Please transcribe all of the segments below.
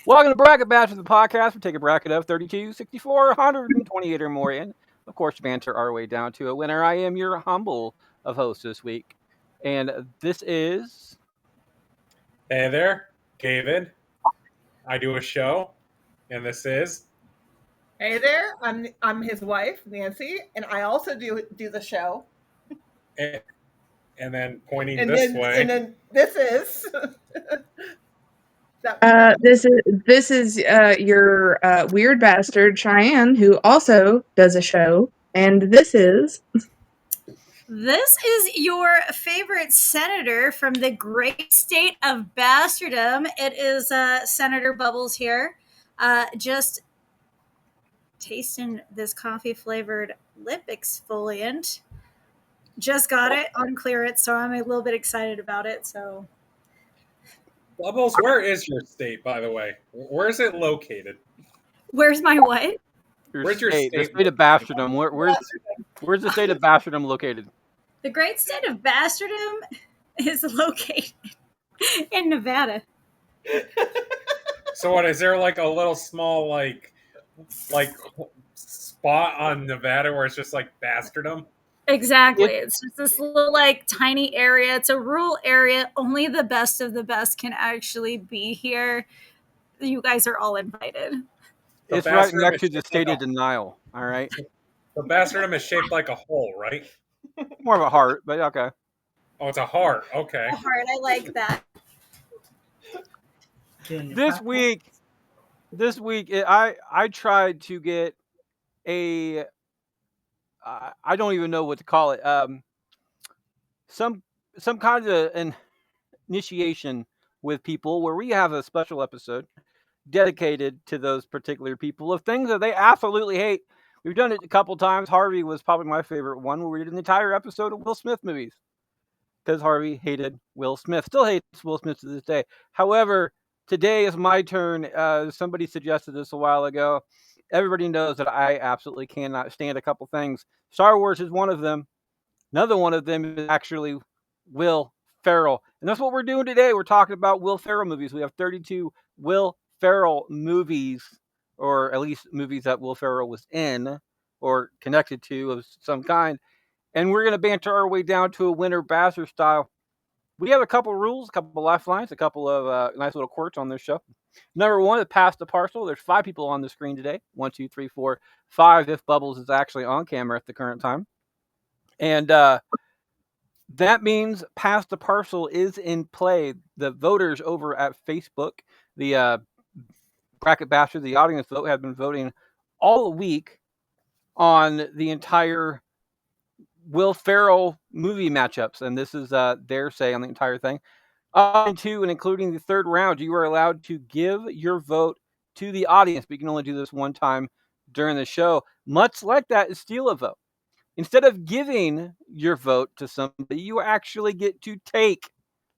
Welcome to Bracket Bash, the podcast. We take a bracket of 32, 64, 128 or more, and of course, banter our way down to a winner. I am your humble of host this week, and this is. Hey there, David. I do a show, and this is. Hey there, I'm his wife, Nancy, and I also do the show. And then pointing this way. And then this is. This is your weird bastard Cheyenne, who also does a show, and this is your favorite senator from the great state of Bastardom. It is Senator Bubbles here, just tasting this coffee flavored lip exfoliant. Just got it on clearance, so I'm a little bit excited about it. So. Bubbles, where is your state, by the way? Where is it located? Where's my what? Where's your state? The state of Bastardom. Where's the state of Bastardom located? The great state of Bastardom is located in Nevada. So what, is there like a little small like spot on Nevada where it's just like Bastardom? Exactly. It's just this little like tiny area. It's a rural area. Only the best of the best can actually be here. You guys are all invited. It's right next to the state of denial. All right. The Bastardom is shaped like a hole, right? More of a heart, but okay. Oh, it's a heart. Okay. A heart. I like that. This week, I tried to get a. I don't even know what to call it. Some kind of an initiation with people where we have a special episode dedicated to those particular people of things that they absolutely hate. We've done it a couple times. Harvey was probably my favorite one where we did an entire episode of Will Smith movies because Harvey hated Will Smith. Still hates Will Smith to this day. However, today is my turn. Somebody suggested this a while ago. Everybody knows that I absolutely cannot stand a couple things. Star Wars is one of them. Another one of them is actually Will Ferrell. And that's what we're doing today. We're talking about Will Ferrell movies. We have 32 Will Ferrell movies, or at least movies that Will Ferrell was in or connected to of some kind. And we're going to banter our way down to a winner bastard style. We have a couple rules, a couple lifelines, a couple of nice little quirks on this show. Number one is pass the parcel. There's 5 people on the screen today. 1, 2, 3, 4, 5 if Bubbles is actually on camera at the current time. And that means pass the parcel is in play. The voters over at Facebook, the Bracket Bastard, the audience vote, have been voting all week on the entire Will Ferrell movie matchups, and this is their say on the entire thing. Two, and including the third round, you are allowed to give your vote to the audience, but you can only do this one time during the show. Much like that is steal a vote. Instead of giving your vote to somebody, you actually get to take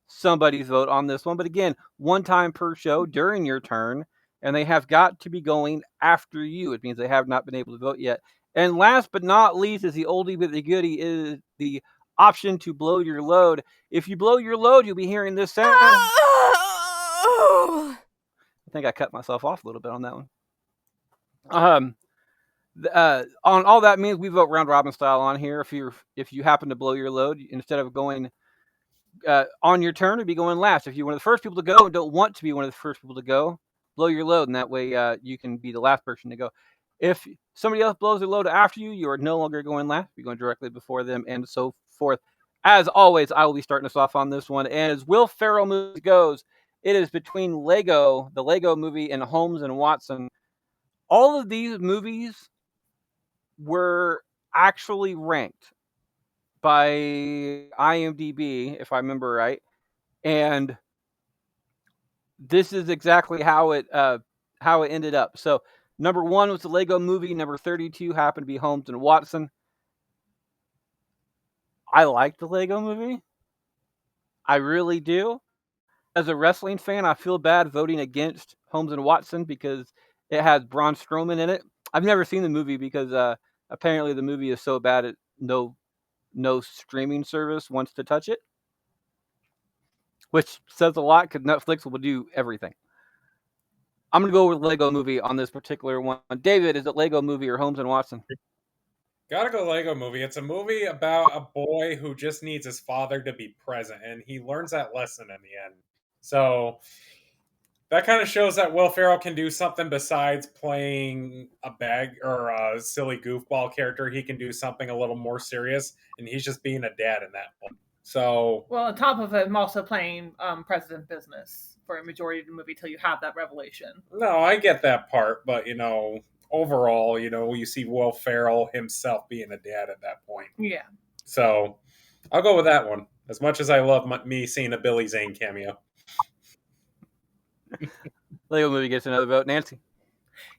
somebody's vote on this one. But again, one time per show during your turn, and they have got to be going after you. It means they have not been able to vote yet. And last but not least is the oldie but the goodie is the option to blow your load. If you blow your load, you'll be hearing this sound. I think I cut myself off a little bit on that one. On all that means we vote round robin style on here. If you happen to blow your load, instead of going on your turn, it'd be going last. If you're one of the first people to go and don't want to be one of the first people to go, blow your load, and that way you can be the last person to go. If somebody else blows their load after you, you are no longer going last. You're going directly before them, and so forth. As always, I will be starting us off on this one. And as Will Ferrell movie goes, it is between the Lego movie, and Holmes and Watson. All of these movies were actually ranked by IMDb, if I remember right. And this is exactly how it ended up. So number 1 was the Lego movie. Number 32 happened to be Holmes and Watson. I like the Lego movie. I really do. As a wrestling fan, I feel bad voting against Holmes and Watson because it has Braun Strowman in it. I've never seen the movie because apparently the movie is so bad no streaming service wants to touch it, which says a lot because Netflix will do everything. I'm gonna go with Lego Movie on this particular one. David, is it Lego Movie or Holmes and Watson? Gotta go Lego Movie. It's a movie about a boy who just needs his father to be present, and he learns that lesson in the end. So that kind of shows that Will Ferrell can do something besides playing a bag or a silly goofball character. He can do something a little more serious, and he's just being a dad in that one. So, Well, on top of him also playing president business for a majority of the movie till you have that revelation. no, I get that part, but overall, you see Will Ferrell himself being a dad at that point. Yeah. So, I'll go with that one. As much as I love me seeing a Billy Zane cameo. Lego Movie gets another vote. Nancy?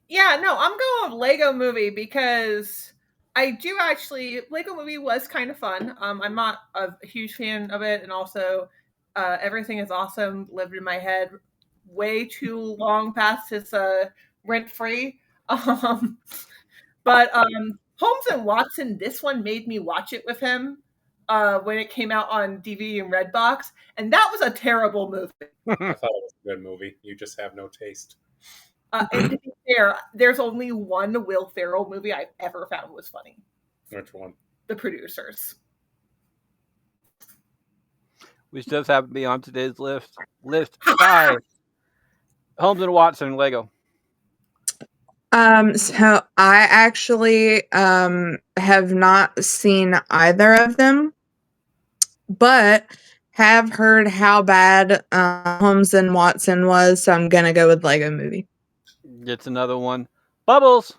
Yeah, no, I'm going with Lego Movie because I do actually. Lego Movie was kind of fun. I'm not a huge fan of it, and also Everything is Awesome lived in my head way too long past its rent free. But Holmes and Watson, this one made me watch it with him when it came out on DVD and Redbox, and that was a terrible movie. I thought it was a good movie. You just have no taste. And to be fair, there's only one Will Ferrell movie I've ever found was funny. Which one? The Producers. Which does have to be on today's list. List 5. Holmes and Watson, Lego. So I actually have not seen either of them, but have heard how bad Holmes and Watson was, so I'm gonna go with Lego Movie. Gets another one. Bubbles.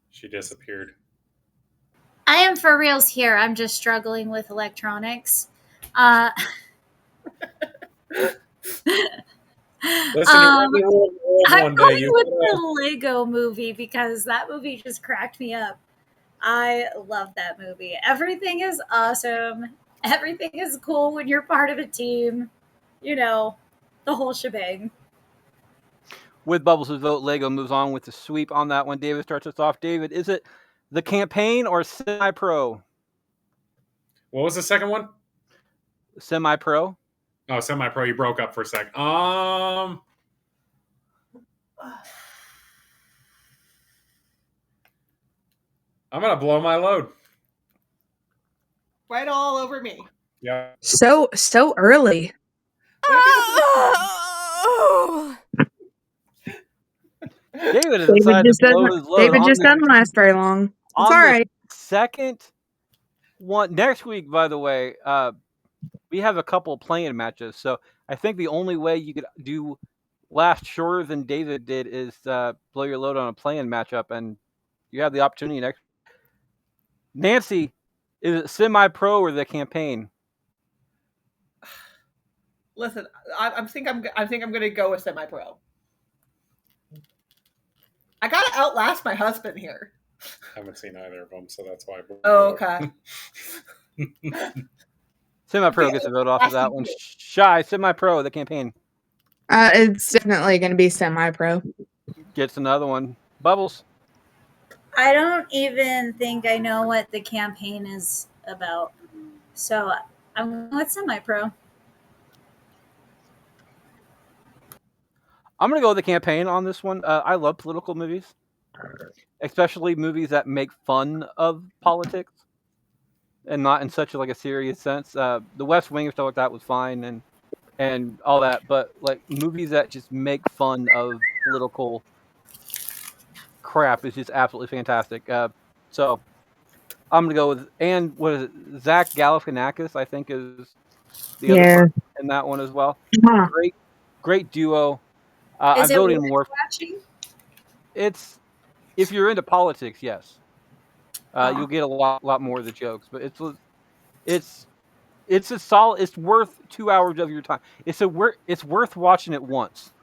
She disappeared. I am for reals here. I'm just struggling with electronics. Listen, I'm one going day. with the Lego Movie because that movie just cracked me up. I love that movie. Everything is awesome. Everything is cool when you're part of a team. The whole shebang. With Bubbles' vote, Lego moves on with the sweep on that one. David starts us off. David, is it The Campaign or Semi-Pro? What was the second one? Semi-Pro. Oh, Semi-Pro. You broke up for a sec. I'm gonna blow my load. Right all over me. Yeah. So early. David has decided to blow his load. David just doesn't last very long. It's all right. Second one next week, by the way, we have a couple playing matches. So I think the only way you could do last shorter than David did is blow your load on a playing matchup, and you have the opportunity next. Nancy, is it Semi-Pro or The Campaign? Listen, I think I'm going to go with Semi-Pro. I got to outlast my husband here. I haven't seen either of them, so that's why. Oh, okay. Semi-Pro gets a vote off of that one. Shy, Semi-Pro, The Campaign. It's definitely going to be Semi-Pro. Gets another one. Bubbles. I don't even think I know what The Campaign is about. So I'm going with Semi-Pro. I'm going to go with The Campaign on this one. I love political movies, especially movies that make fun of politics and not in such a serious sense. The West Wing and stuff like that was fine and all that, but like movies that just make fun of political crap is just absolutely fantastic. So I'm going to go with, and what is it? Zach Galifianakis, I think, is the other person in that one as well. Huh. Great duo. Is I'm it voting worth more. watching? It's, if you're into politics, yes, you'll get a lot more of the jokes. But it's a solid. It's worth 2 hours of your time. It's worth watching it once.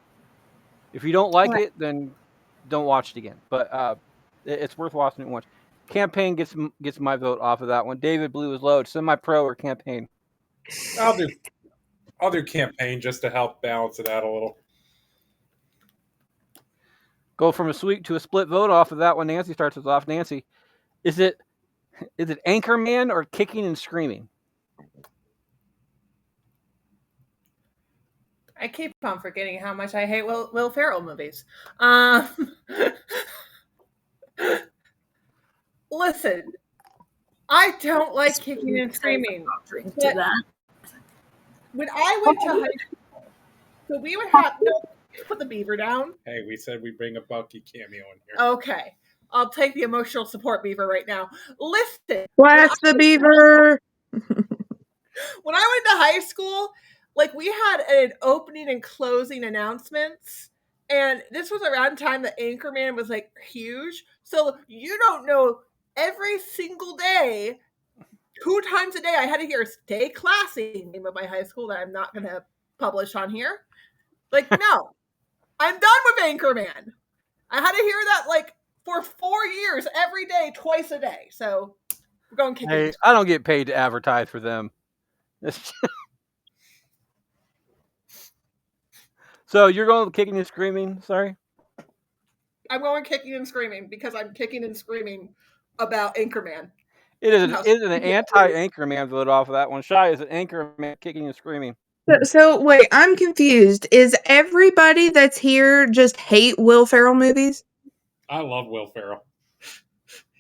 If you don't like it, then don't watch it again. But it's worth watching it once. Campaign gets my vote off of that one. David blew his load. Semi-Pro or Campaign? I'll do Campaign just to help balance it out a little. Go from a sweep to a split vote off of that one. Nancy starts us off. Nancy, is it Anchorman or Kicking and Screaming? I keep on forgetting how much I hate Will Ferrell movies. Listen, I don't like kicking and screaming. Drink to that. When I went to high school, so we would have put the beaver down. Hey, we said we bring a Bucky cameo in here. Okay, I'll take the emotional support beaver right now. Listen, Blast the beaver. when I went to high school, like we had an opening and closing announcements, and this was around the time that Anchorman was like huge. So you don't know, every single day, 2 times a day, I had to hear "Stay Classy," name of my high school that I'm not going to publish on here. Like, no, I'm done with Anchorman. I had to hear that like for 4 years, every day, twice a day. So we're going kicking. Hey, I don't get paid to advertise for them. So you're going kicking and screaming? Sorry. I'm going kicking and screaming because I'm kicking and screaming about Anchorman. It is an anti-Anchorman vote off of that one. Shy is an Anchorman kicking and screaming. So wait, I'm confused. Is everybody that's here just hate Will Ferrell movies? I love Will Ferrell.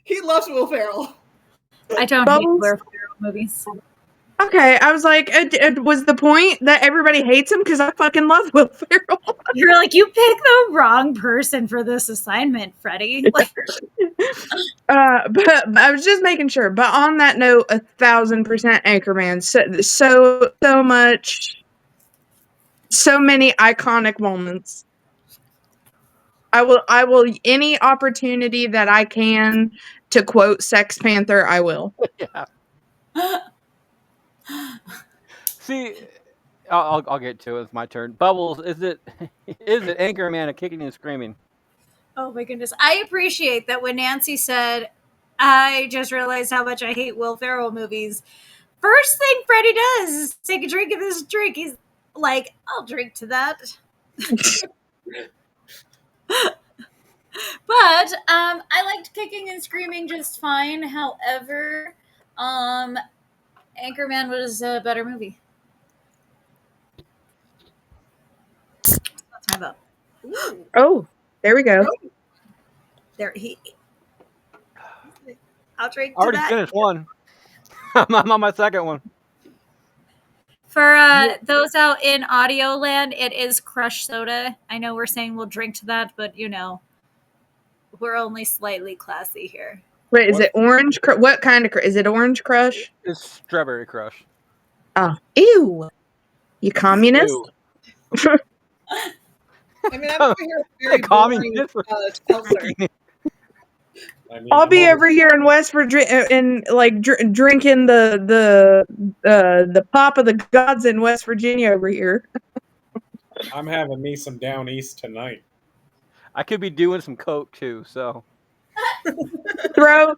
He loves Will Ferrell. I don't hate Will Ferrell movies. Okay, I was like, was the point that everybody hates him? Because I fucking love Will Ferrell. You're like, you picked the wrong person for this assignment, Freddie. Like, but I was just making sure. But on that note, 1,000% Anchorman. So much, so many iconic moments. I will any opportunity that I can to quote Sex Panther, I will. Yeah. See, I'll get to it. It's my turn. Bubbles, is it Anchorman a kicking and screaming? oh my goodness. I appreciate that when Nancy said, I just realized how much I hate Will Ferrell movies. First thing Freddie does is take a drink of this drink. He's like, I'll drink to that. But I liked kicking and screaming just fine. However, Anchorman was a better movie. That's my vote. Oh, there we go. There I'll drink I to already that. finished one. I'm on my second one. For those out in audio land, it is Crush Soda. I know we're saying we'll drink to that, but we're only slightly classy here. Wait, is it orange? What kind of? Is it Orange Crush? It's Strawberry Crush. Oh, ew! You communist? Ew. I mean, I'm over here very Communist. seltzer. I'll be over here in West Virginia and like drinking the pop of the gods in West Virginia over here. I'm having me some down east tonight. I could be doing some coke too. So Throw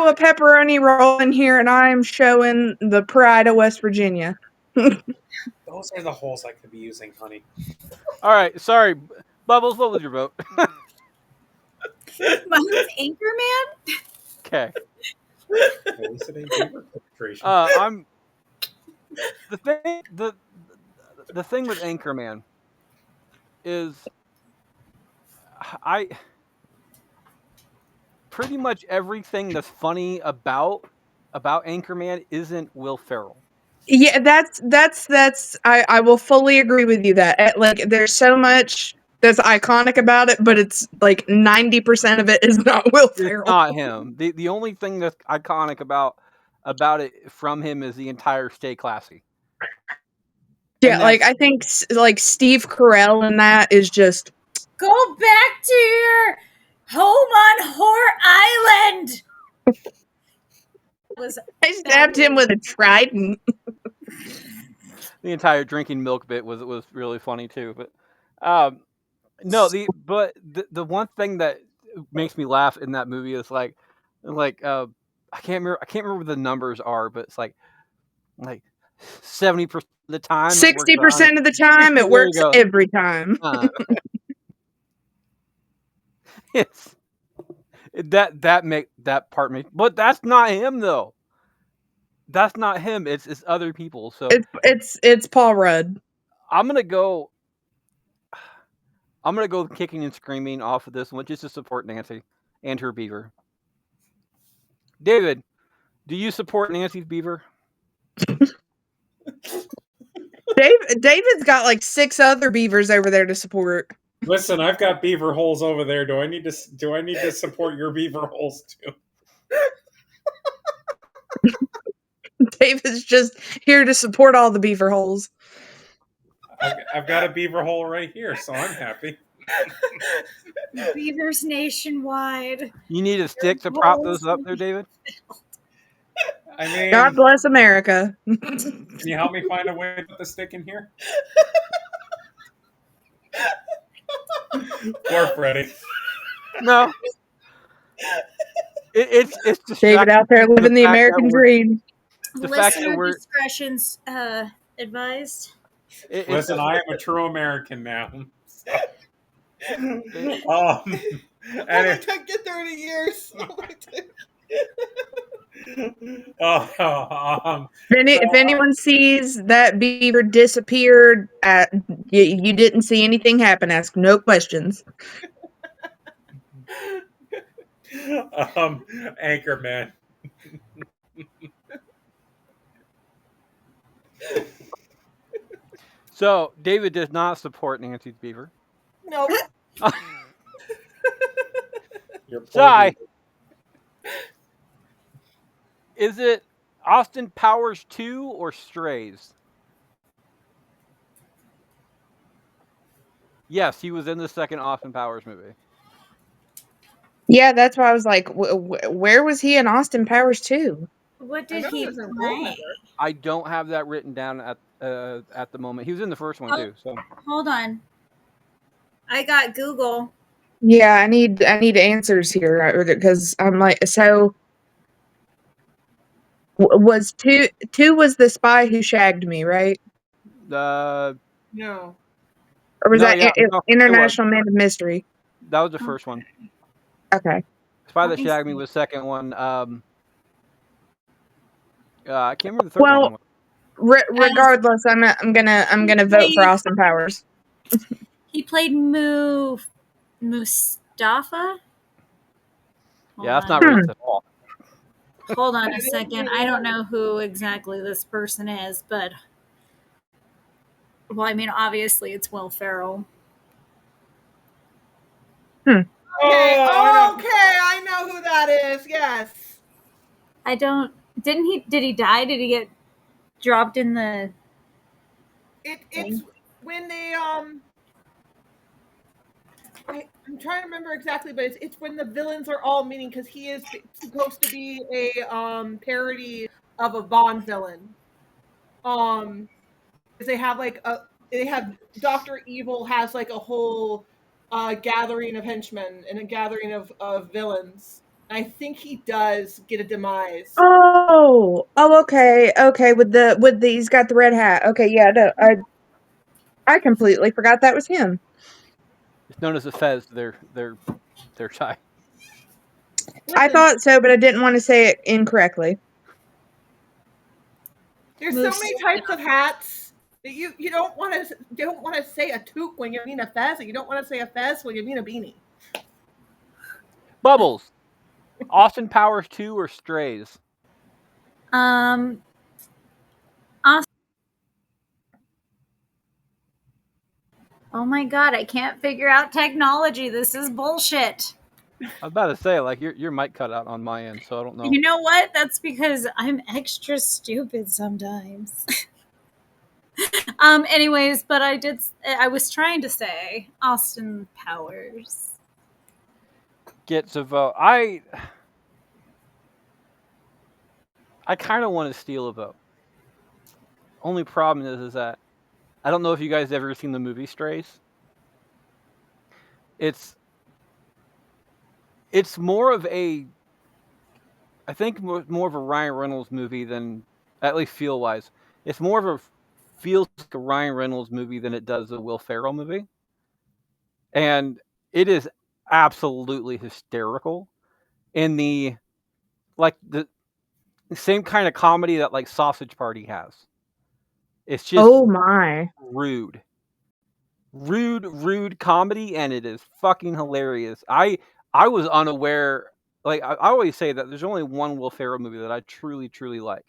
a pepperoni roll in here, and I'm showing the pride of West Virginia. Those are the holes I could be using, honey. all right, sorry, Bubbles. What was your vote? Mine's Anchorman. Okay. At least it ain't paper filtration. I'm the thing with Anchorman is I pretty much everything that's funny about Anchorman isn't Will Ferrell. Yeah, that's I will fully agree with you that like there's so much that's iconic about it, but it's like 90% of it is not Will Ferrell. It's not him. The only thing that's iconic about it from him is the entire "Stay Classy." Yeah, like I think like Steve Carell in that is just Go back to your home on Whore Island. I stabbed him with a trident. The entire drinking milk bit was really funny too. But no, the one thing that makes me laugh in that movie is like I can't remember what the numbers are, but it's like 70% of the time, 60% of the time, it works every time. Yes, that part makes, but that's not him though. That's not him. It's other people. So it's Paul Rudd. I'm gonna go I'm gonna go kicking and screaming off of this one just to support Nancy and her beaver. David, do you support Nancy's beaver? David's got like 6 other beavers over there to support. Listen, I've got beaver holes over there. Do I need to support your beaver holes too? David's just here to support all the beaver holes. I've got a beaver hole right here, so I'm happy. Beavers nationwide. You need a stick to prop those up there, David? I mean, God bless America. can you help me find a way to put the stick in here? Poor Freddie. No. It's David out there living the American dream. The fact that Listener we're- discretion's advised. Listen, I am a true American now. It Anyway, took you 30 years. If anyone sees that beaver disappeared, you didn't see anything happen. Ask no questions. Anchorman. So David does not support Nancy's beaver. Nope. You're poor Sigh. beaver. Is it Austin Powers 2 or Strays? Yes, he was in the second Austin Powers movie. Yeah, that's why I was like, where was he in Austin Powers 2? What I did know he it was in play? Goldmember. I don't have that written down at the moment. He was in the first one too. So Hold on. I got Google. Yeah, I need answers here because I'm like, so was two was the spy who shagged me, right? uh, No. Or was No, that yeah, no, it International Man of Mystery? that was the first one. Okay. Spy Let That me Shagged Me see. was the second one. I can't remember the third Well, one. regardless, I'm gonna vote for Austin Powers. He played Mustafa. Yeah, that's Hold not on. racist at all. Hold on a second. I don't know who exactly this person is, but well, I mean, obviously it's Will Ferrell. Okay. Oh, Okay, I know who that is. Yes. I don't. Didn't he? Did he die? Did he get dropped in the? It's when they I'm trying to remember exactly, but it's when the villains are all meeting because he is supposed to be a parody of a Bond villain. 'Cause they have Dr. Evil has like a whole gathering of henchmen and a gathering of villains. And I think he does get a demise. Oh, okay. With he's got the red hat. Okay, yeah, no, I completely forgot that was him. It's known as a Fez. They're shy. I Listen, thought so, but I didn't want to say it incorrectly. there's so many types of hats that you don't want to say a toque when you mean a fez, and you don't want to say a fez when you mean a beanie. Bubbles. Austin Powers 2 or Strays? Austin. Oh my god! I can't figure out technology. This is bullshit. I was about to say, like, your mic cut out on my end, so I don't know. You know what? That's because I'm extra stupid sometimes. Anyways, but I was trying to say Austin Powers. Gets a vote. I kind of want to steal a vote. Only problem is that I don't know if you guys ever seen the movie Strays. It's more of a, I think more of a Ryan Reynolds movie than, at least feel wise. It's more of a feels like a Ryan Reynolds movie than it does a Will Ferrell movie, and it is absolutely hysterical in the same kind of comedy that like Sausage Party has. It's just Oh my. rude. rude comedy, and it is fucking hilarious. I was unaware. Like I always say that there's only one Will Ferrell movie that I truly like,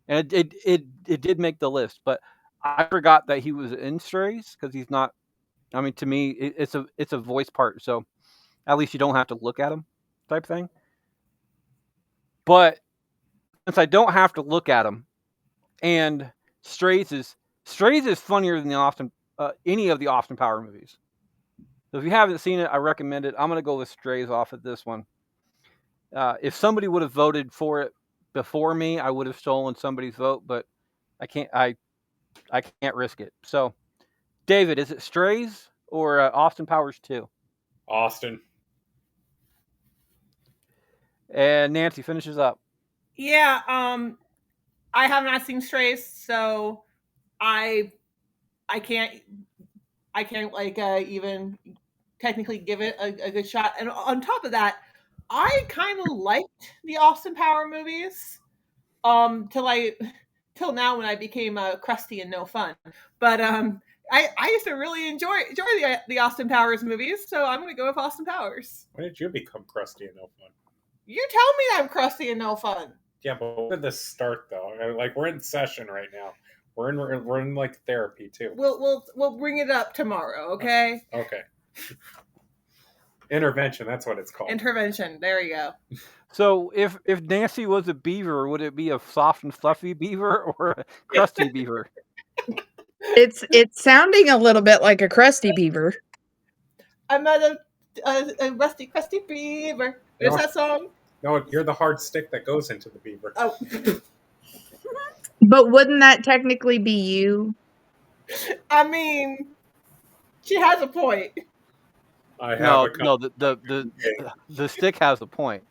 and it did make the list, but I forgot that he was in Strays because he's not. I mean, to me, it's a voice part, so at least you don't have to look at him, type thing. But since I don't have to look at him, and Strays is funnier than any of the Austin Power movies. So if you haven't seen it, I recommend it. I'm gonna go with Strays off of this one. If somebody would have voted for it before me, I would have stolen somebody's vote, but I can't. I can't risk it. So, David, is it Strays or Austin Powers 2? Austin. And Nancy finishes up. Yeah, I have not seen Strays, so I can't like even technically give it a good shot. And on top of that, I kind of liked the Austin Power movies till now when I became crusty and no fun. But I used to really enjoy the Austin Powers movies, so I'm going to go with Austin Powers. When did you become crusty and no fun? You tell me I'm crusty and no fun. Yeah, but when did this start though? Like we're in session right now. We're in like therapy too. We'll bring it up tomorrow, okay? Okay. Intervention, that's what it's called. Intervention. There you go. So if Nancy was a beaver, would it be a soft and fluffy beaver or a crusty beaver? It's sounding a little bit like a crusty beaver. I'm not a rusty crusty beaver. Is that song? No, you're the hard stick that goes into the beaver. Oh. But wouldn't that technically be you? I mean, she has a point. No, the stick has a point.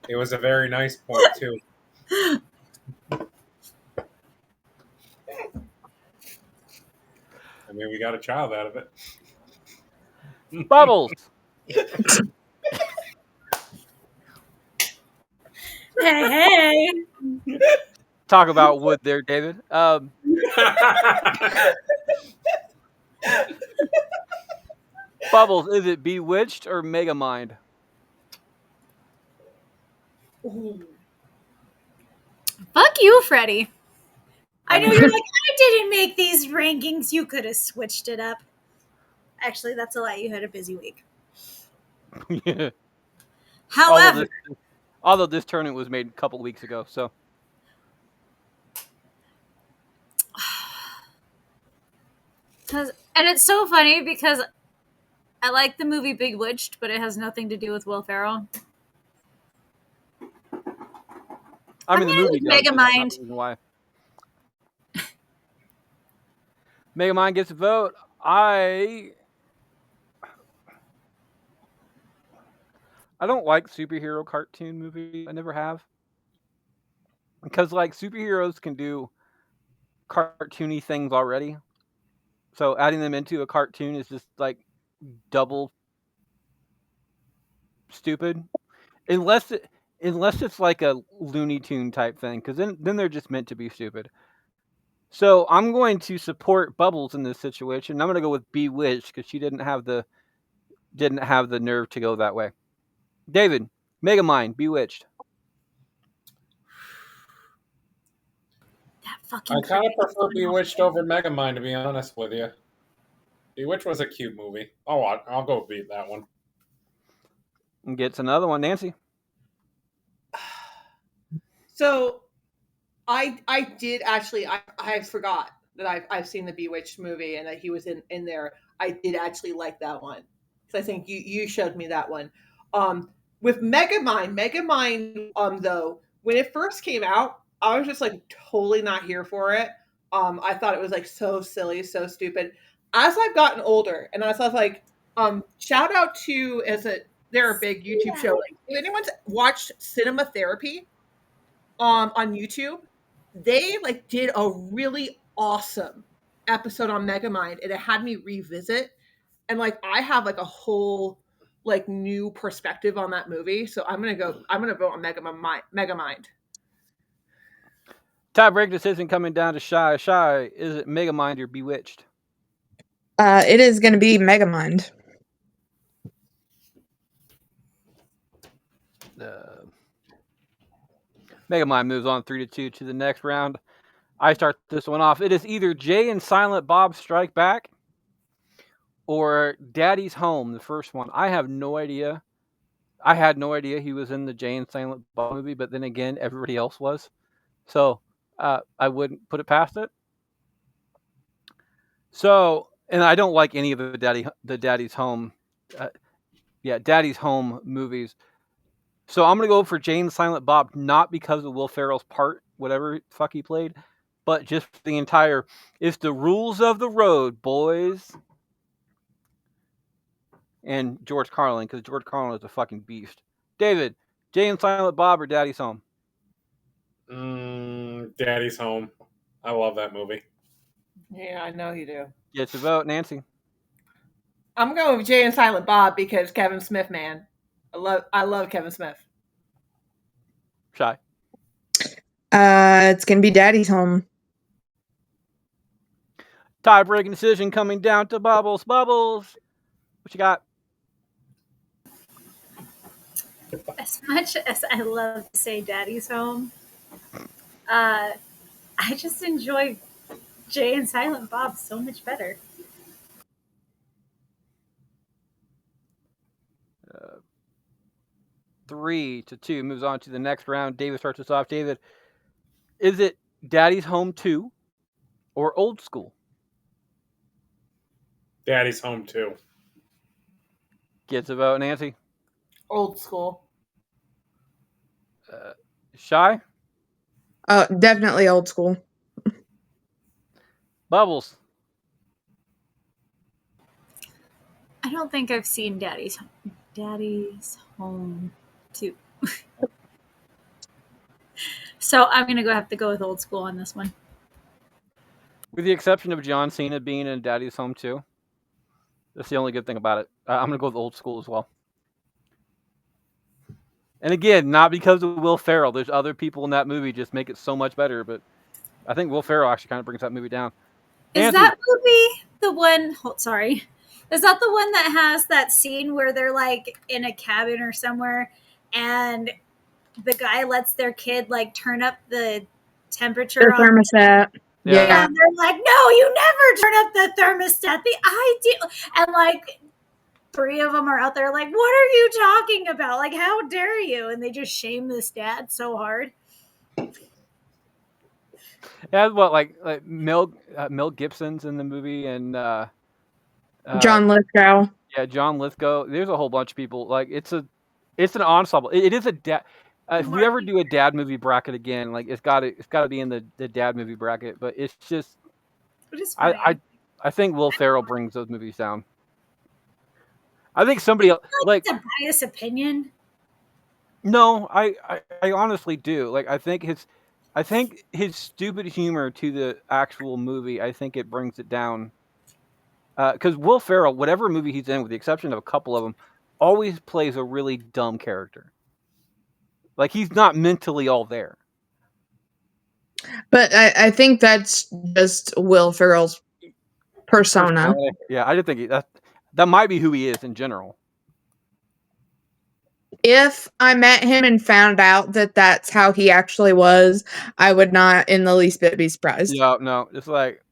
It was a very nice point too. I mean, we got a child out of it. Bubbles. Hey. Talk about wood there, David. Bubbles, is it Bewitched or Megamind? Fuck you, Freddie. I know you're like, I didn't make these rankings. You could have switched it up. Actually, that's a lie. You had a busy week. Yeah. However, although this tournament was made a couple weeks ago, so. And it's so funny because I like the movie Bewitched, but it has nothing to do with Will Ferrell. I mean, the movie does. Megamind. Why? Megamind gets a vote. I don't like superhero cartoon movies. I never have. Because, like, superheroes can do cartoony things already. So adding them into a cartoon is just, like, double stupid. Unless it's like a Looney Tune type thing. Because then they're just meant to be stupid. So I'm going to support Bubbles in this situation. I'm going to go with Bewitched because she didn't have the nerve to go that way. David, Megamind, Bewitched. That fucking. I kind of prefer Bewitched over Megamind, to be honest with you. Bewitched was a cute movie. Oh, I'll go beat that one. And gets another one, Nancy. So, I did actually. I forgot that I've seen the Bewitched movie and that he was in there. I did actually like that one because I think you showed me that one. With Megamind, though, when it first came out, I was just like totally not here for it. I thought it was like so silly, so stupid. As I've gotten older, and as I was like, shout out to they're a big YouTube show. Like, if anyone's watched Cinema Therapy on YouTube, they like did a really awesome episode on Megamind, and it had me revisit, and like I have like a whole like new perspective on that movie. So I'm gonna vote on Megamind. Tiebreak decision coming down to Shy. Shy, is it Megamind or Bewitched? It is going to be Megamind. Megamind moves on 3-2 to the next round. I start this one off. It is either Jay and Silent Bob Strike Back or Daddy's Home, the first one. I have no idea. I had no idea he was in the Jay and Silent Bob movie, but then again, everybody else was. So I wouldn't put it past it. So, and I don't like any of the Daddy's Home, Daddy's Home movies. So I'm gonna go for Jay and Silent Bob, not because of Will Ferrell's part, whatever the fuck he played, but just the entire. It's the rules of the road, boys. And George Carlin, because George Carlin is a fucking beast. David, Jay and Silent Bob or Daddy's Home? Daddy's Home. I love that movie. Yeah, I know you do. Get your vote, Nancy. I'm going with Jay and Silent Bob because Kevin Smith, man. I love Kevin Smith. Shy. It's going to be Daddy's Home. Tie-breaking decision coming down to Bubbles. Bubbles, what you got? As much as I love to say Daddy's Home, I just enjoy Jay and Silent Bob so much better. 3-2 moves on to the next round. David starts us off. David, is it Daddy's Home 2 or Old School? Daddy's Home 2. Gets a vote, Nancy. Old School. Shy? Definitely Old School. Bubbles. I don't think I've seen Daddy's Home 2. So I'm going to have to go with Old School on this one. With the exception of John Cena being in Daddy's Home 2. That's the only good thing about it. I'm going to go with Old School as well. And again, not because of Will Ferrell. There's other people in that movie just make it so much better. But I think Will Ferrell actually kind of brings that movie down. Is Nancy. that movie the one? Sorry. Is that the one that has that scene where they're like in a cabin or somewhere and the guy lets their kid like turn up the temperature The on thermostat. Yeah. and they're like, no, you never turn up the thermostat. The ideal. And like 3 of them are out there like, what are you talking about? Like, how dare you? And they just shame this dad so hard. Yeah, what like Mel Gibson's in the movie and John Lithgow. Yeah, John Lithgow. There's a whole bunch of people. Like it's an ensemble. It is a dad. If we ever do a dad movie bracket again, like it's got to be in the dad movie bracket. But it's just, I think Will Ferrell brings those movies down. I think somebody else like it's a biased opinion. No, I honestly do. Like I think his stupid humor to the actual movie, I think it brings it down. Because Will Ferrell, whatever movie he's in, with the exception of a couple of them, always plays a really dumb character. Like he's not mentally all there. But I think that's just Will Ferrell's persona. Yeah, I did think that might be who he is in general. If I met him and found out that that's how he actually was, I would not in the least bit be surprised. Yeah, no, it's like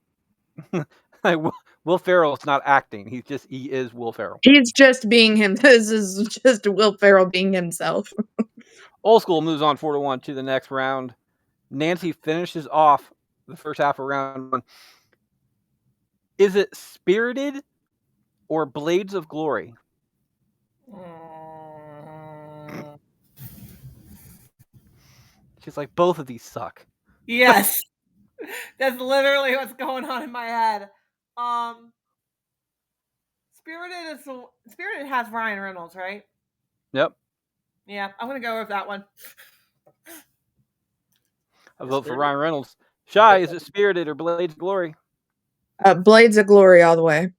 Will Ferrell's not acting. He is Will Ferrell. He's just being him. This is just Will Ferrell being himself. Old School moves on 4-1 to the next round. Nancy finishes off the first half of round 1. Is it Spirited or Blades of Glory? She's like, both of these suck. Yes. That's literally what's going on in my head. Spirited has Ryan Reynolds, right? Yep. Yeah, I'm gonna go with that one. I vote for Ryan Reynolds. Shy, is it Spirited or Blades of Glory? Blades of Glory all the way.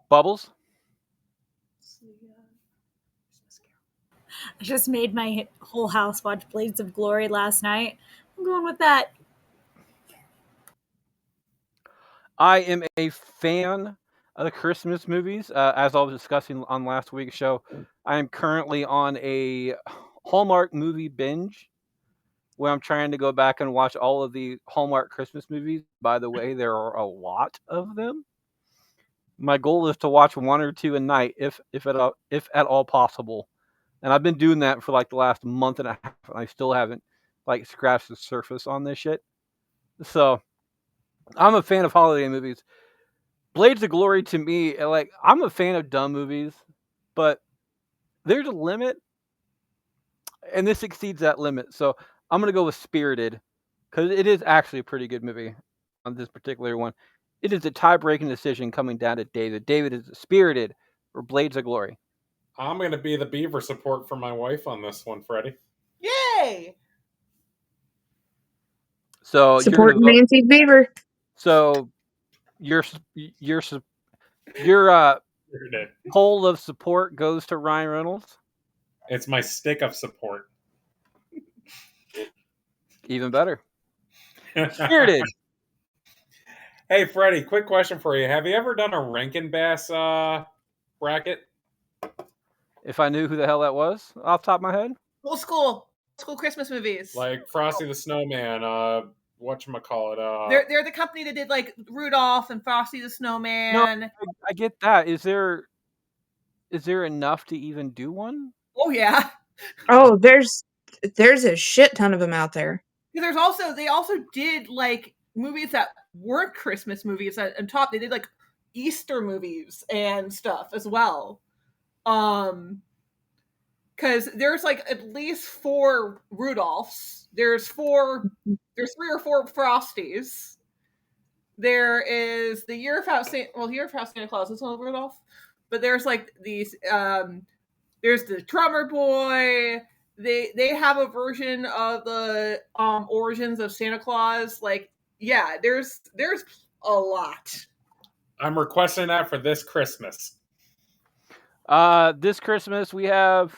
Bubbles? I just made my whole house watch Blades of Glory last night. I'm going with that. I am a fan of the Christmas movies. As I was discussing on last week's show, I am currently on a Hallmark movie binge where I'm trying to go back and watch all of the Hallmark Christmas movies. By the way, there are a lot of them. My goal is to watch one or two a night, if at all possible. And I've been doing that for like the last month and a half, and I still haven't like scratched the surface on this shit. So I'm a fan of holiday movies. Blades of Glory to me, like I'm a fan of dumb movies, but there's a limit, and this exceeds that limit. So I'm gonna go with Spirited because it is actually a pretty good movie on this particular one. It is a tie-breaking decision coming down to David. David is Spirited or Blades of Glory. I'm going to be the beaver support for my wife on this one, Freddie. Yay! So Support you're gonna vote. Nancy Beaver. So your poll of support goes to Ryan Reynolds. It's my stick of support. Even better. Spirited. Hey, Freddie, quick question for you. Have you ever done a Rankin Bass bracket? If I knew who the hell that was off the top of my head. Old school Christmas movies. Like Frosty the Snowman, whatchamacallit? They're the company that did like Rudolph and Frosty the Snowman. No, I get that. Is there enough to even do one? Oh yeah. Oh, there's a shit ton of them out there. They also did like movies that weren't Christmas movies on top. They did like Easter movies and stuff as well. Because there's like at least 4 Rudolphs. There's 3 or 4 Frosties. There is the Year of House Santa Claus is one Rudolph, but there's like these. There's the Drummer Boy. They have a version of the origins of Santa Claus. Like, yeah, there's a lot. I'm requesting that for this Christmas. This Christmas we have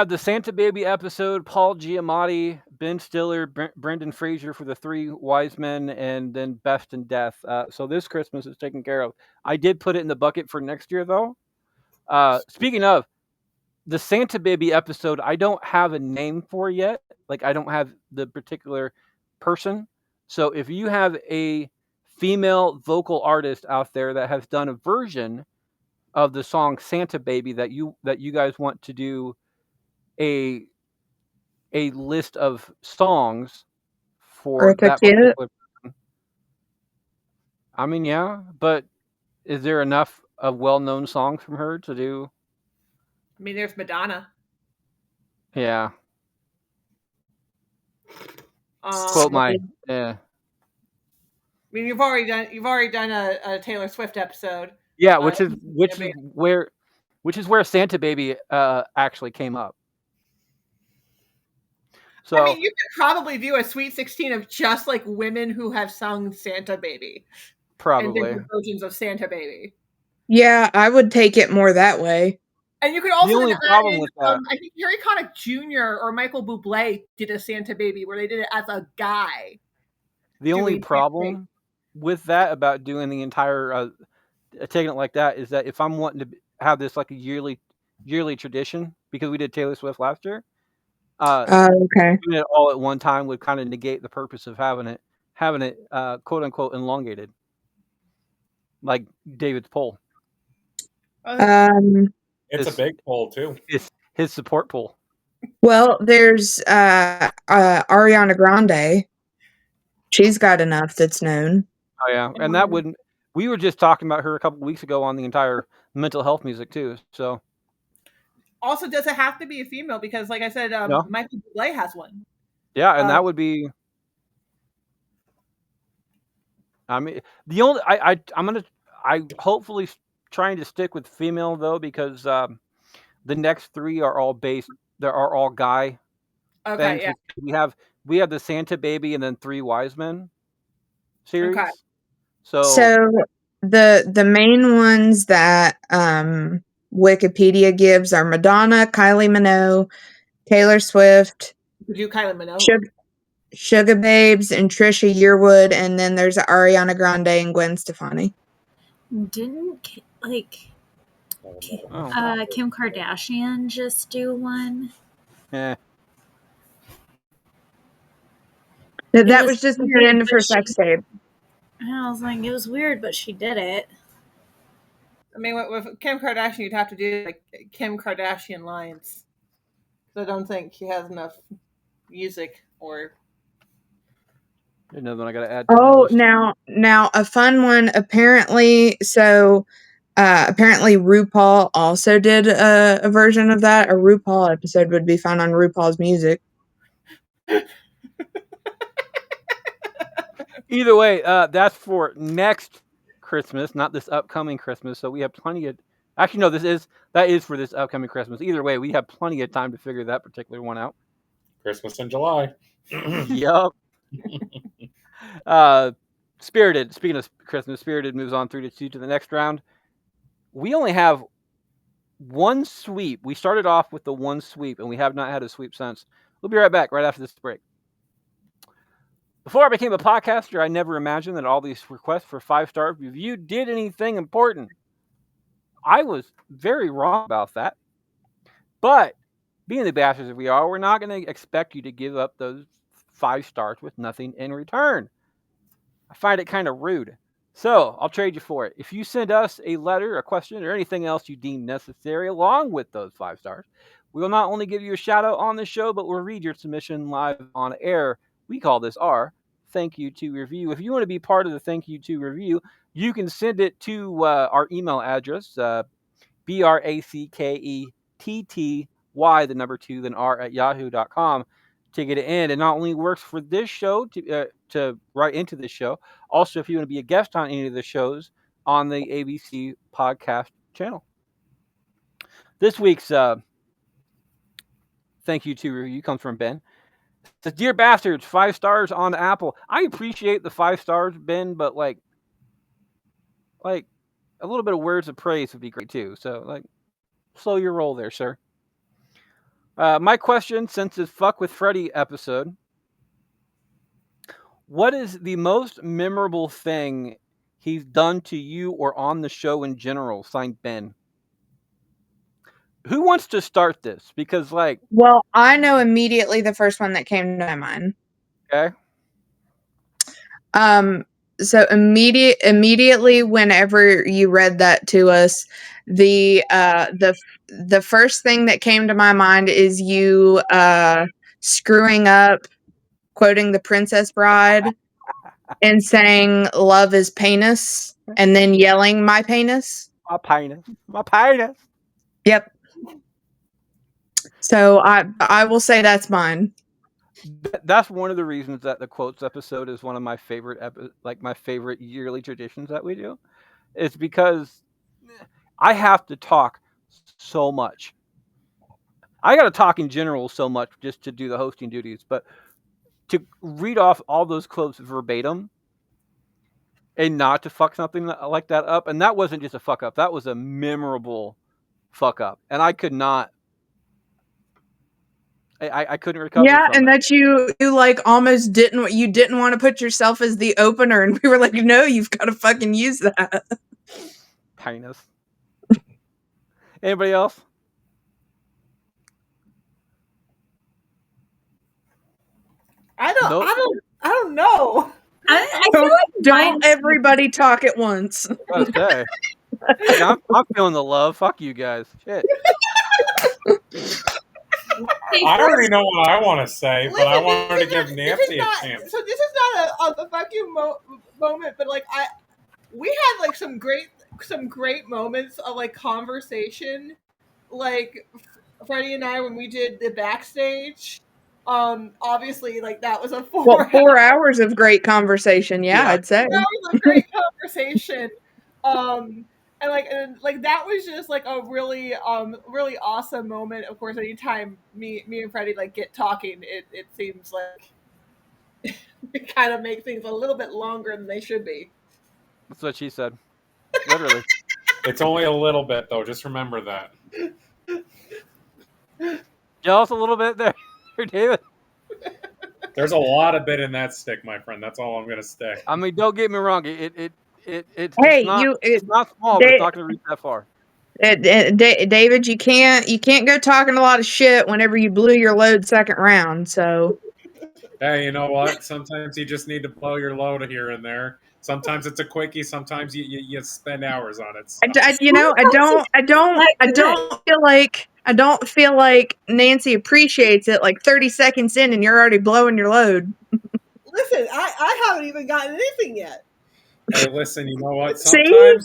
the Santa Baby episode. Paul Giamatti, Ben Stiller, Brendan Fraser for the 3 wise men, and then Best in Death. So this Christmas is taken care of. I did put it in the bucket for next year, though. Speaking of the Santa Baby episode, I don't have a name for yet. Like, I don't have the particular person. So if you have a female vocal artist out there that has done a version of the song Santa Baby that you guys want to do a list of songs for that particular person. I mean, yeah, but is there enough of well-known songs from her to do? I mean, there's Madonna. Yeah. Quote my yeah. I mean, you've already done a Taylor Swift episode. Yeah, which is where Santa Baby actually came up. So I mean, you could probably do a Sweet 16 of just like women who have sung Santa Baby. Probably. And different versions of Santa Baby. Yeah, I would take it more that way. And you could also the only problem with that, I think Harry Connick Jr. or Michael Bublé did a Santa Baby where they did it as a guy. The only problem with that about doing the entire taking it like that is that if I'm wanting to have this like a yearly tradition, because we did Taylor Swift last year, okay, doing it all at one time would kind of negate the purpose of having it quote unquote elongated, like David's poll. It's a big poll too. His support poll. Well, there's Ariana Grande. She's got enough that's known. Oh yeah, and that wouldn't. We were just talking about her a couple weeks ago on the entire mental health music too. So, also, does it have to be a female? Because, like I said, Michael Bublé has one. Yeah, and that would be. I mean, the only I hopefully trying to stick with female though, because the next 3 are all based. There are all guy. Okay, things. Yeah. We have the Santa Baby and then 3 Wise Men series. Okay. So the main ones that Wikipedia gives are Madonna, Kylie Minogue, Taylor Swift, Do Kylie Minogue. Sugar Babes, and Trisha Yearwood, and then there's Ariana Grande and Gwen Stefani. Didn't Oh. Kim Kardashian just do one? Eh. That was was just at weird, the end of but her sex tape. I was like, it was weird, but she did it. I mean, with Kim Kardashian, you'd have to do like Kim Kardashian lines. So I don't think she has enough music or. Another one I got to add to my Oh, list. now a fun one. Apparently RuPaul also did a version of that. A RuPaul episode would be found on RuPaul's Music. Either way, that's for next Christmas, not this upcoming Christmas. So we have plenty of. Actually, no, that is for this upcoming Christmas. Either way, we have plenty of time to figure that particular one out. Christmas in July. Yup. Spirited. Speaking of Christmas, Spirited moves on to the next round. We only have one sweep. We started off with the one sweep, and we have not had a sweep since. We'll be right back right after this break. Before I became a podcaster, I never imagined that all these requests for 5-star review did anything important. I was very wrong about that. But being the bastards we are, we're not going to expect you to give up those 5 stars with nothing in return. I find it kind of rude. So I'll trade you for it. If you send us a letter, a question, or anything else you deem necessary along with those 5 stars, we will not only give you a shout out on the show, but we'll read your submission live on air. We call this our Thank You To Review. If you want to be part of the Thank You To Review, you can send it to our email address, BRACKETTY, the number 2, then R at yahoo.com to get it in. It not only works for this show to write into this show, also if you want to be a guest on any of the shows on the ABC podcast channel. This week's Thank You To Review comes from Ben. It says, Dear Bastards, 5 stars on Apple. I appreciate the 5 stars, Ben, but like a little bit of words of praise would be great too. So slow your roll there, sir. My question, since this Fuck with Freddie episode, what is the most memorable thing he's done to you or on the show in general? Signed, Ben. Who wants to start this? Because well, I know immediately the first one that came to my mind. Okay. So immediately whenever you read that to us, the first thing that came to my mind is you screwing up, quoting The Princess Bride and saying love is penis and then yelling my penis. My penis. Yep. So I will say that's mine. That's one of the reasons that the quotes episode is one of my favorite my favorite yearly traditions that we do. It's because I have to talk so much. I got to talk in general so much just to do the hosting duties, but to read off all those quotes verbatim and not to fuck something like that up, and that wasn't just a fuck up, that was a memorable fuck up, and I could not. I couldn't recover. Yeah, from and it. that you like almost didn't want to put yourself as the opener, and we were like, no, you've got to fucking use that. Penis. Anybody else? I don't know. I feel like Don't everybody talk at once. I was gonna say. I'm feeling the love. Fuck you guys. Shit. I already know what I want to say, but I wanted to give Nancy a chance. So this is not a fuck you moment, but we had like some great moments of like conversation, like Freddie and I when we did the backstage. Obviously, like that was a 4 hours of great conversation. Yeah, I'd say. That was a great conversation. And that was just like a really awesome moment. Of course, anytime me and Freddie like get talking, it seems like it kind of makes things a little bit longer than they should be. That's what she said. Literally. It's only a little bit, though. Just remember that. Jealous a little bit there, David. There's a lot of bit in that stick, my friend. That's all I'm going to say. I mean, don't get me wrong. It's Hey, not you, it's not small, but it's not going to reach that far. David, you can't go talking a lot of shit whenever you blew your load second round. So Hey, you know what? Sometimes you just need to blow your load here and there. Sometimes it's a quickie. Sometimes you spend hours on it. So. I don't feel like Nancy appreciates it. Like 30 seconds in, and you're already blowing your load. Listen, I haven't even gotten anything yet. Hey, listen, you know what? See?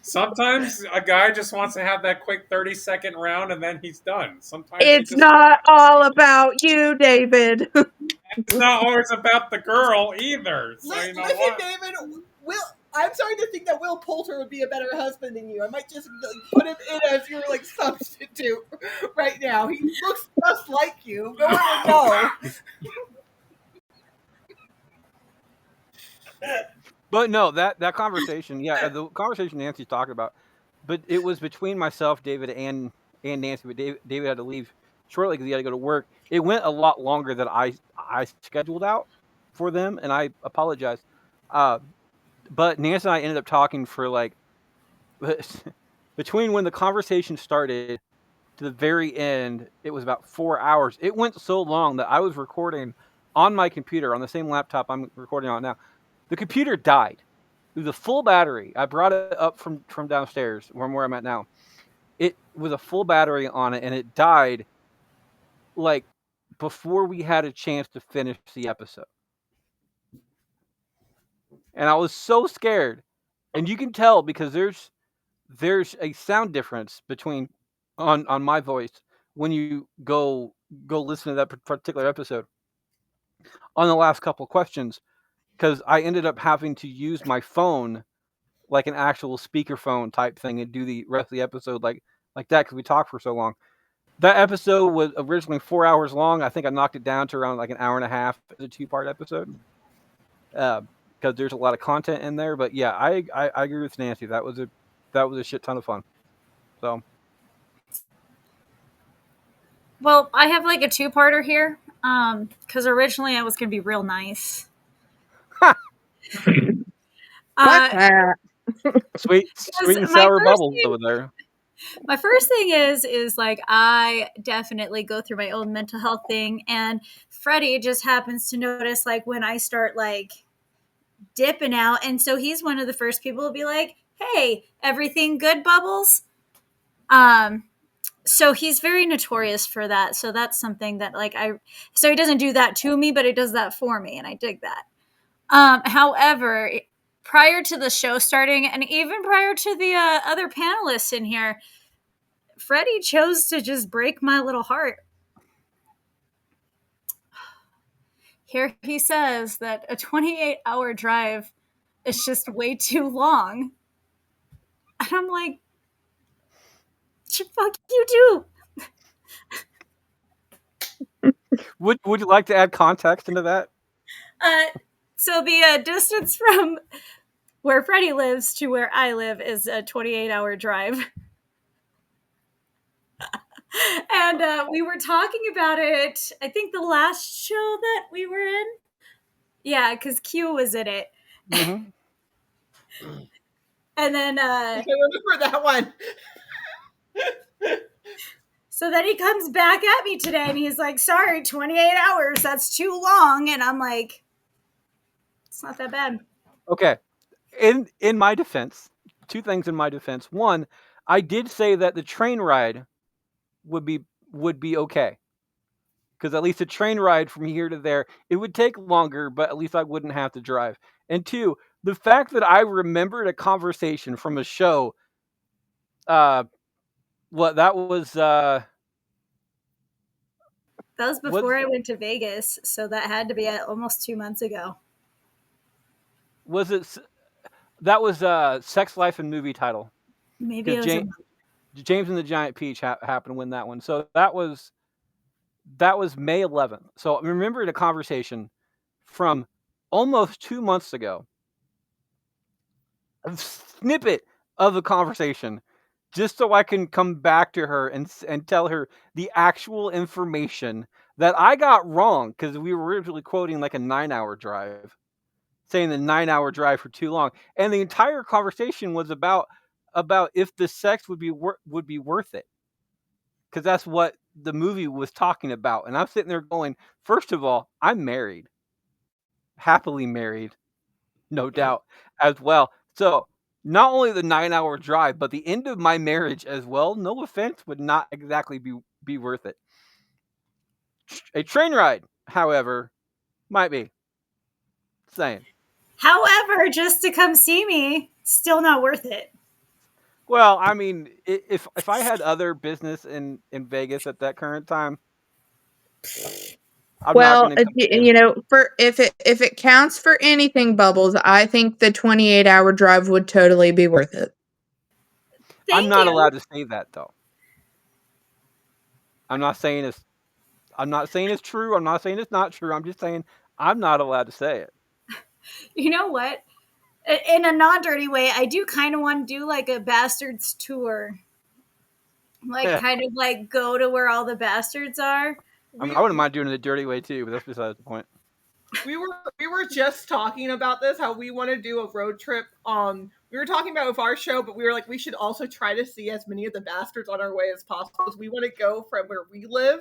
Sometimes a guy just wants to have that quick 30-second round and then he's done. Sometimes It's not all about you, David. It's not always about the girl either. So you know Listen, what? David, I'm starting to think that Will Poulter would be a better husband than you. I might just put him in as your substitute right now. He looks just like you. No one would know. But no, that conversation, the conversation Nancy's talking about, but it was between myself, David, and Nancy. But David had to leave shortly because he had to go to work. It went a lot longer than I scheduled out for them, and I apologize. But Nancy and I ended up talking for like between when the conversation started to the very end, it was about 4 hours. It went so long that I was recording on my computer on the same laptop I'm recording on now. The computer died. It was a full battery. I brought it up from downstairs from where I'm at now. It was a full battery on it, and it died like before we had a chance to finish the episode. And I was so scared. And you can tell because there's a sound difference between on my voice when you go listen to that particular episode. On the last couple of questions, because I ended up having to use my phone like an actual speakerphone type thing and do the rest of the episode like that because we talked for so long. That episode was originally 4 hours long. I think I knocked it down to around like an hour and a half as a 2-part episode because there's a lot of content in there. But yeah, I agree with Nancy. That was a shit ton of fun. So. Well, I have like a 2-parter here because originally I was going to be real nice. Sweet and sour bubbles over there. My first thing is like I definitely go through my own mental health thing, and Freddie just happens to notice like when I start like dipping out, and so he's one of the first people to be like, "Hey, everything good, Bubbles?" So he's very notorious for that. So that's something that like so he doesn't do that to me, but he does that for me, and I dig that. However, prior to the show starting, and even prior to the other panelists in here, Freddie chose to just break my little heart. Here he says that a 28-hour drive is just way too long. And I'm like, fuck you do. Would you like to add context into that? So the distance from where Freddie lives to where I live is a 28-hour drive. And we were talking about it, I think the last show that we were in. Yeah, because Q was in it. Mm-hmm. And then I remember that one. So then he comes back at me today and he's like, sorry, 28 hours, that's too long. And I'm like, it's not that bad. Okay. In my defense, 2 things in my defense. One, I did say that the train ride would be okay. Because at least a train ride from here to there, it would take longer, but at least I wouldn't have to drive. And 2, the fact that I remembered a conversation from a show, that was before I went to Vegas, so that had to be almost 2 months ago. Was it? That was Sex Life and Movie title. Maybe it was James and the Giant Peach happened to win that one. So that was May 11th. So I remembered a conversation from almost 2 months ago. A snippet of the conversation, just so I can come back to her and tell her the actual information that I got wrong, because we were originally quoting like a 9-hour drive, saying the 9-hour drive for too long, and the entire conversation was about if the sex would be worth it, because that's what the movie was talking about. And I'm sitting there going, first of all, I'm married, happily married, no doubt, as well. So not only the 9-hour drive, but the end of my marriage as well, no offense, would not exactly be worth it. A train ride, however, might be. Saying. However, just to come see me, still not worth it. Well, I mean, if I had other business in Vegas at that current time, I'm not going to come in. you know, for if it counts for anything, Bubbles, I think the 28-hour drive would totally be worth it. I'm not allowed to say that, though. I'm not saying it's true. I'm not saying it's not true. I'm just saying I'm not allowed to say it. You know what? In a non-dirty way, I do kind of want to do like a bastards tour. Like kind of like go to where all the bastards are. I mean, I wouldn't mind doing it the dirty way too, but that's besides the point. We were just talking about this, how we want to do a road trip. We were talking about with our show, but we were like, we should also try to see as many of the bastards on our way as possible. We want to go from where we live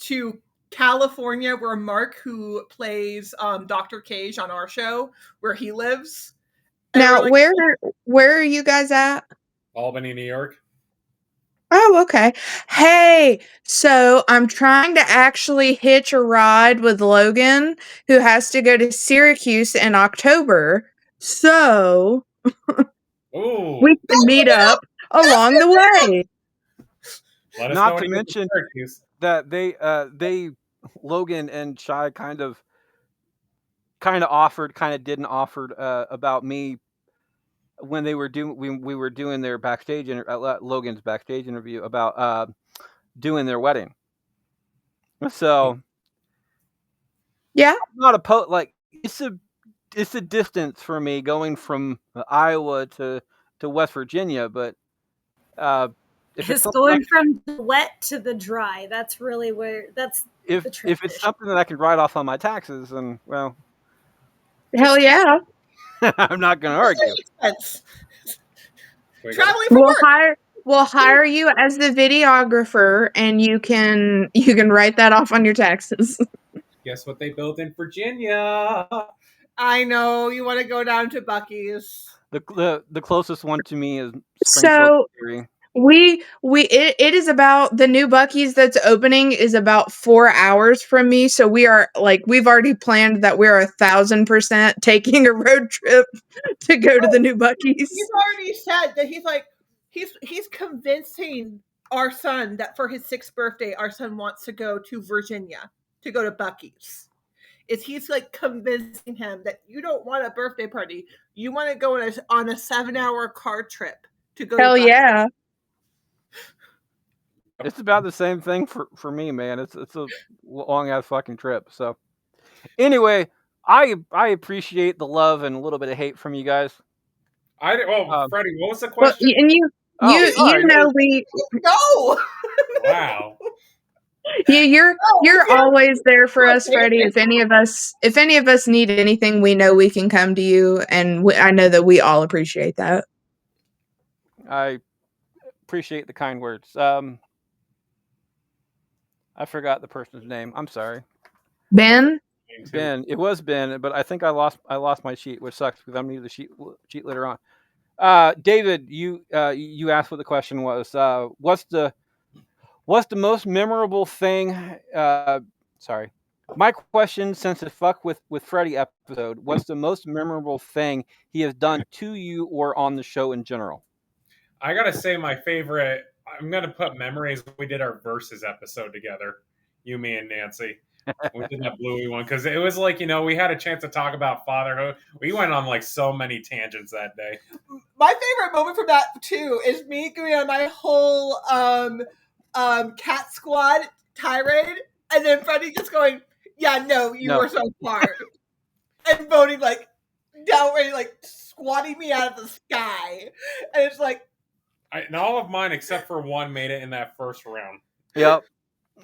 to California, where Mark, who plays Dr. Cage on our show, where he lives. And now, like, where are you guys at? Albany, New York. Oh, okay. Hey, so I'm trying to actually hitch a ride with Logan, who has to go to Syracuse in October. So Ooh. we can meet up along the way. Let us Not know to mention that they Logan and Shai kind of offered, kind of didn't offer about me when they were doing we were doing their backstage Logan's backstage interview about doing their wedding. So yeah, I'm not opposed. Like it's a distance for me going from Iowa to West Virginia, but if it's going from the wet to the dry. That's really where if it's something that I can write off on my taxes, then well, hell yeah. I'm not going to argue. Traveling for work. We'll hire you as the videographer, and you can write that off on your taxes. Guess what they built in Virginia? I know you want to go down to Buc-ee's. The closest one to me is so it is about the new Buc-ee's that's opening is about 4 hours from me. So we are like, we've already planned that we're 1,000% taking a road trip to go to the new Buc-ee's. He's already said that he's convincing our son that for his 6th birthday, our son wants to go to Virginia to go to Buc-ee's. He's like convincing him that you don't want a birthday party. You want to go on a 7-hour car trip to go Hell to Buc-ee's. Yeah. It's about the same thing for me, man. It's a long ass fucking trip. So anyway, I appreciate the love and a little bit of hate from you guys. Freddie, what was the question? Well, and you know we no. Wow. Yeah, you're always there for us, Freddie. If any of us need anything, we know we can come to you, and I know that we all appreciate that. I appreciate the kind words. I forgot the person's name. I'm sorry. Ben. Ben. It was Ben, but I think I lost my sheet, which sucks because I'm going to need the sheet later on. David, you asked what the question was. What's the most memorable thing? Sorry. My question, since the fuck with Freddie episode, what's the most memorable thing he has done to you or on the show in general? I gotta say, my favorite. I'm gonna put memories. We did our versus episode together, you, me, and Nancy. We did that Bluey one because it was like, we had a chance to talk about fatherhood. We went on like so many tangents that day. My favorite moment from that too is me going on my whole Cat Squad tirade, and then Freddie just going, "Yeah, no, you were so smart," and voting like, downright like squatting me out of the sky, and it's like And all of mine except for one made it in that first round. Yep.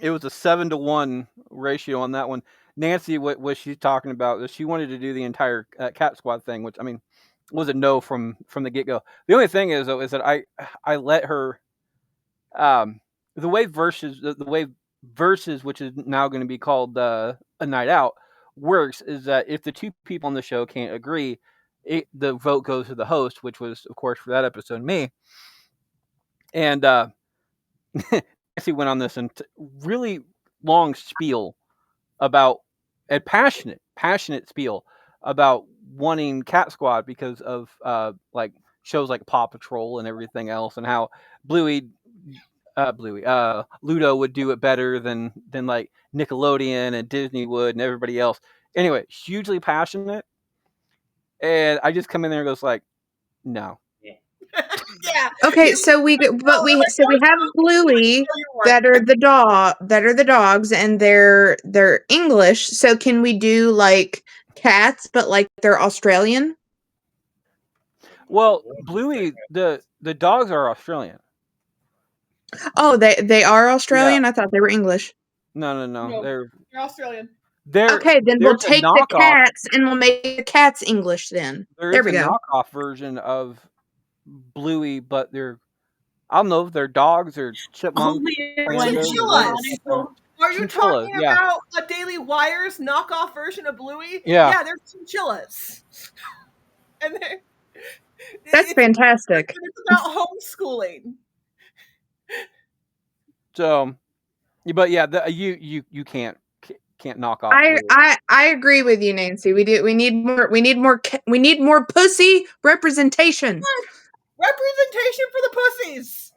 It was a 7-to-1 ratio on that one. Nancy, what she's talking about is she wanted to do the entire Cat Squad thing, which I mean was a no from the get go. The only thing is though is that I let her the way versus which is now going to be called a night out works is that if the two people on the show can't agree, the vote goes to the host, which was of course for that episode me. And Nancy went on this really long spiel about a passionate spiel about wanting Cat Squad because of like shows like Paw Patrol and everything else, and how Ludo would do it better than like Nickelodeon and Disney would and everybody else. Anyway, hugely passionate, and I just come in there and goes like, no. yeah. Okay, so we have Bluey that are the dogs, and they're English. So can we do like cats, but like they're Australian? Well, Bluey, the dogs are Australian. Oh, they are Australian. I thought they were English. No. No. They're Australian. Okay, then we'll there's a take the knockoff. cats and we'll make the cats English then. There is a knockoff version of Bluey, but I don't know if they're dogs or chipmunks. Chinchillas. Are you Chinchillas, talking about a Daily Wire's knockoff version of Bluey? Yeah. They're chinchillas. And that's fantastic. It's about homeschooling. So, but yeah, you can't knock off. I agree with you, Nancy. We need more pussy representation. Representation for the pussies.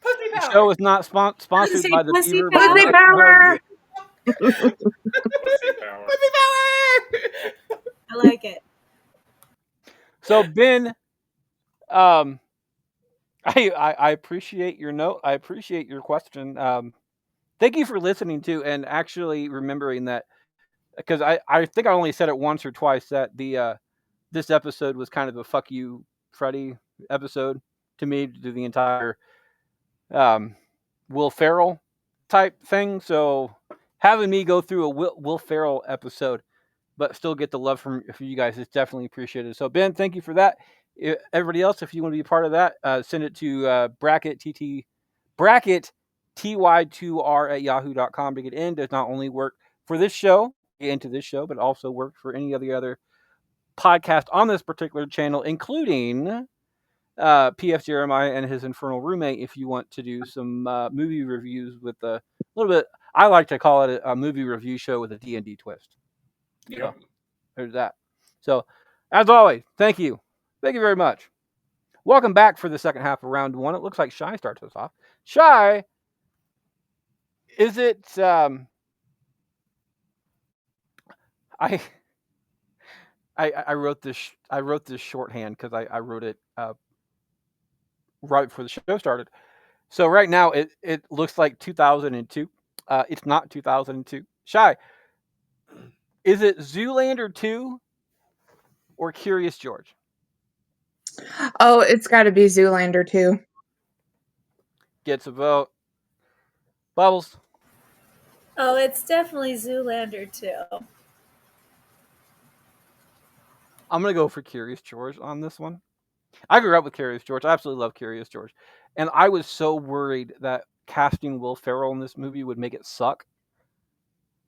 Pussy power. The show is not sponsored by the pussy Beaver. Pussy power. Pussy power. I like it. So Ben, I appreciate your note. I appreciate your question. Thank you for listening to and actually remembering that, because I think I only said it once or twice that the this episode was kind of a fuck you Freddie episode to me, to the entire Will Ferrell type thing. So having me go through a Will Ferrell episode but still get the love from you guys is definitely appreciated. So Ben, thank you for that. Everybody else, if you want to be a part of that, send it to bracket ty2r@yahoo.com to get in. Does not only work for this show, get into this show, but also work for any other podcast on this particular channel, including PF Jeremiah and his infernal roommate. If you want to do some movie reviews with a little bit, I like to call it a movie review show with a D&D twist. Yeah. So, there's that. So, as always, thank you very much. Welcome back for the second half of round one. It looks like Shy starts us off. Shy, is it I wrote this shorthand because I wrote it right before the show started. So right now it looks like 2002. It's not 2002. Shy, is it Zoolander 2 or Curious George? Oh, it's got to be Zoolander 2. Gets a vote. Bubbles. Oh, it's definitely Zoolander 2. I'm going to go for Curious George on this one. I grew up with Curious George. I absolutely love Curious George. And I was so worried that casting Will Ferrell in this movie would make it suck.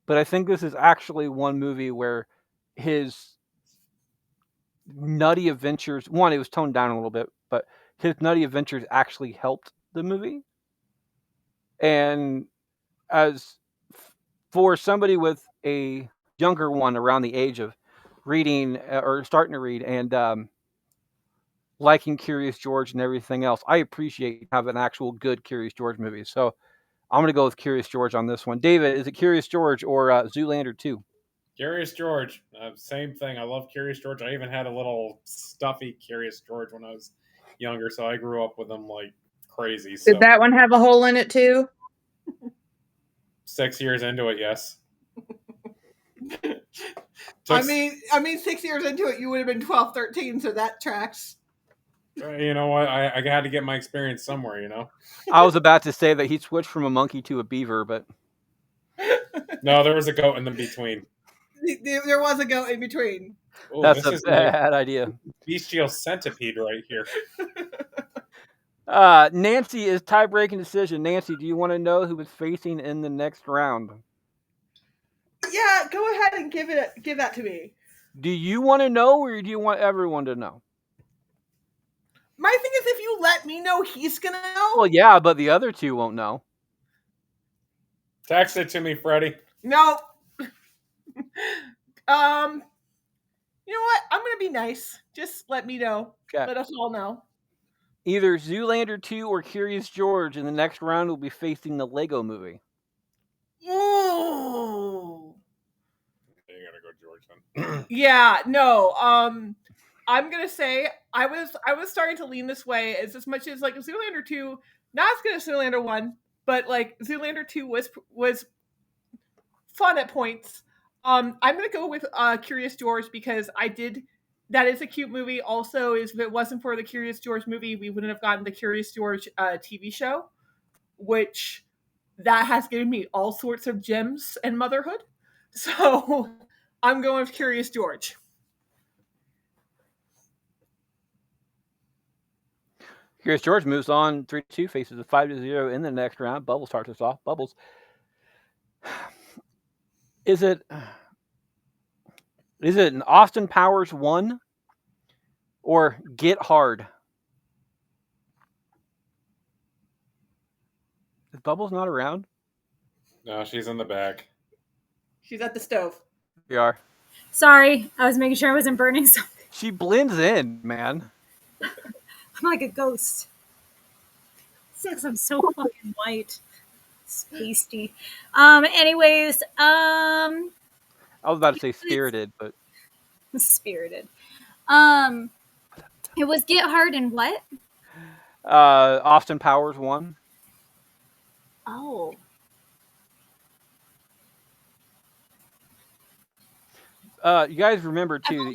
But I think this is actually one movie where his nutty adventures, one, it was toned down a little bit, but his nutty adventures actually helped the movie. And as for somebody with a younger one around the age of reading or starting to read and liking Curious George and everything else, I appreciate having actual good Curious George movies. So I'm going to go with Curious George on this one. David, is it Curious George or Zoolander 2? Curious George. Same thing. I love Curious George. I even had a little stuffy Curious George when I was younger, so I grew up with him like crazy. Did that one have a hole in it too? 6 years into it, yes. I mean, 6 years into it, you would have been 12, 13, so that tracks. You know what? I had to get my experience somewhere, you know? I was about to say that he switched from a monkey to a beaver, but No, there was a goat in the between. There was a goat in between. Ooh, that's this a is like bad idea. bestial centipede right here. Nancy is tie-breaking decision. Nancy, do you want to know who is facing in the next round? Yeah, go ahead and give that to me. Do you want to know, or do you want everyone to know? My thing is, if you let me know, he's gonna know. Well, yeah, but the other two won't know. Text it to me, Freddie. No. You know what? I'm gonna be nice. Just let me know. Okay. Let us all know. Either Zoolander 2 or Curious George in the next round will be facing the Lego Movie. Ooh. You gotta go George then. Yeah, no. I'm gonna say I was starting to lean this way as much as like Zoolander 2, not as good as Zoolander 1, but like Zoolander 2 was fun at points. I'm gonna go with Curious George because that is a cute movie. Also, if it wasn't for the Curious George movie, we wouldn't have gotten the Curious George TV show, which that has given me all sorts of gems and motherhood. So I'm going with Curious George. Curious George moves on 3-2, faces a 5-0 in the next round. Bubbles starts us off. Bubbles. Is it an Austin Powers 1 or Get Hard? Is Bubbles not around? No, she's in the back. She's at the stove. We are. Sorry, I was making sure I wasn't burning something. She blends in, man. I'm like a ghost. It's because I'm so fucking white. Spacey. Anyways, I was about to say spirited, but spirited. It was Get Hard and what? Austin Powers 1. Oh. You guys remember too that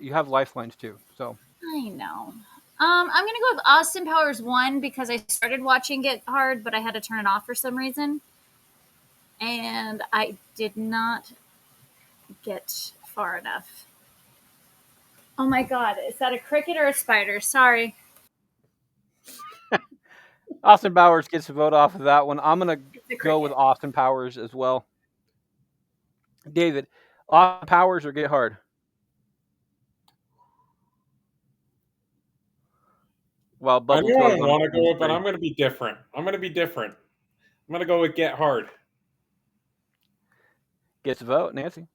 you have lifelines too. So I know. I'm gonna go with Austin Powers 1 because I started watching Get Hard, but I had to turn it off for some reason, and I did not get far enough. Oh my god, is that a cricket or a spider? Sorry. Austin Powers gets a vote off of that one. I'm gonna go with Austin Powers as well. David, Austin Powers or Get Hard? Well, I Bubbles know I goes on want to go with, but three. I'm going to be different. I'm going to go with Get Hard. Gets a vote, Nancy.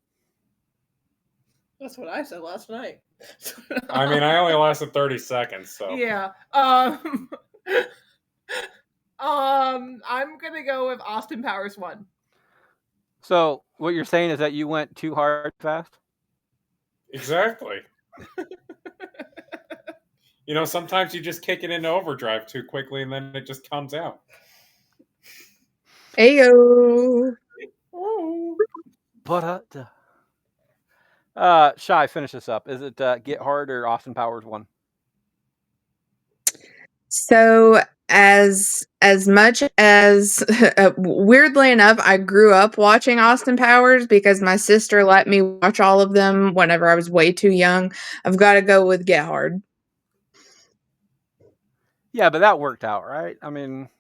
That's what I said last night. I mean, I only lasted 30 seconds, so. Yeah. I'm gonna go with Austin Powers 1. So what you're saying is that you went too hard fast? Exactly. You know, sometimes you just kick it into overdrive too quickly and then it just comes out. Ayo. But Shy, finish this up. Is it Get Hard or Austin Powers 1? So as much as weirdly enough, I grew up watching Austin Powers because my sister let me watch all of them whenever I was way too young. I've got to go with Get Hard. Yeah, but that worked out, right? I mean,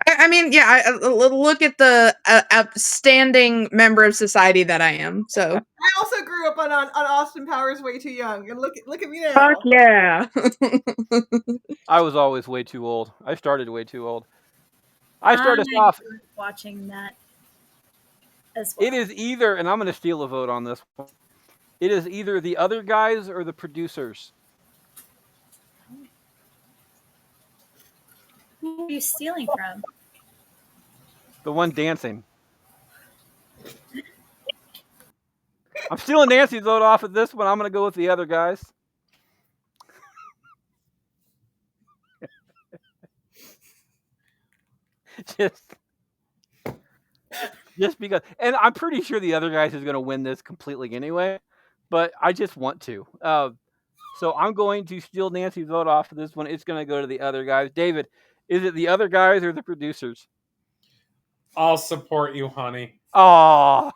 yeah. Look at the outstanding member of society that I am. So I also grew up on Austin Powers way too young, and look at me now. fuck yeah. I was always way too old. I started way too old. I started off watching that as well. It is either, and I'm going to steal a vote on this one. It is either the other guys or the producers. Who are you stealing from? The one dancing. I'm stealing Nancy's vote off of this one. I'm going to go with the other guys. just because, and I'm pretty sure the other guys is going to win this completely anyway. but I just want to. So I'm going to steal Nancy's vote off of this one. It's going to go to the other guys. David, is it the other guys or the producers? I'll support you, honey. Oh,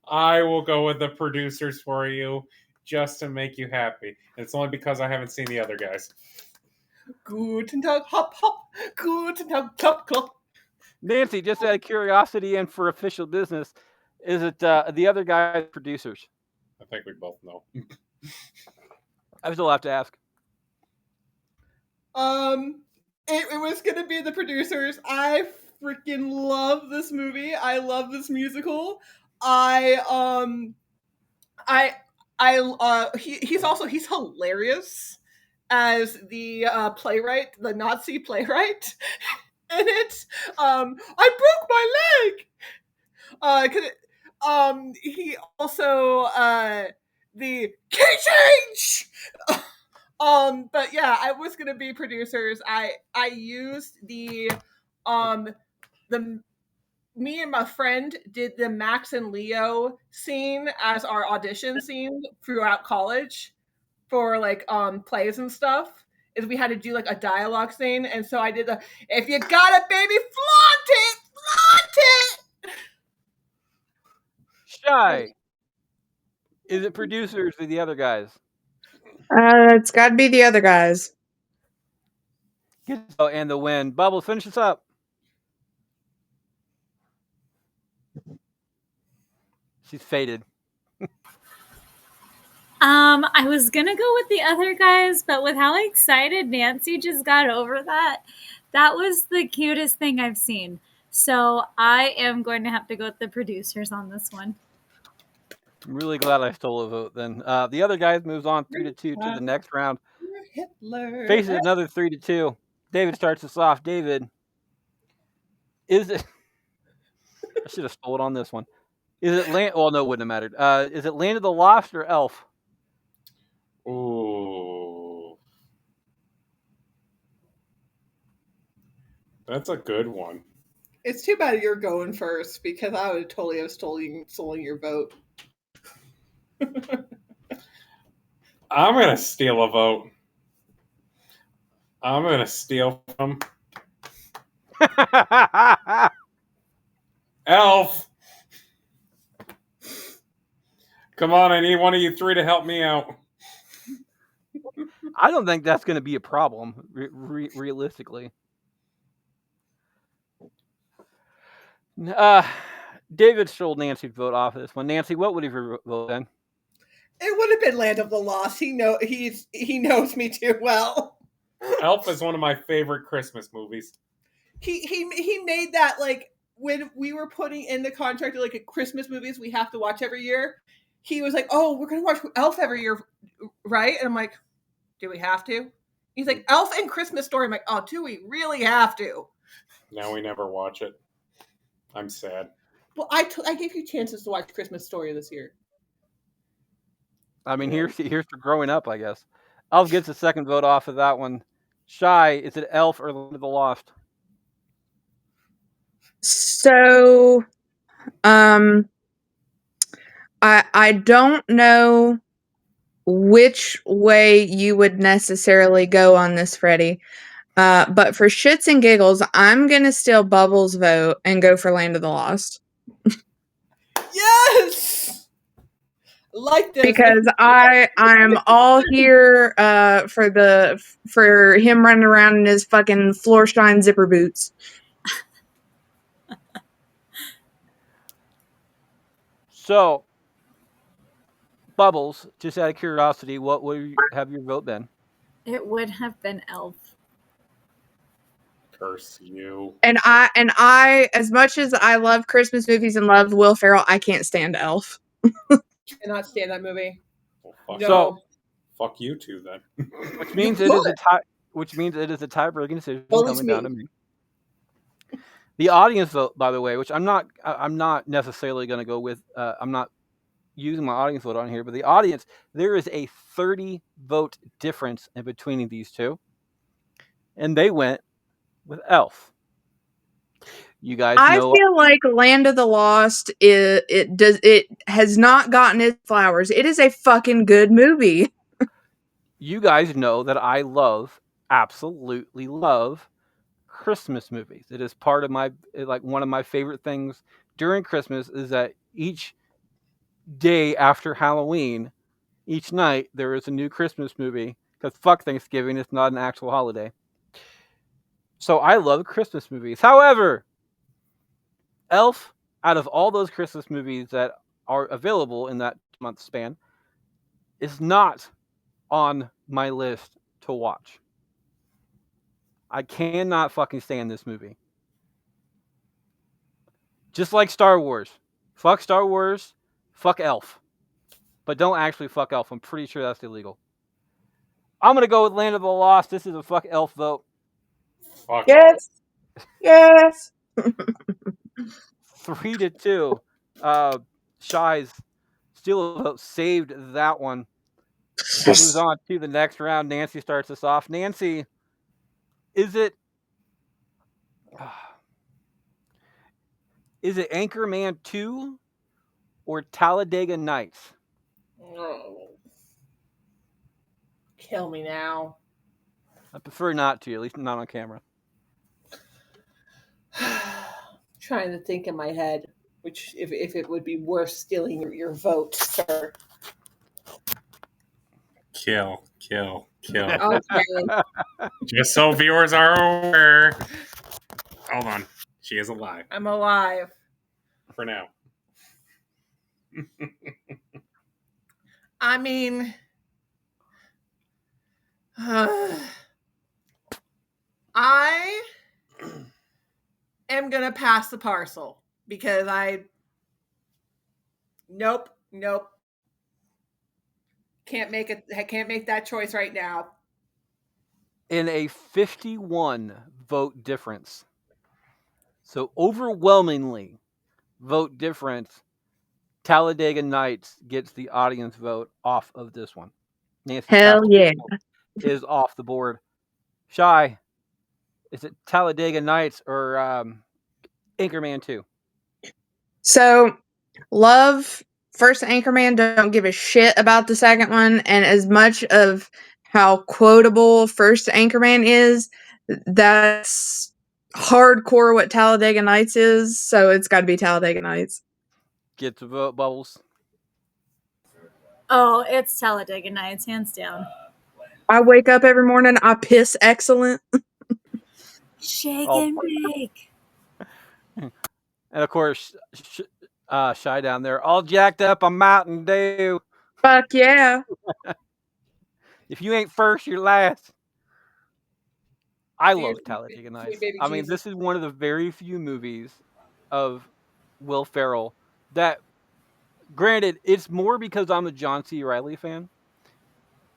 I will go with the producers for you just to make you happy. It's only because I haven't seen the other guys. Guten Tag, hop, hop. Guten Tag, klop, klop. Nancy, just out of curiosity and for official business, is it the other guys producers? I think we both know. I still have to ask. It was gonna be the producers. I freaking love this movie. I love this musical. He's hilarious as the playwright, the Nazi playwright. In it, I broke my leg. He also the key change. But yeah, I was gonna be producers. I used the me and my friend did the Max and Leo scene as our audition scene throughout college for like plays and stuff. Is we had to do like a dialogue scene, and so I did the "If you got it, baby, flaunt it, flaunt it." Shy, is it producers or the other guys? It's got to be the other guys. Oh, and the win. Bubbles, finish this up. She's faded. I was gonna go with the other guys, but with how excited Nancy just got over that was the cutest thing I've seen. So I am going to have to go with the producers on this one. I'm really glad I stole a vote then. The other guys moves on 3-2 to the next round. Hitler. Faces another 3-2. David starts us off. David, is it? I should have stolen on this one. Is it Land? Well, no, it wouldn't have mattered. Is it Land of the Lost or Elf? Ooh. That's a good one. It's too bad you're going first because I would totally have stolen your vote. I'm going to steal a vote. I'm going to steal from Elf. Come on, I need one of you three to help me out. I don't think that's going to be a problem, realistically. David stole Nancy's vote off of this one. Nancy, what would your vote been? It would have been Land of the Lost. He knows me too well. Elf is one of my favorite Christmas movies. He made that like when we were putting in the contract like Christmas movies we have to watch every year. He was like, "Oh, we're gonna watch Elf every year, right?" And I'm like, "Do we have to?" He's like, "Elf and Christmas Story." I'm like, "Oh, do we really have to?" Now we never watch it. I'm sad. Well, I gave you chances to watch Christmas Story this year. I mean, here's for growing up, I guess. Elf gets a second vote off of that one. Shy, is it Elf or Land of the Lost? So, I don't know which way you would necessarily go on this, Freddie. But for shits and giggles, I'm gonna steal Bubbles' vote and go for Land of the Lost. Yes, like this because I'm all here for him running around in his fucking floor shine zipper boots. So, Bubbles, just out of curiosity, what would have your vote been? It would have been Elf. Curse you. And I, as much as I love Christmas movies and love Will Ferrell, I can't stand Elf. Cannot stand that movie. Well, fuck, So, fuck you two then. which means it is a tie. Which means it is a tie-breaking decision coming down to me. The audience vote, by the way, which I'm not necessarily going to go with. I'm not using my audience vote on here, but the audience, there is a 30 vote difference in between these two, and they went with Elf. You guys I know. feel like Land of the Lost it has not gotten its flowers. It is a fucking good movie. You guys know that I absolutely love Christmas movies. It is part of one of my favorite things during Christmas is that each day after Halloween, each night there is a new Christmas movie because fuck Thanksgiving, it's not an actual holiday. So I love Christmas movies. However, Elf, out of all those Christmas movies that are available in that month span, is not on my list to watch. I cannot fucking stand this movie. Just like Star Wars. Fuck Star Wars. Fuck Elf. But don't actually fuck Elf. I'm pretty sure that's illegal. I'm going to go with Land of the Lost. This is a fuck Elf vote. Fuck Yes. Yes. 3-2. Shy's steal a vote saved that one. Moves on to the next round. Nancy starts us off. Nancy, is it Anchorman 2 or Talladega Nights? Oh. Kill me now. I prefer not to, at least not on camera. Trying to think in my head, which if it would be worth stealing your vote, sir. Kill. Okay. Just so viewers are aware. Hold on. She is alive. I'm alive. For now. I mean, I am gonna pass the parcel because nope. Can't make it. I can't make that choice right now. In a 51 vote difference. So overwhelmingly vote difference, Talladega Nights gets the audience vote off of this one. Nancy Hell yeah. is off the board. Shy, is it Talladega Nights or Anchorman 2? So, love first Anchorman, don't give a shit about the second one, and as much of how quotable first Anchorman is, that's hardcore what Talladega Nights is, so it's got to be Talladega Nights. Get to vote, Bubbles. Oh, it's Talladega Nights, hands down. I wake up every morning, I piss excellent. Shake Oh. and bake. And of course, Shy down there, all jacked up on Mountain Dew. Fuck yeah. If you ain't first, you're last. I Dear love Talladega Nights. sweet baby I mean, Jesus. this is one of the very few movies of Will Ferrell that, granted, it's more because I'm a John C. Reilly fan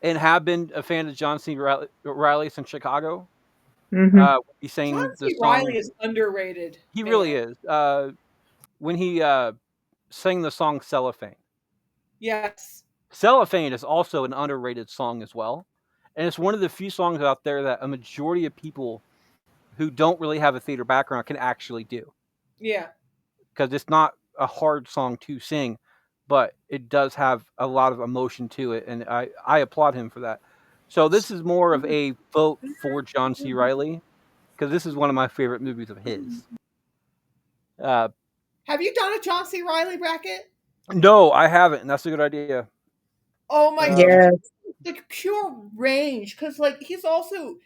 and have been a fan of John C. Reilly since Chicago. Mm-hmm. He sang John the C. song. Reilly is underrated. He man. really is. When he sang the song Cellophane. Yes. Cellophane is also an underrated song as well. And it's one of the few songs out there that a majority of people who don't really have a theater background can actually do. Yeah. Because it's not a hard song to sing, but it does have a lot of emotion to it. And I applaud him for that. So this is more of a vote for John C. Reilly, because this is one of my favorite movies of his. Have you done a John C. Reilly bracket? No, I haven't. And that's a good idea. Oh my god. Yeah. Like pure range. Because like he's been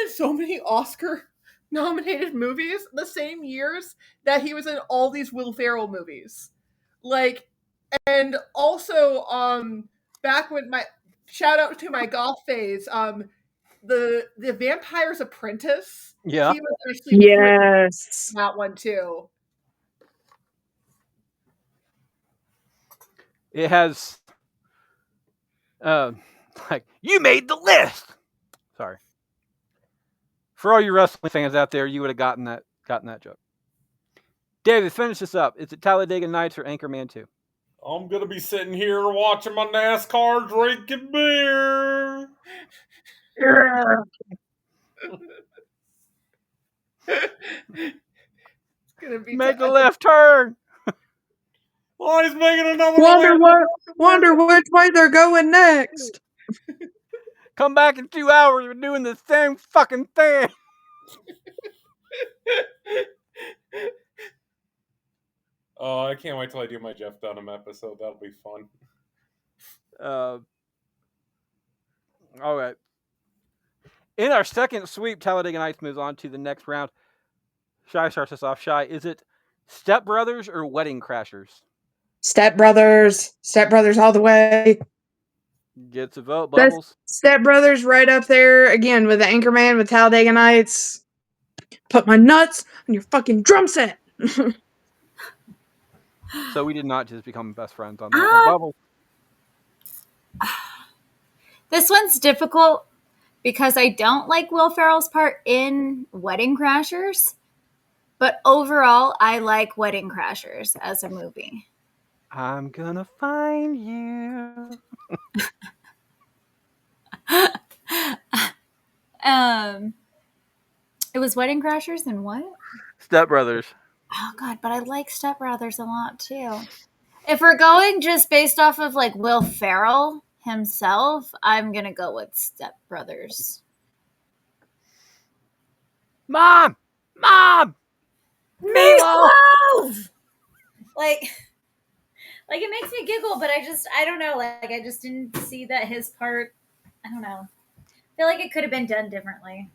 in so many Oscar nominated movies the same years that he was in all these Will Ferrell movies. Like, and also back when my shout out to my golf phase, the Vampire's Apprentice. Yeah. He was actually pretty Yes. in that one too. It has like, you made the list. Sorry. For all you wrestling fans out there, you would have gotten that joke. David, finish this up. Is it Talladega Nights or Anchorman 2? I'm gonna be sitting here watching my NASCAR, drinking beer. Yeah. Gonna be Make a left turn. Oh, he's making another Wonder which way they're going next. Come back in 2 hours. We're doing the same fucking thing. Oh, I can't wait till I do my Jeff Dunham episode. That'll be fun. All right. In our second sweep, Talladega Nights moves on to the next round. Shy starts us off. Shy, is it Step Brothers or Wedding Crashers? Step Brothers all the way. Gets a vote. That's Bubbles. Step Brothers right up there again with the Anchorman with Talladega Nights. Put my nuts on your fucking drum set. So we did not just become best friends on that one. Bubbles. This one's difficult because I don't like Will Ferrell's part in Wedding Crashers, but overall, I like Wedding Crashers as a movie. I'm gonna find you. It was Wedding Crashers and what? Step Brothers. Oh God, but I like Step Brothers a lot too. If we're going just based off of like Will Ferrell himself, I'm gonna go with Step Brothers. Mom! Meatloaf! Like it makes me giggle, but I don't know. Like I just didn't see that his part. I don't know. I feel like it could have been done differently.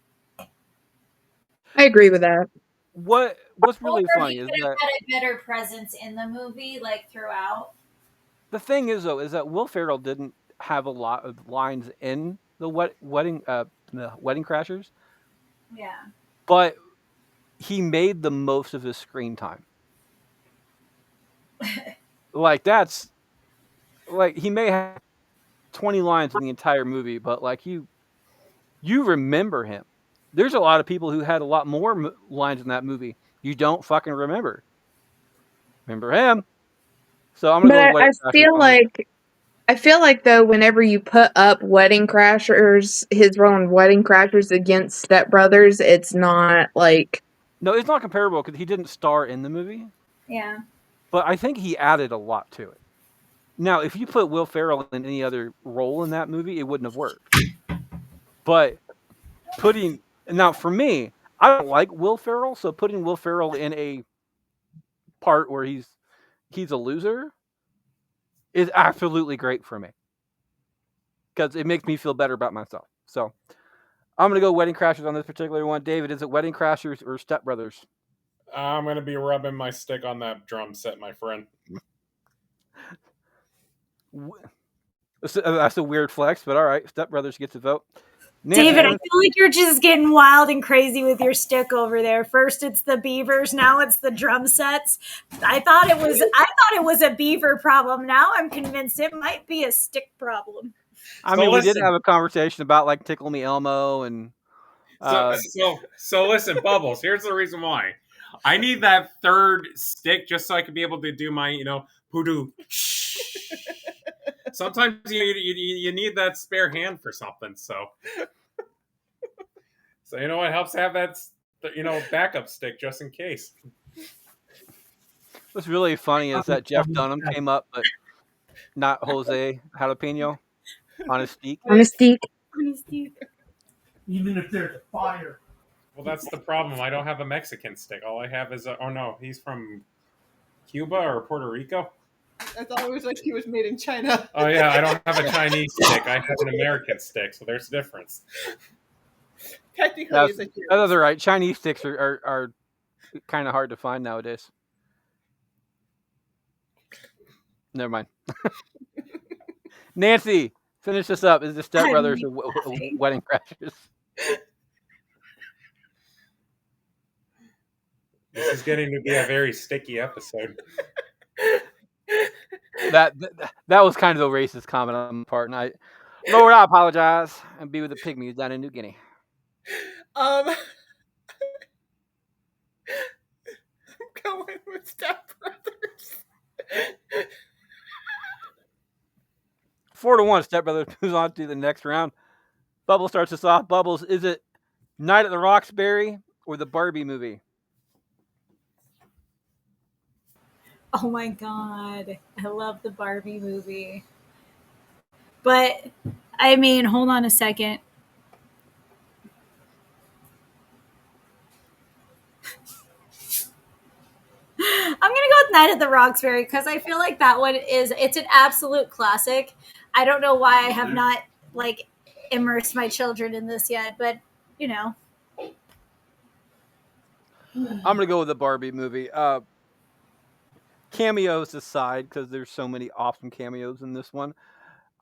I agree with that. What's really Or funny he is could have that had a better presence in the movie, like throughout. the thing is though is that Will Ferrell didn't have a lot of lines in the Wedding Crashers, Yeah. but he made the most of his screen time. Like that's like he may have 20 lines in the entire movie, but like you remember him. There's a lot of people who had a lot more lines in that movie. You don't fucking remember him. So I'm gonna But go with Wedding Crashers. I feel like though, whenever you put up Wedding Crashers, his role in Wedding Crashers against Step Brothers, it's not like. No, it's not comparable because he didn't star in the movie. Yeah. But I think he added a lot to it. Now, if you put Will Ferrell in any other role in that movie, it wouldn't have worked. But now for me, I don't like Will Ferrell, so putting Will Ferrell in a part where he's a loser is absolutely great for me because it makes me feel better about myself. So I'm gonna go Wedding Crashers on this particular one. David, is it Wedding Crashers or Step Brothers? I'm going to be rubbing my stick on that drum set, my friend. That's a weird flex, but all right. Step Brothers gets a vote. Nancy, David, I feel like you're just getting wild and crazy with your stick over there. First it's the beavers, now it's the drum sets. I thought it was a beaver problem. Now I'm convinced it might be a stick problem. I mean, we did have a conversation about like Tickle Me Elmo and. So listen, Bubbles. Here's the reason why. I need that third stick just so I can be able to do my, poodoo. Sometimes you need that spare hand for something. So it helps to have that, backup stick just in case. What's really funny is that Jeff Dunham came up, but not Jose Jalapeno on his steak. Even if there's a fire. Well, that's the problem. I don't have a Mexican stick. All I have is he's from Cuba or Puerto Rico. I thought it was like he was made in China. Oh yeah, I don't have a Chinese stick. I have an American stick, so there's a difference. Technically, that's right. Chinese sticks are kind of hard to find nowadays. Never mind. Nancy, finish this up. Is the Step Brothers or Wedding Crashers? This is getting to be a very sticky episode. That was kind of a racist comment on my part, and Lord, I apologize, and be with the pygmies down in New Guinea. I'm going with Step Brothers. 4-1, Step Brothers moves on to the next round. Bubbles starts us off. Bubbles, is it Night at the Roxbury or the Barbie movie? Oh my god, I love the Barbie movie. But I mean, hold on a second. I'm gonna go with Night at the Roxbury because I feel like that one it's an absolute classic. I don't know why I have not like immersed my children in this yet, but you know. I'm gonna go with the Barbie movie. Cameos aside, because there's so many awesome cameos in this one.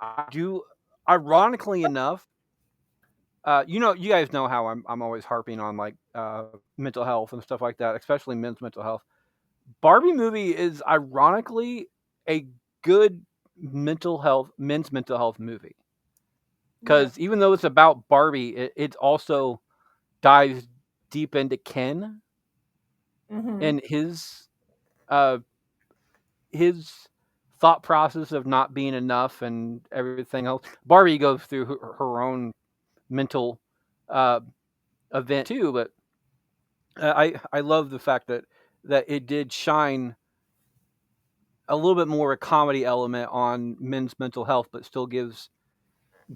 I do, ironically enough, you guys know how I'm always harping on like mental health and stuff like that, especially men's mental health. Barbie movie is ironically a good men's mental health movie, because even though it's about Barbie, it also dives deep into Ken and uh, his thought process of not being enough and everything else. Barbie goes through her own mental uh, event too, but I love the fact that it did shine a little bit more a comedy element on men's mental health, but still gives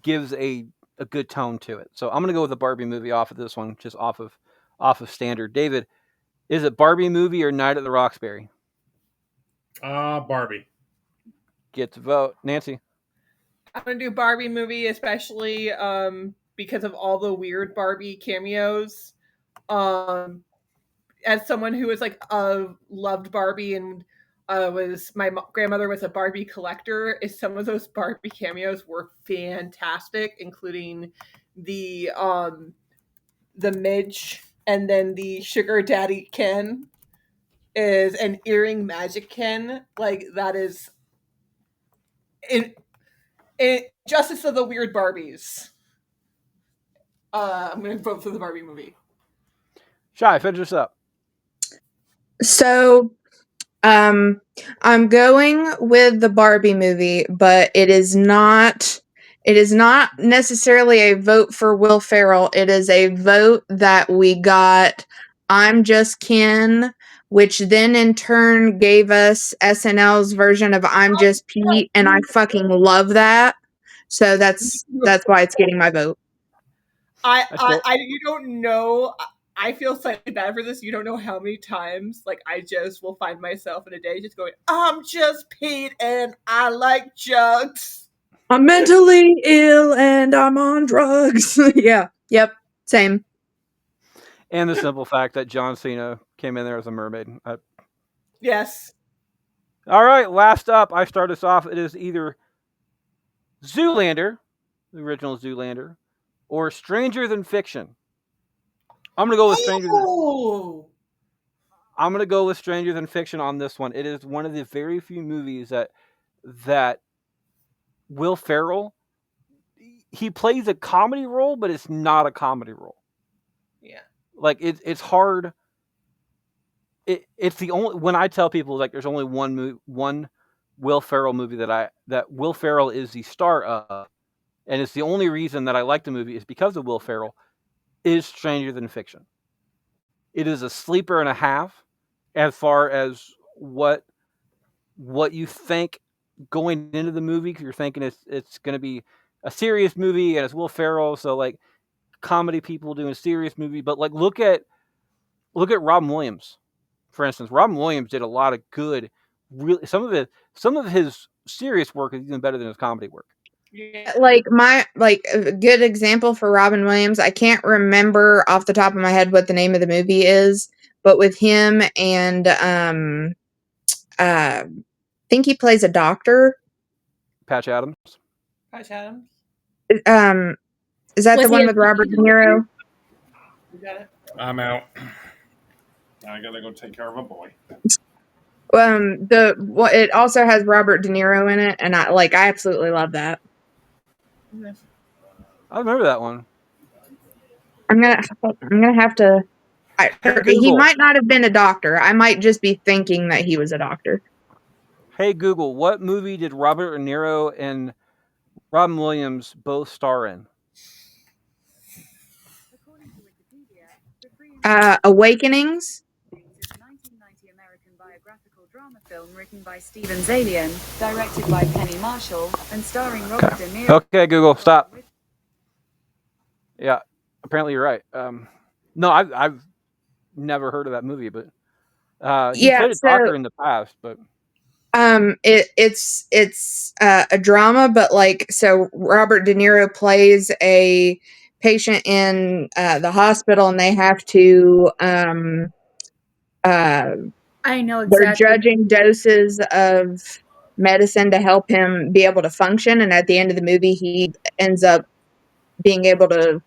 a good tone to it. So I'm gonna go with the Barbie movie off of this one, just off of standard. David, is it Barbie movie or Night at the Roxbury? Barbie. Get to vote, Nancy. I'm gonna do Barbie movie, especially because of all the weird Barbie cameos. As someone who was like loved Barbie and was my grandmother was a Barbie collector, is some of those Barbie cameos were fantastic, including the Midge and then the Sugar Daddy Ken is an earring magic Ken. Like that is in Justice of the Weird Barbies. I'm gonna vote for the Barbie movie. Shy, finish this up. So, I'm going with the Barbie movie, but it is not. It is not necessarily a vote for Will Ferrell. It is a vote that we got. I'm Just Ken, which then in turn gave us SNL's version of I'm Just Pete, and I fucking love that. So that's why it's getting my vote. You don't know. I feel slightly bad for this. You don't know how many times, like, I just will find myself in a day just going, "I'm just Pete, and I like jugs." I'm mentally ill and I'm on drugs. Yeah. Yep. Same. And the simple fact that John Cena came in there as a mermaid. Yes. All right, last up, I start us off. It is either Zoolander, the original Zoolander, or Stranger Than Fiction. I'm gonna go with I'm gonna go with Stranger Than Fiction on this one. It is one of the very few movies that Will Ferrell, he plays a comedy role, but it's not a comedy role. Yeah. Like it's hard. It's the only, when I tell people like there's only one Will Ferrell movie that Will Ferrell is the star of, and it's the only reason that I like the movie is because of Will Ferrell, is Stranger Than Fiction. It is a sleeper and a half as far as what you think going into the movie, because you're thinking it's going to be a serious movie and it's Will Ferrell, so like comedy people doing a serious movie, but like look at Robin Williams, for instance. Robin Williams did a lot of good, really some of his serious work is even better than his comedy work. Yeah. Like a good example for Robin Williams, I can't remember off the top of my head what the name of the movie is, but with him and I think he plays a doctor. Patch Adams. Patch Adams. Is that Was the he one a with Robert De doctor? Niro? You got it. I'm out. I gotta go take care of a boy. It also has Robert De Niro in it, and I absolutely love that. I remember that one. I'm gonna have to. He Google. might not have been a doctor. I might just be thinking that he was a doctor. Hey Google, what movie did Robert De Niro and Robin Williams both star in? Awakenings. film written by Steven Zalian, directed by Penny Marshall, and starring Robert De Niro. Okay, Google, stop. Yeah, apparently you're right. No, I've never heard of that movie, but he Yeah, played a so doctor in the past. But it's a drama, but like, so Robert De Niro plays a patient in the hospital, and they have to I know they're exactly. judging doses of medicine to help him be able to function, and at the end of the movie he ends up being able to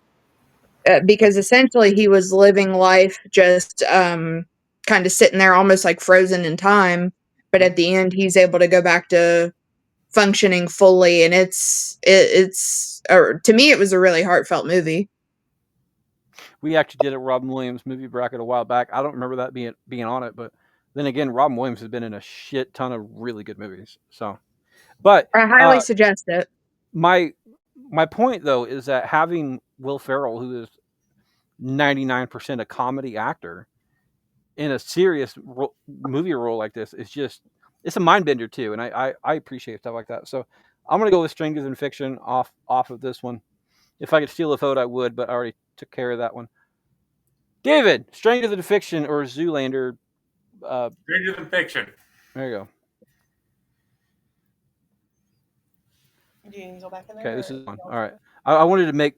because essentially he was living life just kind of sitting there almost like frozen in time, but at the end he's able to go back to functioning fully, and it's to me it was a really heartfelt movie. we actually did a Robin Williams movie bracket a while back. I don't remember that being on it, but then again, Robin Williams has been in a shit ton of really good movies. So, but I highly suggest it. my point though is that having Will Ferrell, who is 99% a comedy actor, in a serious movie role like this is just, it's a mind bender too, and I appreciate stuff like that. So I'm gonna go with Strangers in Fiction off of this one. If I could steal a vote, I would, but I already took care of that one. David, Strangers in Fiction or Zoolander? Strangers in Fiction. There you go. Do you need to go back in there? Okay, this is one. All right. I wanted to make.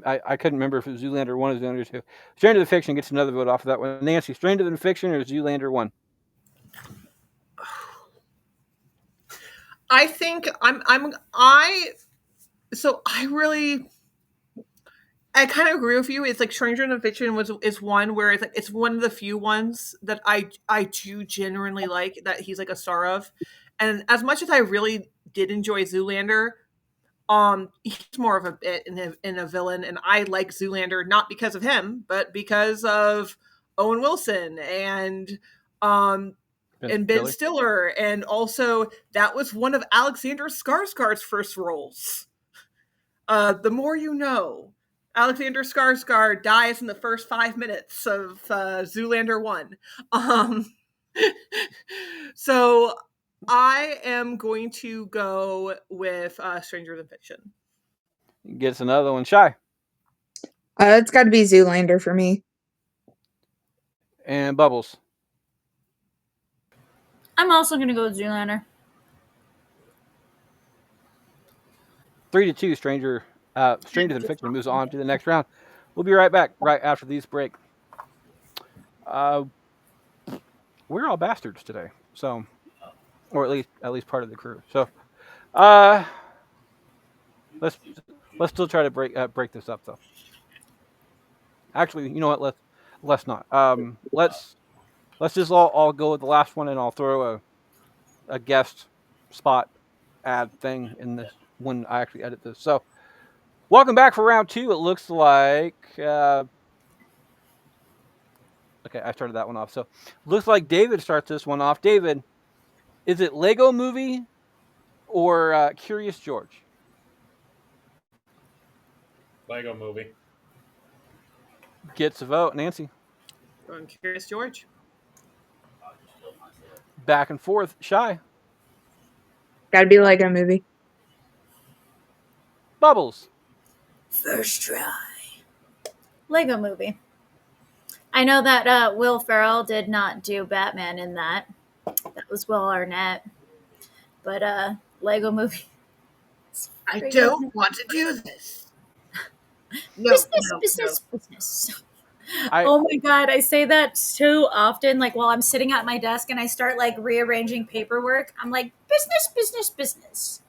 I couldn't remember if it was Zoolander 1 or Zoolander 2. Strangers in Fiction gets another vote off of that one. Nancy, Strangers in Fiction or Zoolander 1? I think I kind of agree with you. It's like Stranger in Fiction is one where it's like it's one of the few ones that I do genuinely like, that he's like a star of. And as much as I really did enjoy Zoolander, he's more of a bit in a villain, and I like Zoolander not because of him, but because of Owen Wilson and Ben Stiller, and also that was one of Alexander Skarsgård's first roles. The More You Know. Alexander Skarsgård dies in the first 5 minutes of Zoolander 1. So I am going to go with Stranger Than Fiction. Gets another one. Shy. It's got to be Zoolander for me. And Bubbles. I'm also going to go with Zoolander. 3-2, Stranger Than Fiction moves on to the next round. We'll be right back right after these break. We're all bastards today, so, or at least part of the crew. So, let's still try to break this up though. Actually, you know what? Let's not. Let's just all go with the last one, and I'll throw a guest spot ad thing in this when I actually edit this. So, welcome back for round 2. It looks like okay, I started that one off. So, looks like David starts this one off. David, is it Lego Movie or Curious George? Lego Movie. Gets a vote. Nancy. Going Curious George. Back and forth. Shy. Gotta be Lego Movie. Bubbles. First try. Lego Movie. I know that Will Ferrell did not do Batman in that. That was Will Arnett. But Lego Movie. I don't want to do this. No, business. Oh my god, I say that so often. Like while I'm sitting at my desk and I start like rearranging paperwork, I'm like, business.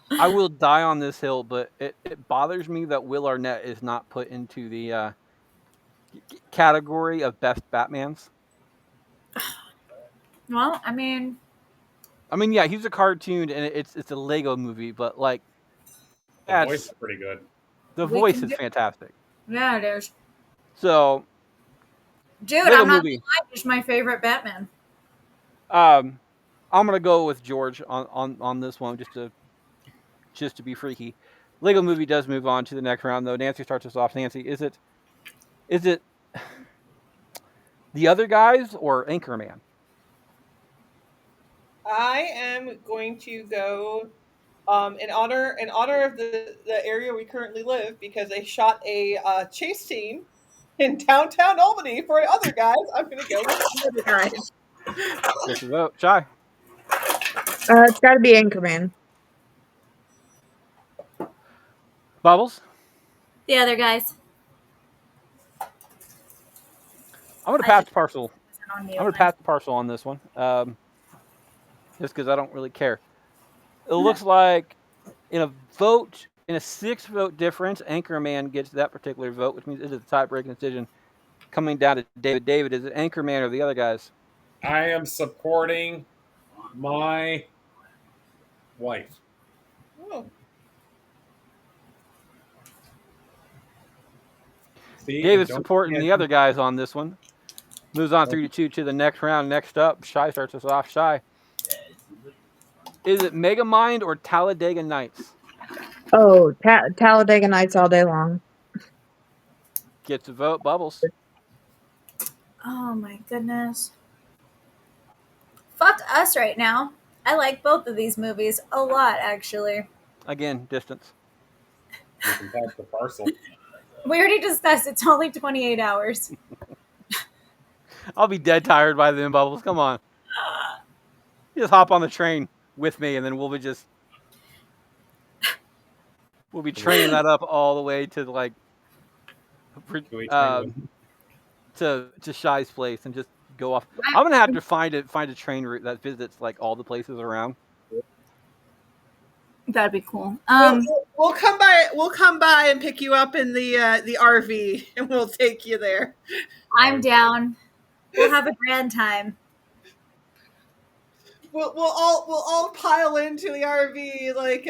I will die on this hill, but it bothers me that Will Arnett is not put into the category of best Batmans. Well, I mean, yeah, he's a cartoon and it's a Lego movie, but like, the voice is pretty good. The voice is fantastic. Yeah, it is. So, dude, Lego I'm not movie. He's my favorite Batman. I'm gonna go with George on this one just to be freaky. Lego Movie does move on to the next round though. Nancy starts us off. Nancy, is it The Other Guys or Anchorman? I am going to go in honor of the area we currently live, because they shot a chase scene in downtown Albany for other guys. I'm going to go with the other guys. Gets a vote. Shy. It's got to be Anchorman. Bubbles. The other guys. I'm going to I pass should- the parcel. On I'm mute. going to pass the parcel on this one. Just because I don't really care. It looks like in a 6-vote difference, Anchorman gets that particular vote, which means it is a tie-breaking decision coming down to David. David, is it Anchorman or the other guys? I am supporting my wife. Oh. See, David's don't supporting forget- the other guys on this one. Moves on 3-2 to the next round. Next up, Shy starts us off. Shy. Is it Megamind or Talladega Nights? Oh, Talladega Nights all day long. Gets a vote. Bubbles. Oh my goodness. Fuck us right now. I like both of these movies a lot, actually. Again, distance. You can pass the parcel. We already discussed it's only 28 hours. I'll be dead tired by then, Bubbles. Come on. Just hop on the train with me, and then we'll be training that up all the way to like to Shy's place and just go off. I'm gonna have to find a train route that visits like all the places around. That'd be cool. We'll come by. We'll come by and pick you up in the RV, and we'll take you there. I'm down. We'll have a grand time. We'll all pile into the RV like.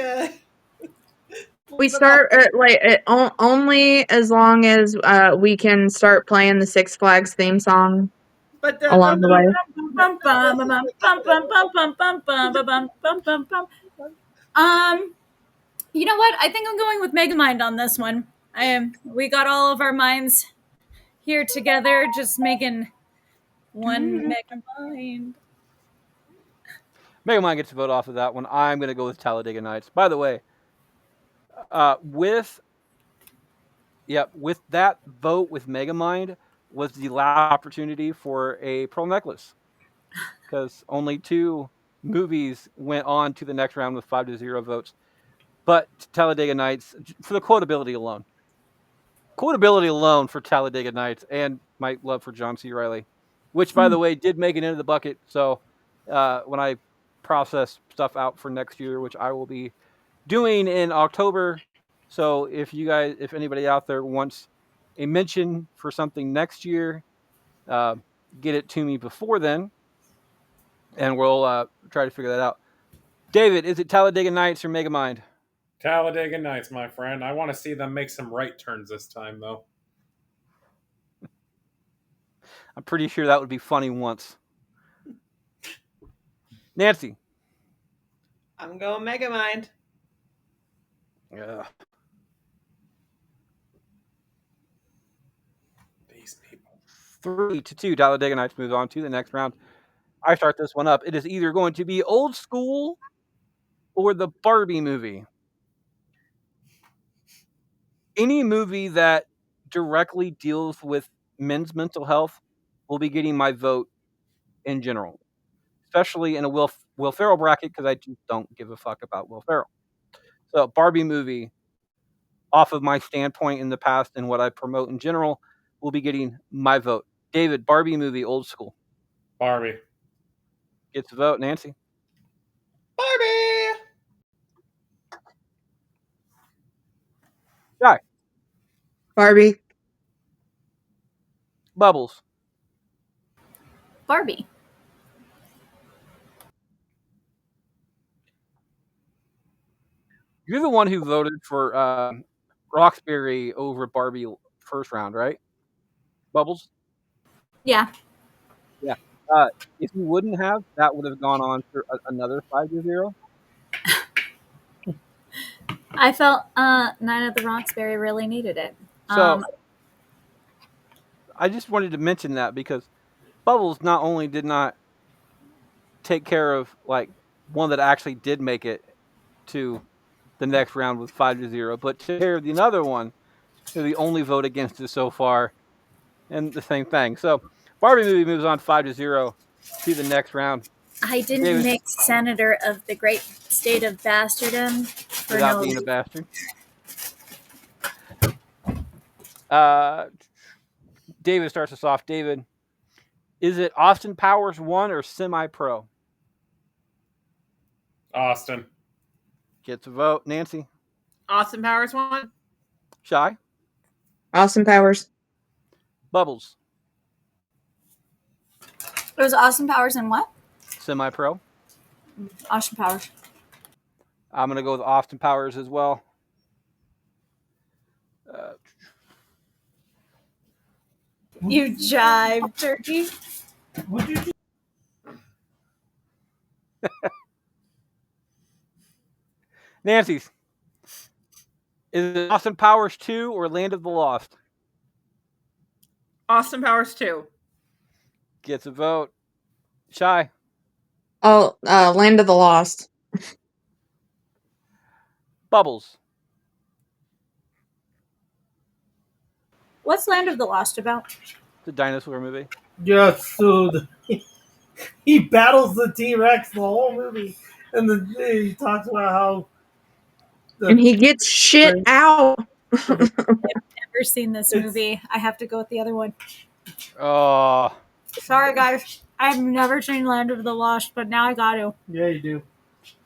We start only as long as we can start playing the Six Flags theme song But along the way. You know what? I think I'm going with Megamind on this one. We got all of our minds here together, just making one Megamind. Megamind gets a vote off of that one. I'm gonna go with Talladega Nights. By the way, with that vote with Megamind was the last opportunity for a pearl necklace, because only 2 movies went on to the next round with 5-0 votes. But Talladega Nights, for the quotability alone for Talladega Nights, and my love for John C. Reilly, which, by the way, did make it into the bucket. So when I process stuff out for next year, which I will be doing in October. So if anybody out there wants a mention for something next year, get it to me before then, and we'll try to figure that out. David, is it Talladega Nights or Megamind? Talladega Nights, my friend. I want to see them make some right turns this time, though. I'm pretty sure that would be funny once. Nancy. I'm going Megamind. Yeah. These people. 3-2. Talladega Nights moves on to the next round. I start this one up. It is either going to be Old School or the Barbie movie. Any movie that directly deals with men's mental health will be getting my vote in general, especially in a Will Ferrell bracket, because I just don't give a fuck about Will Ferrell. So Barbie movie, off of my standpoint in the past and what I promote in general, will be getting my vote. David, Barbie movie, Old School. Barbie. Gets a vote. Nancy. Barbie. Guy. Barbie. Bubbles. Barbie. You're the one who voted for Roxbury over Barbie first round, right? Bubbles? Yeah. Yeah. If you wouldn't have, that would have gone on for another 5-0. I felt Night of the Roxbury really needed it. So I just wanted to mention that because Bubbles not only did not take care of like one that actually did make it to the next round with 5-0, but to take care of the other one, they're the only vote against it so far, and the same thing. So Barbie movie moves on 5-0 to the next round. I didn't David. make senator of the great state of bastardom for Without no being a reason. bastard. David starts us off. David, is it Austin Powers 1 or Semi-Pro? Austin. Gets a vote. Nancy? Austin Powers 1. Shy? Austin Powers. Bubbles? It was Austin Powers and what? Semi-Pro? Austin Powers. I'm going to go with Austin Powers as well. You jive, turkey. Would you Nancy's. Is it Austin Powers 2 or Land of the Lost? Austin Powers 2. Gets a vote. Shy? Oh, Land of the Lost. Bubbles? What's Land of the Lost about? The dinosaur movie. Yes, so he battles the T-Rex the whole movie, and he talks about how And he gets shit out. Never seen this movie. I have to go with the other one. Oh. Sorry, guys. I've never seen Land of the Lost, but now I got to. Yeah, you do.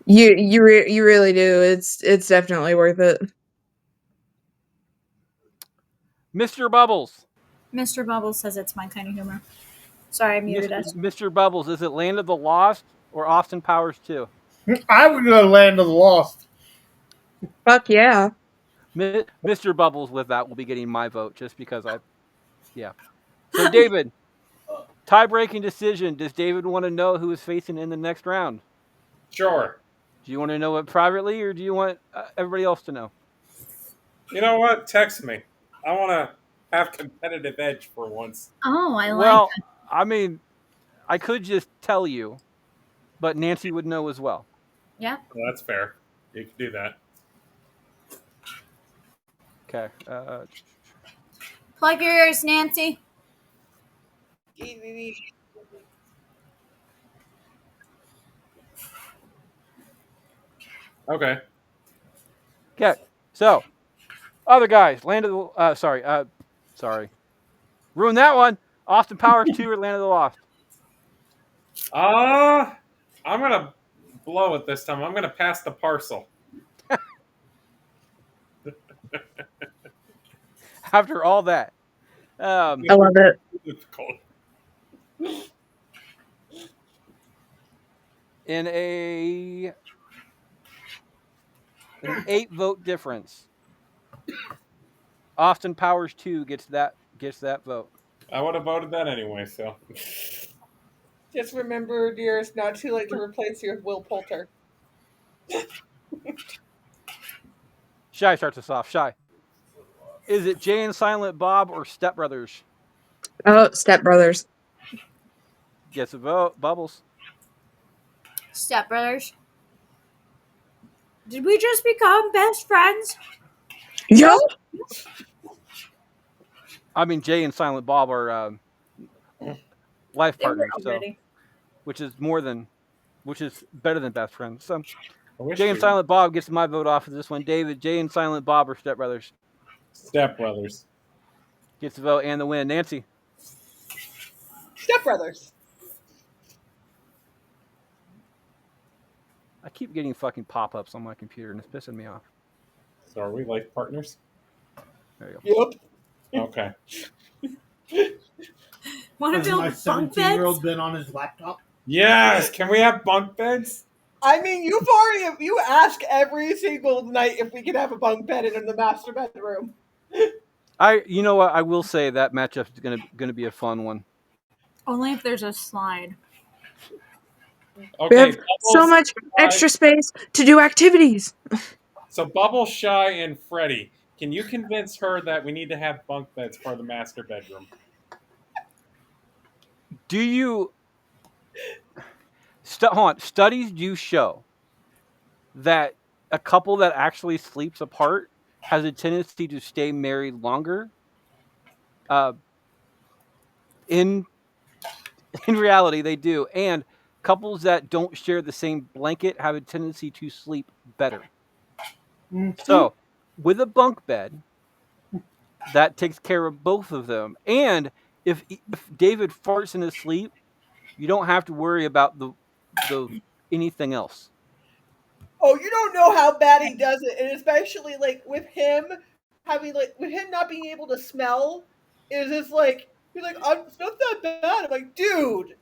You really do. It's definitely worth it. Mr. Bubbles. Mr. Bubbles says it's my kind of humor. Sorry, I muted us. Mr. Bubbles, is it Land of the Lost or Austin Powers 2? I would go Land of the Lost. Fuck yeah. Mr. Bubbles with that will be getting my vote just because yeah. So David, tie-breaking decision. Does David want to know who is facing in the next round? Sure. Do you want to know it privately or do you want everybody else to know? You know what? Text me. I want to have competitive edge for once. Oh, I like Well, it. I mean, I could just tell you, but Nancy would know as well. Yeah. Well, that's fair. You can do that. Okay. Plug your ears, Nancy. Okay. Okay. So, other guys, Land of the sorry. Ruined that one. Austin Powers 2 or Land of the Lost? I'm going to blow it this time. I'm going to pass the parcel. After all that. I love it. In an 8-vote difference, Austin Powers 2 gets that vote. I would have voted that anyway, so. Just remember, dear, it's not too late to replace you with Will Poulter. Shy starts us off. Shy. Is it Jay and Silent Bob or Step Brothers? Oh, Step Brothers. Gets a vote. Bubbles. Step Brothers. Did we just become best friends? Yo. I mean, Jay and Silent Bob are life They were partners, so already. which is better than best friends. So I wish Jay and we- Silent Bob gets my vote off of this one. David, Jay and Silent Bob or Step Brothers? Step Brothers. Gets the vote and the win. Nancy. Step Brothers. I keep getting fucking pop-ups on my computer and it's pissing me off. So are we life partners? There you go. Yep. Okay. Want to Has build my bunk 17-year-old beds? been on his laptop? Yes! Can we have bunk beds? I mean, you ask every single night if we could have a bunk bed in the master bedroom. You know what? I will say that matchup is gonna be a fun one. Only if there's a slide. We Okay. have so Bubbles, much extra space to do activities. So Bubble, Shy, and Freddie, can you convince her that we need to have bunk beds for the master bedroom? Do you? hold on. Studies do show that a couple that actually sleeps apart has a tendency to stay married longer. In in reality, they do, and couples that don't share the same blanket have a tendency to sleep better. So, with a bunk bed, that takes care of both of them. And if David farts in his sleep, you don't have to worry about the anything else. Oh, you don't know how bad he does it, and especially like with him having with him not being able to smell, is just like he's like, it's not that bad. I'm like, dude,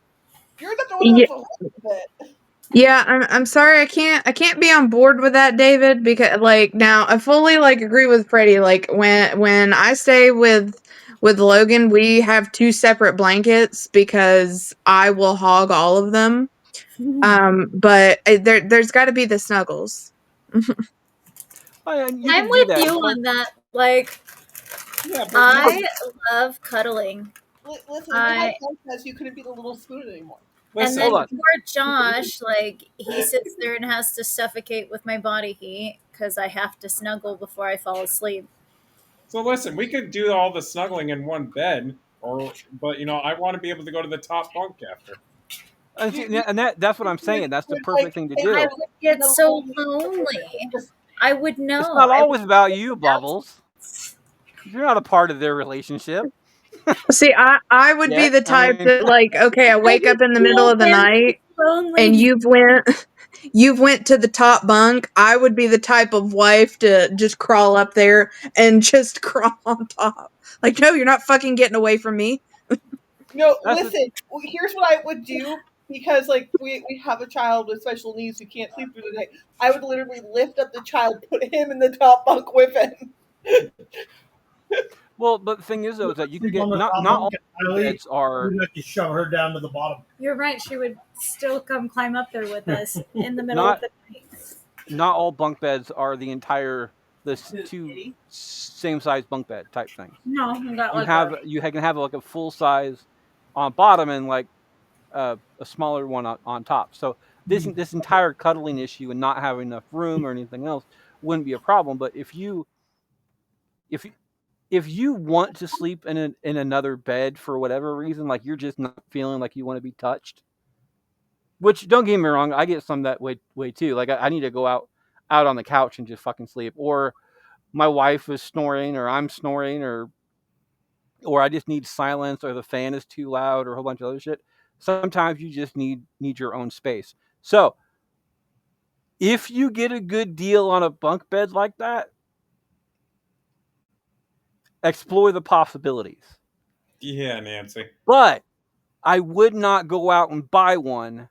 you're not the one Yeah, that's aware of it. yeah, I'm sorry, I can't be on board with that, David, because like now I fully like agree with Freddie. Like when I stay with Logan, we have 2 separate blankets because I will hog all of them. But there's got to be the snuggles. And you I'm can do with that. you on that. Like, Yeah, but I love cuddling. Listen, if you had bunk beds, you couldn't be the little spoon anymore. And listen, then Hold on. poor Josh, like, he sits there and has to suffocate with my body heat because I have to snuggle before I fall asleep. so listen, we could do all the snuggling in one bed, but I want to be able to go to the top bunk after. And that's what I'm saying. That's the perfect thing to I do. would get so lonely. I would know. It's not always about you, Bubbles. You're not a part of their relationship. See, I would be Yeah, the type that like, okay, I wake up in the middle of the night and you've went to the top bunk. I would be the type of wife to just crawl up there and just crawl on top. Like, no, you're not fucking getting away from me. No, That's listen. Here's what I would do because like we have a child with special needs who can't sleep through the night. I would literally lift up the child, put him in the top bunk with him. well, but the thing is though is that you can Sleep get on the top not all bunk, Willy, beds are we'd have to shove her down to the bottom. You're right. She would still come climb up there with us in the middle not of the night. not all bunk beds are the 2 same size bunk bed type things. No, we got You like have you can have like a full size on bottom and like a smaller one on top. So this entire cuddling issue and not having enough room or anything else wouldn't be a problem. But if you want to sleep in another bed for whatever reason, like you're just not feeling like you want to be touched, which don't get me wrong, I get some that way too. Like I need to go out on the couch and just fucking sleep, or my wife is snoring, or I'm snoring, or I just need silence, or the fan is too loud, or a whole bunch of other shit. Sometimes you just need your own space. So if you get a good deal on a bunk bed like that, explore the possibilities. Yeah, Nancy. But I would not go out and buy one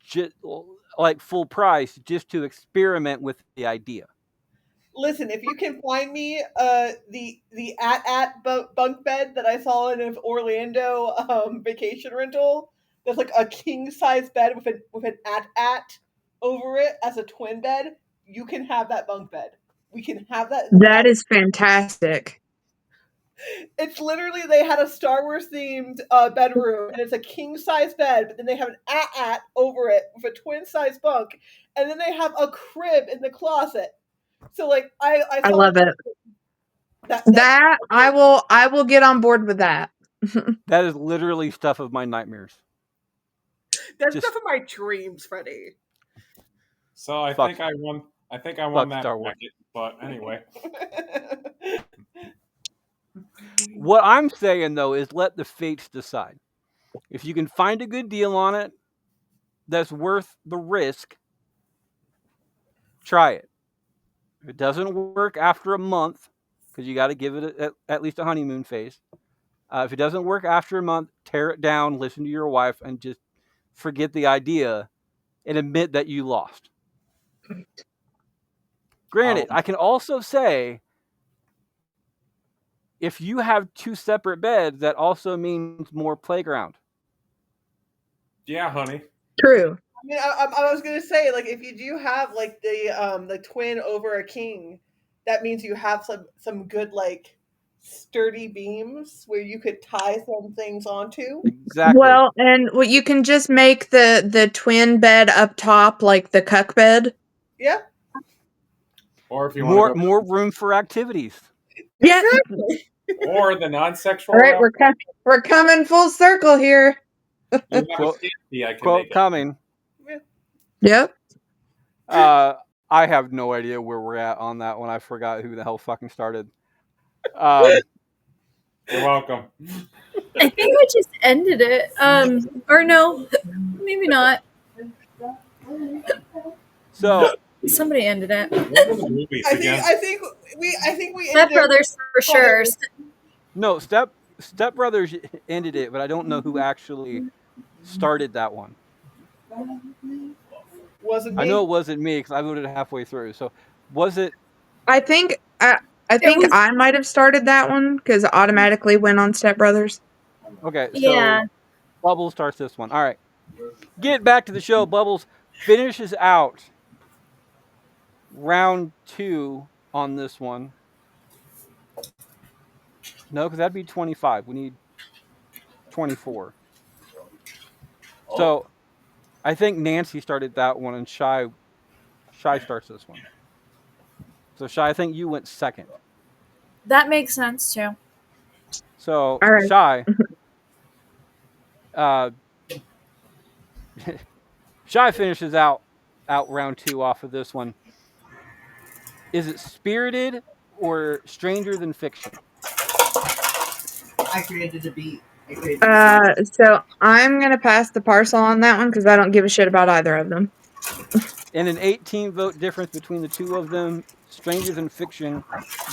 just like full price just to experiment with the idea. Listen, if you can find me the bunk bed that I saw in an Orlando vacation rental, that's like a king size bed with an at over it as a twin bed, you can have that bunk bed. We can have that. That is fantastic. It's literally they had a Star Wars themed bedroom, and it's a king size bed, but then they have an at over it with a twin size bunk, and then they have a crib in the closet. So like I I saw love it. that I will get on board with that. That is literally stuff of my nightmares. that's stuff of my dreams, Freddie. So I think I won that Star Wars. bracket, but anyway. What I'm saying though is let the fates decide. If you can find a good deal on it that's worth the risk, try it. If it doesn't work after a month, because you got to give it at least a honeymoon phase. If it doesn't work after a month, tear it down, listen to your wife, and just forget the idea and admit that you lost. Granted, I can also say if you have 2 separate beds, that also means more playground. Yeah, honey. True. I mean, I was gonna say, like, if you do have like the twin over a king, that means you have some good like sturdy beams where you could tie some things onto. Exactly. Well, and you can just make the twin bed up top like the cuck bed. Yeah, Or if you want to more room for activities. Yeah. exactly. go, or the non-sexual All right, route, we're coming full circle here. you have a Quote- safety, I can Quote make it. coming. Yep. I have no idea where we're at on that one. I forgot who the hell fucking started. You're welcome. I think we just ended it. Or no, maybe not. So Somebody ended it. What were the movies I again? think we Step ended. Brothers for sure. no, Step Brothers ended it, but I don't know who actually started that one. Wasn't I me. know it wasn't me because I voted halfway through. So was it? I think was- I might have started that one because it automatically went on Step Brothers. Okay, so Yeah. Bubbles starts this one. All right, get back to the show. Bubbles finishes out round 2 on this one. No, because that'd be 25. We need 24. So I think Nancy started that one, and Shy starts this one. So Shy, I think you went second. That makes sense too. So All right. Shy, Shy finishes out round 2 off of this one. Is it Spirited or Stranger Than Fiction? I created a beat. So I'm gonna pass the parcel on that one because I don't give a shit about either of them. In an 18 vote difference between the two of them, Stranger Than Fiction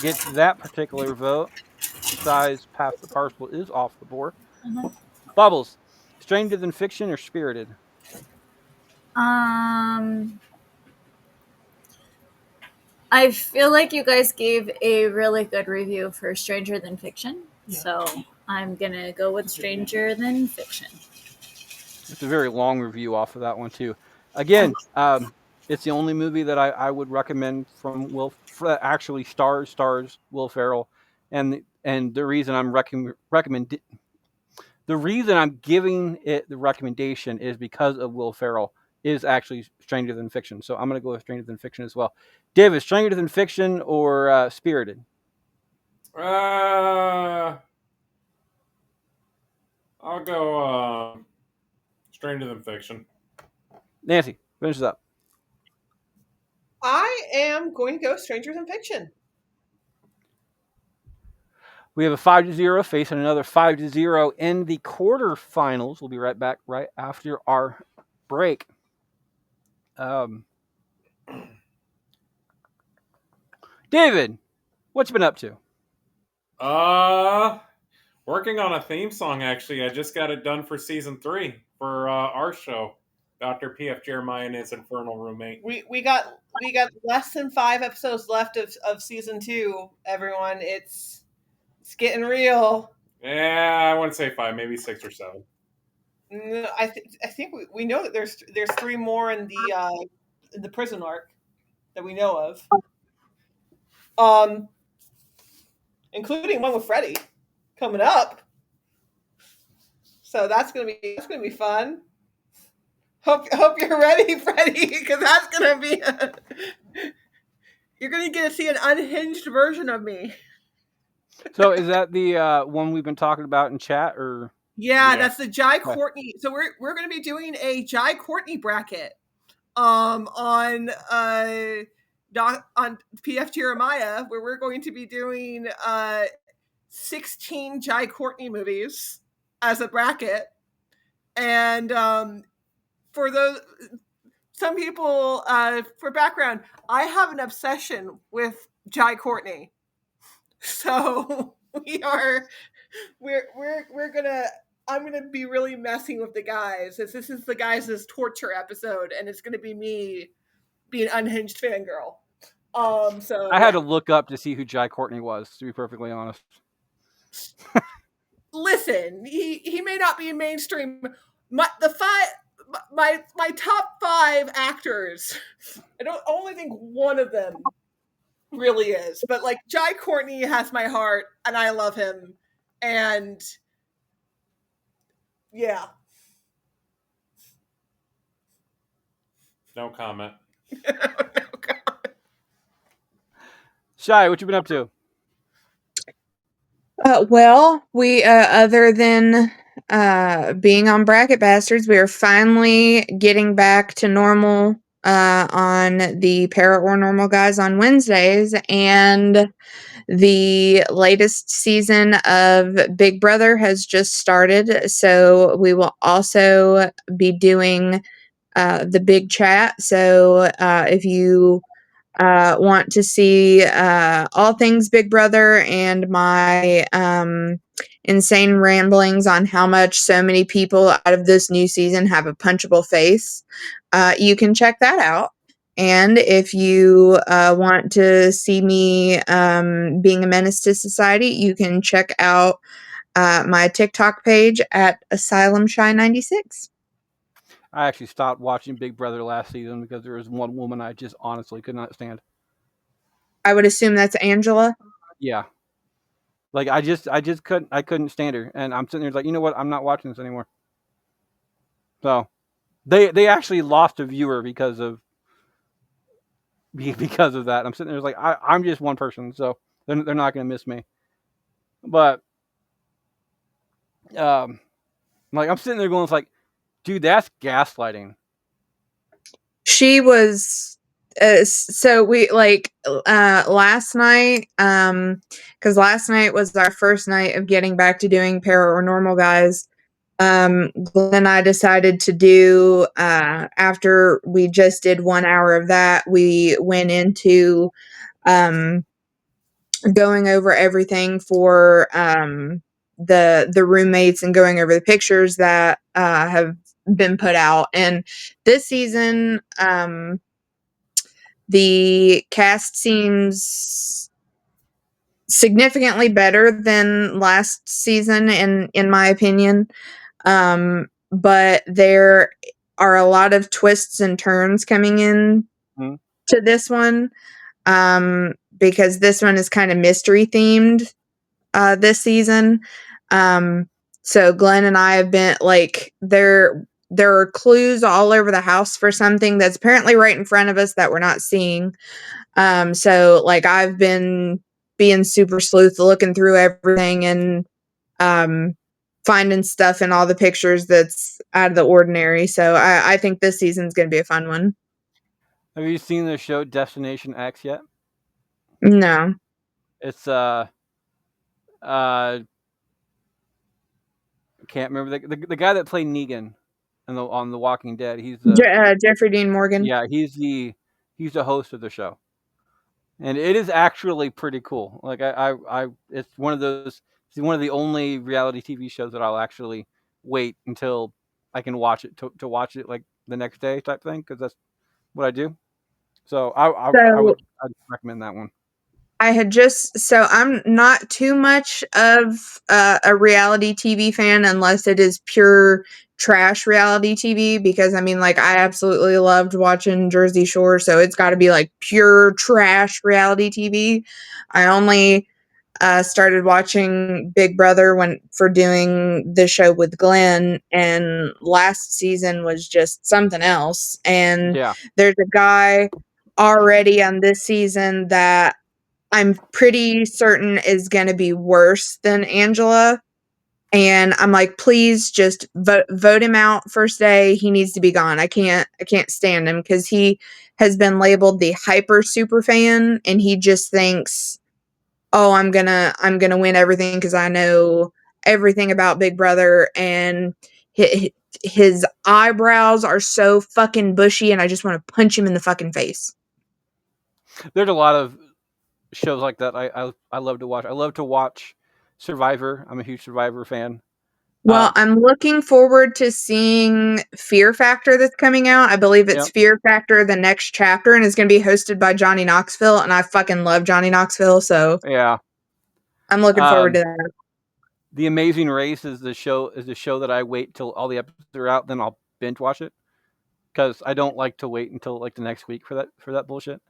gets that particular vote. Shy's pass the parcel is off the board. Bubbles, Stranger Than Fiction or Spirited? I feel like you guys gave a really good review for Stranger Than Fiction, so I'm gonna go with Stranger Than Fiction. It's a very long review off of that one too. Again, it's the only movie that I would recommend from Will. Actually, stars Will Ferrell, and the reason I'm the reason I'm giving it the recommendation is because of Will Ferrell. Is actually Stranger Than Fiction, so I'm going to go with Stranger Than Fiction as well. David, Stranger Than Fiction or Spirited? I'll go Stranger Than Fiction. Nancy, finish this up. I am going to go Stranger Than Fiction. We have a 5-0 facing another 5-0 in the quarterfinals. We'll be right back right after our break. David, what you been up to? Working on a theme song. Actually, I just got it done for season 3 for our show, Dr. P.F. Jeremiah and his infernal roommate. We got less than 5 episodes left of season 2. Everyone, it's getting real. Yeah, I wouldn't say 5, maybe 6 or 7. No, I think we know that there's 3 more in the prison arc that we know of. Including one with Freddie coming up. So that's gonna be fun. Hope you're ready, Freddie, because that's gonna be you're gonna get to see an unhinged version of me. So is that the one we've been talking about in chat, or? Yeah, that's the Jai Courtney. So we're gonna be doing a Jai Courtney bracket on PF Jeremiah, where we're going to be doing 16 Jai Courtney movies as a bracket. And for some people, for background, I have an obsession with Jai Courtney. So I'm gonna be really messing with the guys. This is the guys' torture episode, and it's gonna be me being unhinged fangirl. So I had to look up to see who Jai Courtney was, to be perfectly honest. Listen, he may not be mainstream. My top 5 actors, I don't only think one of them really is. But like Jai Courtney has my heart, and I love him, and yeah. No comment. Shy, what you been up to? Well, we other than being on Bracket Bastards, we are finally getting back to normal on the Paranormal Guys on Wednesdays, and the latest season of Big Brother has just started, so we will also be doing the big chat. So if you want to see all things Big Brother and my insane ramblings on how much so many people out of this new season have a punchable face, you can check that out. And if you want to see me being a menace to society, you can check out my TikTok page at Asylum Shy 96. I actually stopped watching Big Brother last season because there was one woman I just honestly could not stand. I would assume that's Angela. Yeah. Like I just couldn't stand her, and I'm sitting there like, you know what? I'm not watching this anymore. So they actually lost a viewer because of that. I'm sitting there like I'm just one person, so they're not going to miss me. But like I'm sitting there going, it's like, dude, that's gaslighting. She was so we like last night, because last night was our first night of getting back to doing Paranormal Guys. Glenn and I decided to do after we just did 1 hour of that, we went into going over everything for the roommates and going over the pictures that have been put out. And this season, the cast seems significantly better than last season, in my opinion. But there are a lot of twists and turns coming in to this one, because this one is kind of mystery themed this season. So Glenn and I have been like, there are clues all over the house for something that's apparently right in front of us that we're not seeing. So like I've been being super sleuth, looking through everything and finding stuff in all the pictures that's out of the ordinary. So I think this season's going to be a fun one. Have you seen the show Destination X yet? No. It's I can't remember the guy that played Negan on The Walking Dead. He's Jeffrey Dean Morgan. Yeah, he's the host of the show, and it is actually pretty cool. Like it's one of those. It's one of the only reality TV shows that I'll actually wait until I can watch it to watch it like the next day type thing, because that's what I do. So I'd recommend that one. So I'm not too much of a reality TV fan unless it is pure trash reality TV, because I mean, like, I absolutely loved watching Jersey Shore, so it's got to be like pure trash reality TV. I only started watching Big Brother for doing the show with Glenn, and last season was just something else. And Yeah. there's a guy already on this season that I'm pretty certain is going to be worse than Angela. And I'm like, please just vote him out first day. He needs to be gone. I can't stand him, because he has been labeled the hyper super fan, and he just thinks, oh, I'm gonna win everything because I know everything about Big Brother, and his eyebrows are so fucking bushy, and I just want to punch him in the fucking face. There's a lot of shows like that I love to watch. I love to watch Survivor. I'm a huge Survivor fan. Well, I'm looking forward to seeing Fear Factor that's coming out. I believe it's Fear Factor: The Next Chapter, and it's going to be hosted by Johnny Knoxville, and I fucking love Johnny Knoxville, so yeah, I'm looking forward to that. The Amazing Race is the show that I wait till all the episodes are out, then I'll binge watch it, because I don't like to wait until like the next week for that bullshit.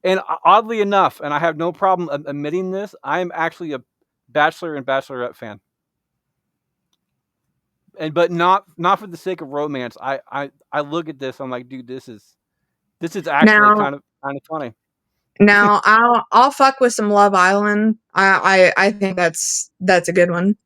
And oddly enough, and I have no problem admitting this, I'm actually a Bachelor and Bachelorette fan. But not for the sake of romance. I look at this, I'm like, dude, this is actually Now, kind of funny. now I'll fuck with some Love Island. I think that's a good one.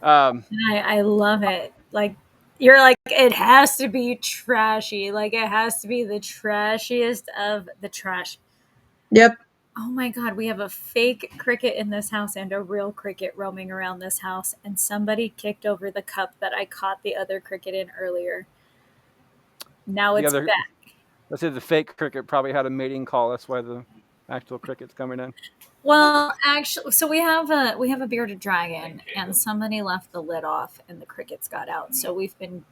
I love it. Like, you're like, it has to be trashy. Like, it has to be the trashiest of the trash. Yep. Oh my God, we have a fake cricket in this house and a real cricket roaming around this house. And somebody kicked over the cup that I caught the other cricket in earlier. Now it's back. Let's say the fake cricket probably had a mating call. That's why the actual cricket's coming in. Well, actually, so we have a bearded dragon, and somebody left the lid off, and the crickets got out. So we've been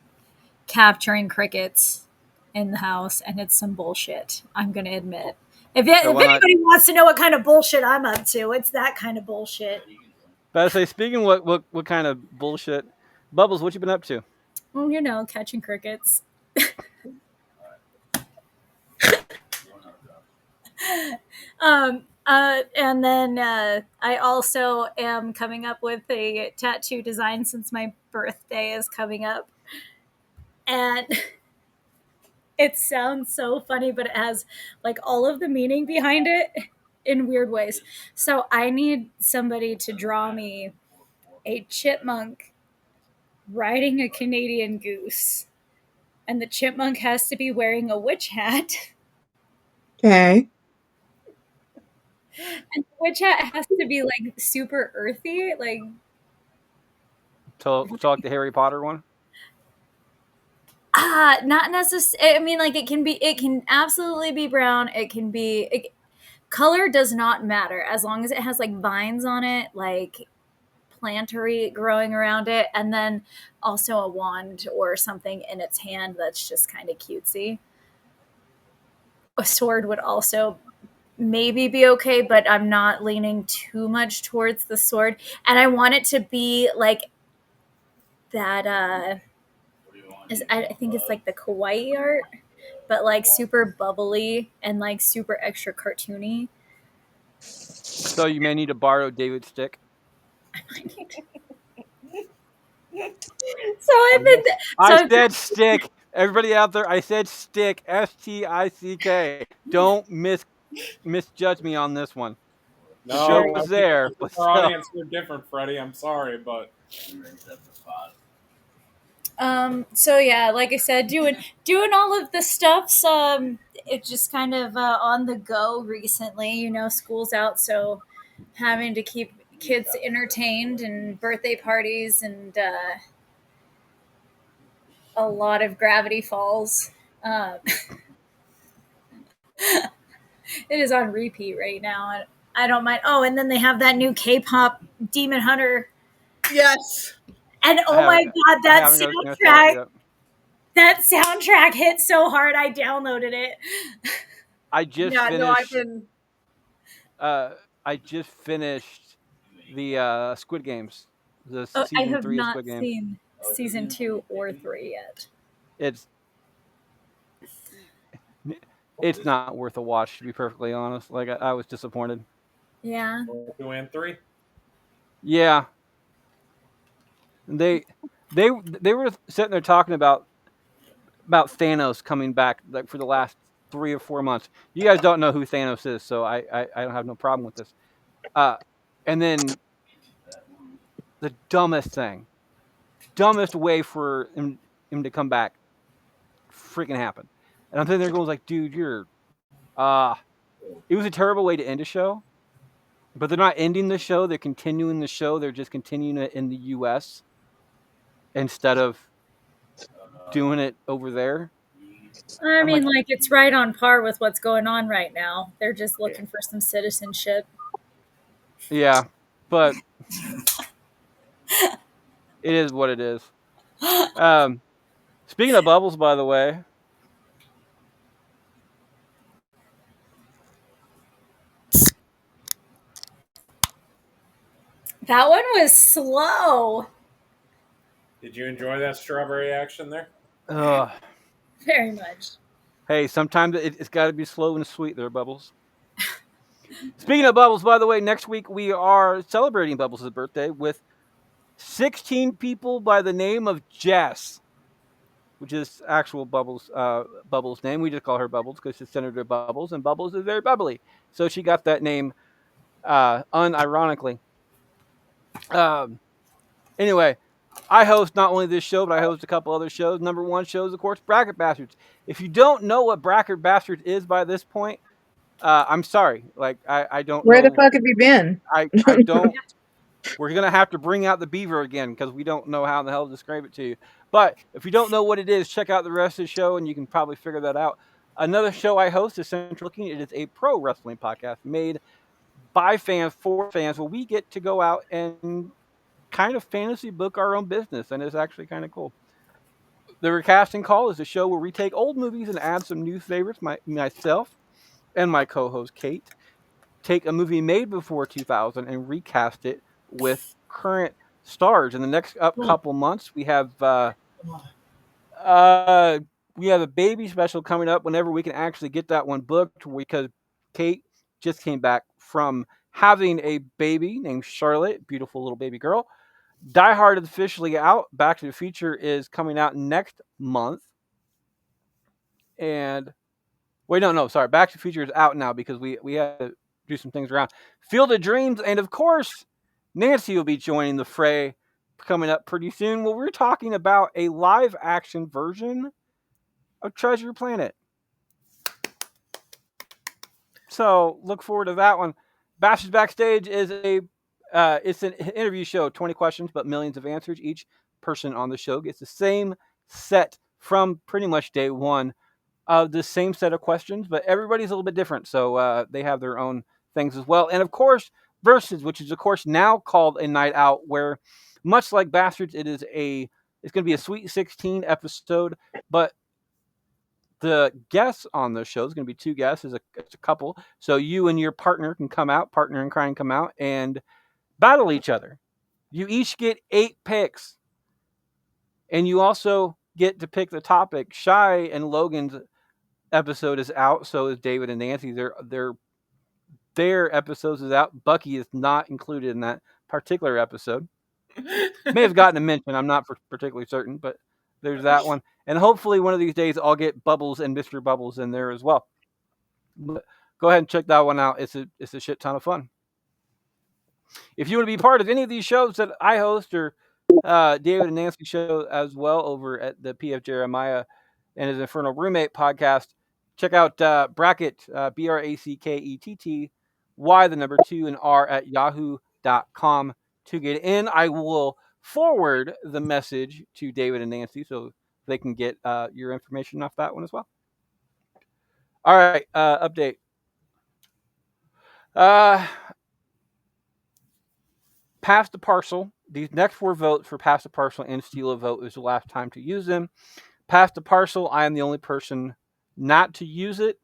capturing crickets in the house, and it's some bullshit. I'm gonna admit. If anybody wants to know what kind of bullshit I'm up to, it's that kind of bullshit. But I say, speaking of what kind of bullshit, Bubbles, what you been up to? Well, you know, catching crickets. And then I also am coming up with a tattoo design since my birthday is coming up. And it sounds so funny, but it has like all of the meaning behind it in weird ways. So I need somebody to draw me a chipmunk riding a Canadian goose. And the chipmunk has to be wearing a witch hat. Okay. And the witch hat has to be like super earthy, like So like the Harry Potter one? Not necessarily. I mean, like it can absolutely be brown. Color does not matter as long as it has like vines on it, like plantery growing around it, and then also a wand or something in its hand that's just kind of cutesy. A sword would also maybe be okay, but I'm not leaning too much towards the sword. And I want it to be like that I think it's like the kawaii art, but like super bubbly and like super extra cartoony. So you may need to borrow David's stick. I said stick. Everybody out there, I said stick. STICK. Don't misjudge me on this one. No, the joke was there. But our audience are different, Freddie. I'm sorry, but so yeah, like I said, doing all of the stuffs. It's just kind of on the go recently. You know, school's out, so having to keep kids entertained and birthday parties and a lot of Gravity Falls. It is on repeat right now. I don't mind. Oh, and then they have that new K-pop Demon Hunter. Yes. And oh my God, that soundtrack. That soundtrack hit so hard. I downloaded it. I just finished. I just finished the Squid Games. I have not seen season 2 or 3 yet. It's not worth a watch, to be perfectly honest. Like I was disappointed. Yeah. 2 and 3. Yeah. They were sitting there talking about Thanos coming back like for the last 3 or 4 months. You guys don't know who Thanos is, so I don't have no problem with this. And then the dumbest way for him to come back freaking happened. And I'm sitting there going like, dude, you're it was a terrible way to end a show. But they're not ending the show, they're continuing the show, they're just continuing it in the US instead of doing it over there. I mean, like it's right on par with what's going on right now. They're just looking for some citizenship. Yeah, but it is what it is. Speaking of Bubbles, by the way. That one was slow. Did you enjoy that strawberry action there? Very much. Hey, sometimes it's got to be slow and sweet there, Bubbles. Speaking of Bubbles, by the way, next week we are celebrating Bubbles' birthday with 16 people by the name of Jess, which is actual Bubbles' name. We just call her Bubbles because she's Senator Bubbles, and Bubbles is very bubbly. So she got that name unironically. Anyway, I host not only this show, but I host a couple other shows. Number one show is, of course, Bracket Bastards. If you don't know what Bracket Bastards is by this point, I'm sorry. Like, I don't Where know. the fuck have you been? I don't. We're going to have to bring out the beaver again because we don't know how in the hell to describe it to you. But if you don't know what it is, check out the rest of the show and you can probably figure that out. Another show I host is Central Looking. It is a pro wrestling podcast made by fans for fans where we get to go out and kind of fantasy book our own business, and it's actually kind of cool. The Recasting Call is a show where we take old movies and add some new favorites. Myself and my co-host Kate take a movie made before 2000 and recast it with current stars. In the next couple months, we have a baby special coming up whenever we can actually get that one booked, because Kate just came back from having a baby named Charlotte, beautiful little baby girl. Die Hard is officially out. Back to the Future is coming out next month. And sorry. Back to the Future is out now because we had to do some things around. Field of Dreams, and of course, Nancy will be joining the fray coming up pretty soon. Well, we're talking about a live action version of Treasure Planet. So look forward to that one. Bastards Backstage is it's an interview show, 20 questions, but millions of answers. Each person on the show gets the same set from pretty much day one of the same set of questions, but everybody's a little bit different. So they have their own things as well. And of course, Versus, which is of course now called a night out, where much like Bastards, it's going to be a Sweet 16 episode, but the guests on the show is going to be two guests. It's a couple. So you and your partner can come out, partner in crime come out and battle each other. You each get 8 picks. And you also get to pick the topic. Shy and Logan's episode is out. So is David and Nancy. Their episodes is out. Bucky is not included in that particular episode. May have gotten a mention. I'm not particularly certain, but there's that one. And hopefully one of these days I'll get Bubbles and Mr. Bubbles in there as well. But go ahead and check that one out. It's a shit ton of fun. If you want to be part of any of these shows that I host, or David and Nancy show as well over at the PF Jeremiah and his Infernal Roommate podcast, check out Bracket, BRACKETTY, the number 2 and R at yahoo.com to get in. I will forward the message to David and Nancy so they can get your information off that one as well. All right, update. Pass the parcel. These next 4 votes for pass the parcel and steal a vote is the last time to use them. Pass the parcel, I am the only person not to use it.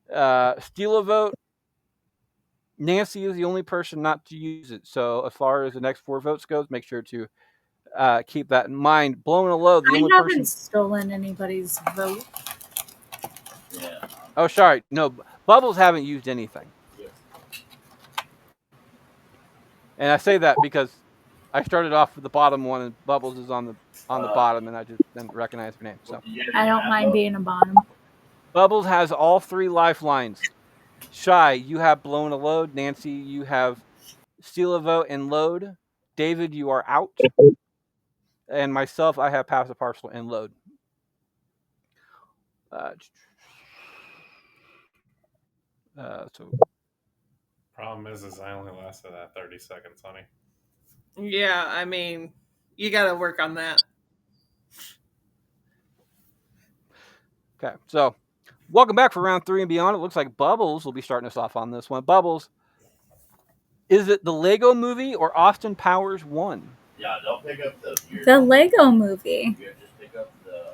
Steal a vote, Nancy is the only person not to use it. So as far as the next 4 votes goes, make sure to keep that in mind. Blowing a load, the only I haven't person stolen anybody's vote. Yeah. Oh, sorry. No, Bubbles haven't used anything. Yeah. And I say that because I started off with the bottom one, and Bubbles is on the bottom, and I just didn't recognize her name. So I don't mind being a bottom. Bubbles has all 3 lifelines. Shy, you have blown a load. Nancy, you have steal a vote and load. David, you are out. And myself, I have pass the parcel and load. So Problem is I only lasted that 30 seconds, honey. Yeah, I mean, you got to work on that. okay, so welcome back for round 3 and beyond. It looks like Bubbles will be starting us off on this one. Bubbles, is it the Lego Movie or Austin Powers 1? Yeah, don't pick up The Lego Movie. You just pick up the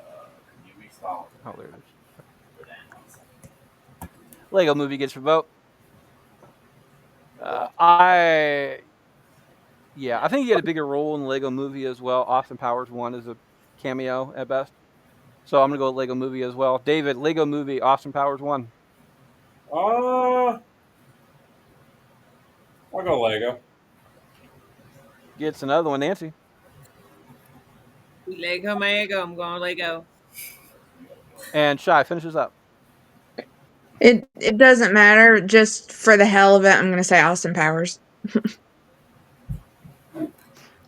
UV style. Oh, there it is. Lego Movie gets your vote. Yeah, I think he had a bigger role in the Lego Movie as well. Austin Powers 1 is a cameo at best. So I'm gonna go with Lego Movie as well. David, Lego Movie, Austin Powers 1. I'll go Lego. Gets another one, Nancy. Lego my ego. I'm going Lego. And Shy finishes up. It doesn't matter. Just for the hell of it, I'm gonna say Austin Powers.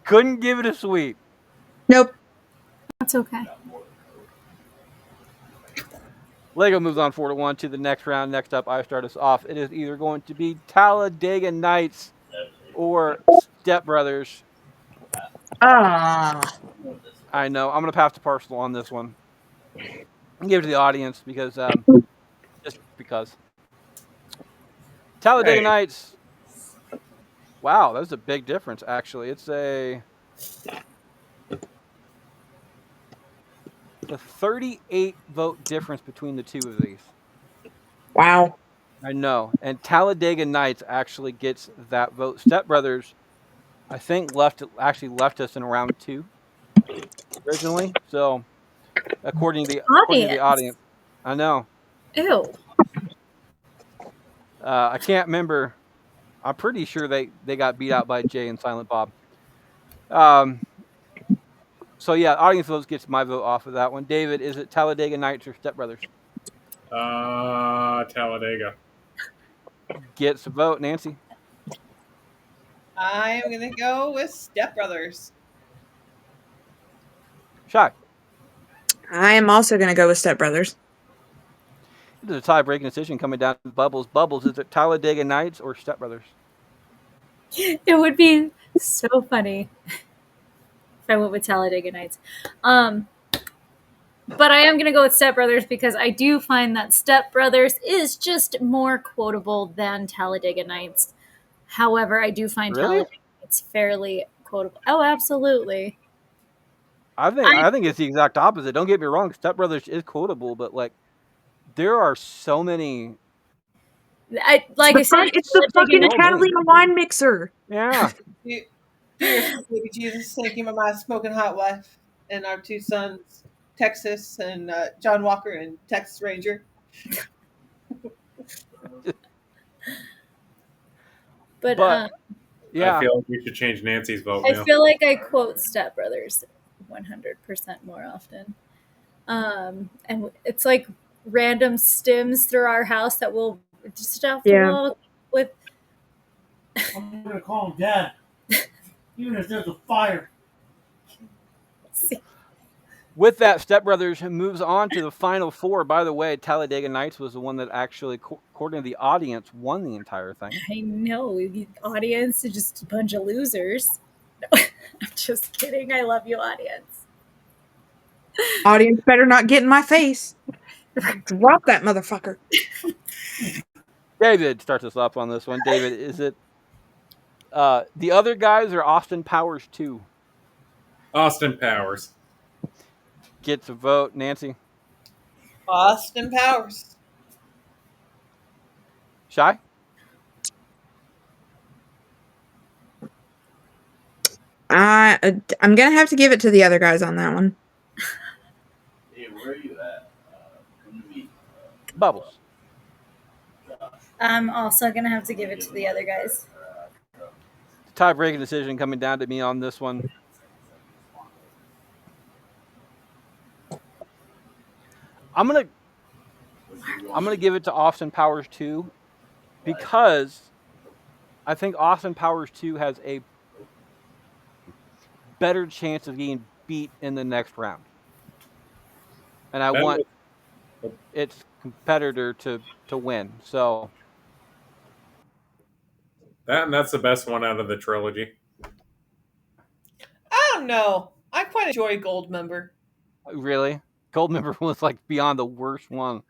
Couldn't give it a sweep. Nope. That's okay. Lego moves on 4-1 to the next round. Next up, I start us off. It is either going to be Talladega Nights or Step Brothers. Ah. I know. I'm going to pass to Parcel on this one. And give it to the audience because, just because. Talladega Nights. Wow, that's a big difference, actually. It's a 38 vote difference between the two of these. Wow. I know. And Talladega Nights actually gets that vote. Step Brothers, I think, left us in round 2 originally. So, according to the audience. I know. Ew. I can't remember. I'm pretty sure they got beat out by Jay and Silent Bob. So, yeah, audience votes gets my vote off of that one. David, is it Talladega Nights or Step Brothers? Talladega. Gets a vote. Nancy? I am going to go with Step Brothers. Shy? I am also gonna go with Step Brothers. It is a tie-breaking decision coming down to Bubbles. Bubbles, is it Talladega Nights or Step Brothers? It would be so funny if I went with Talladega Nights. But I am going to go with Step Brothers because I do find that Step Brothers is just more quotable than Talladega Nights. However, I do find Talladega Nights fairly quotable. Oh, absolutely. I think it's the exact opposite. Don't get me wrong. Step Brothers is quotable, but like there are so many. It's the fucking Catalina wine mixer. Yeah. Dear baby Jesus, thank you, my smoking hot wife, and our 2 sons, Texas and John Walker and Texas Ranger. But yeah, I feel like we should change Nancy's vote. I feel like I quote Step Brothers 100% more often. And it's like random stims through our house that we'll just have to walk with. I'm going to call him Dad. Even if there's a fire. With that, Step Brothers moves on to the final 4. By the way, Talladega Nights was the one that actually, according to the audience, won the entire thing. I know. The audience is just a bunch of losers. No, I'm just kidding. I love you, audience. Audience better not get in my face. Drop that motherfucker. David starts us off on this one. David, is it the other guys or Austin Powers 2? Austin Powers. Gets a vote. Nancy? Austin Powers. Shy? I'm gonna have to give it to the other guys on that one. Hey, where are you at? Come to me. Bubbles. I'm also going to have to give it to the other guys. Tie-breaking decision coming down to me on this one. I'm gonna give it to Austin Powers 2 because I think Austin Powers 2 has a better chance of getting beat in the next round. And I want its competitor to win. So that's the best one out of the trilogy. I don't know. I quite enjoy Goldmember. Really? Goldmember was like beyond the worst one.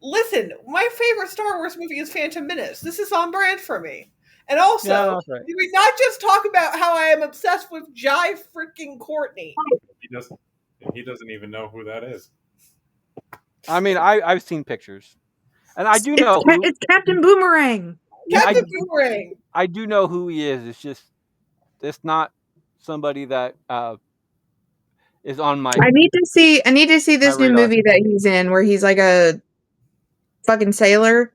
Listen, my favorite Star Wars movie is Phantom Menace. This is on brand for me. And also, right. did we not just talk about how I am obsessed with Jai freaking Courtney? He doesn't even know who that is. I mean, I've seen pictures, and I do know it's Captain Boomerang. Captain Boomerang. I do know who he is. It's just it's not somebody that is on my. I need to see this new radar. movie that he's in where he's like a fucking sailor.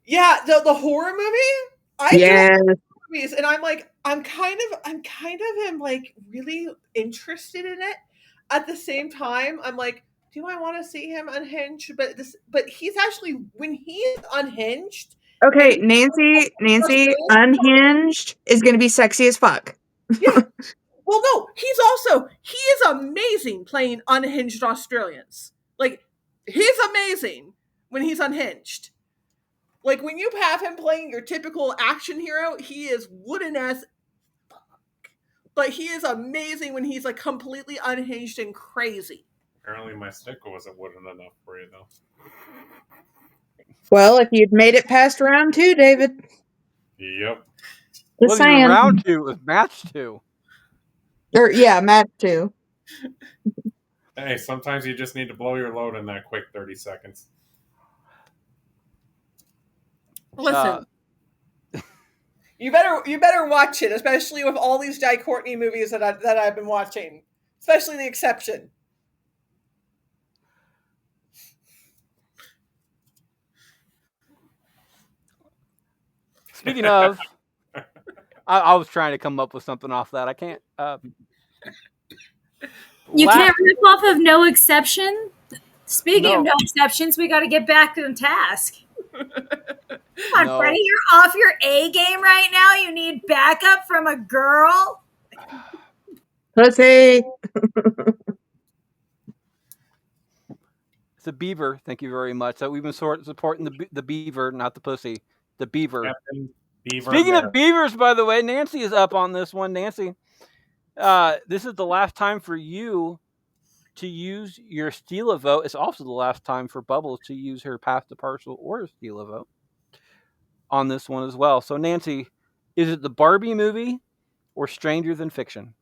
Yeah, the horror movie. I Yes. don't like movies, and I'm kind of am like really interested in it. At the same time, I'm like, do I want to see him unhinged? But he's actually when he is unhinged. Okay, and Nancy, Australian- unhinged is gonna be sexy as fuck. Yeah. Well, no, he is amazing playing unhinged Australians. Like, he's amazing when he's unhinged. Like, when you have him playing your typical action hero, he is wooden as fuck. But he is amazing when he's like completely unhinged and crazy. Apparently, my stick wasn't wooden enough for you, though. Well, if you'd made it past round 2, David. Yep. It wasn't even round 2, it was match 2. Or yeah, match 2. Hey, sometimes you just need to blow your load in that quick 30 seconds. Listen, you better watch it, especially with all these Jai Courtney movies that I've been watching, especially The Exception. Speaking of, I was trying to come up with something off that. I can't. You can't rip off of No Exception? Speaking of no exceptions, we got to get back on task. Come on, Freddie, you're off your A game right now. You need backup from a girl. Pussy. It's a beaver. Thank you very much. So we've been supporting the beaver, not the pussy. The beaver. Captain Beaver Speaking Bear. of beavers, by the way, Nancy is up on this one. Nancy, this is the last time for you to use your steal a vote. It's also the last time for Bubbles to use her pass the parcel or steal a vote on this one as well. So, Nancy, is it the Barbie movie or Stranger Than Fiction?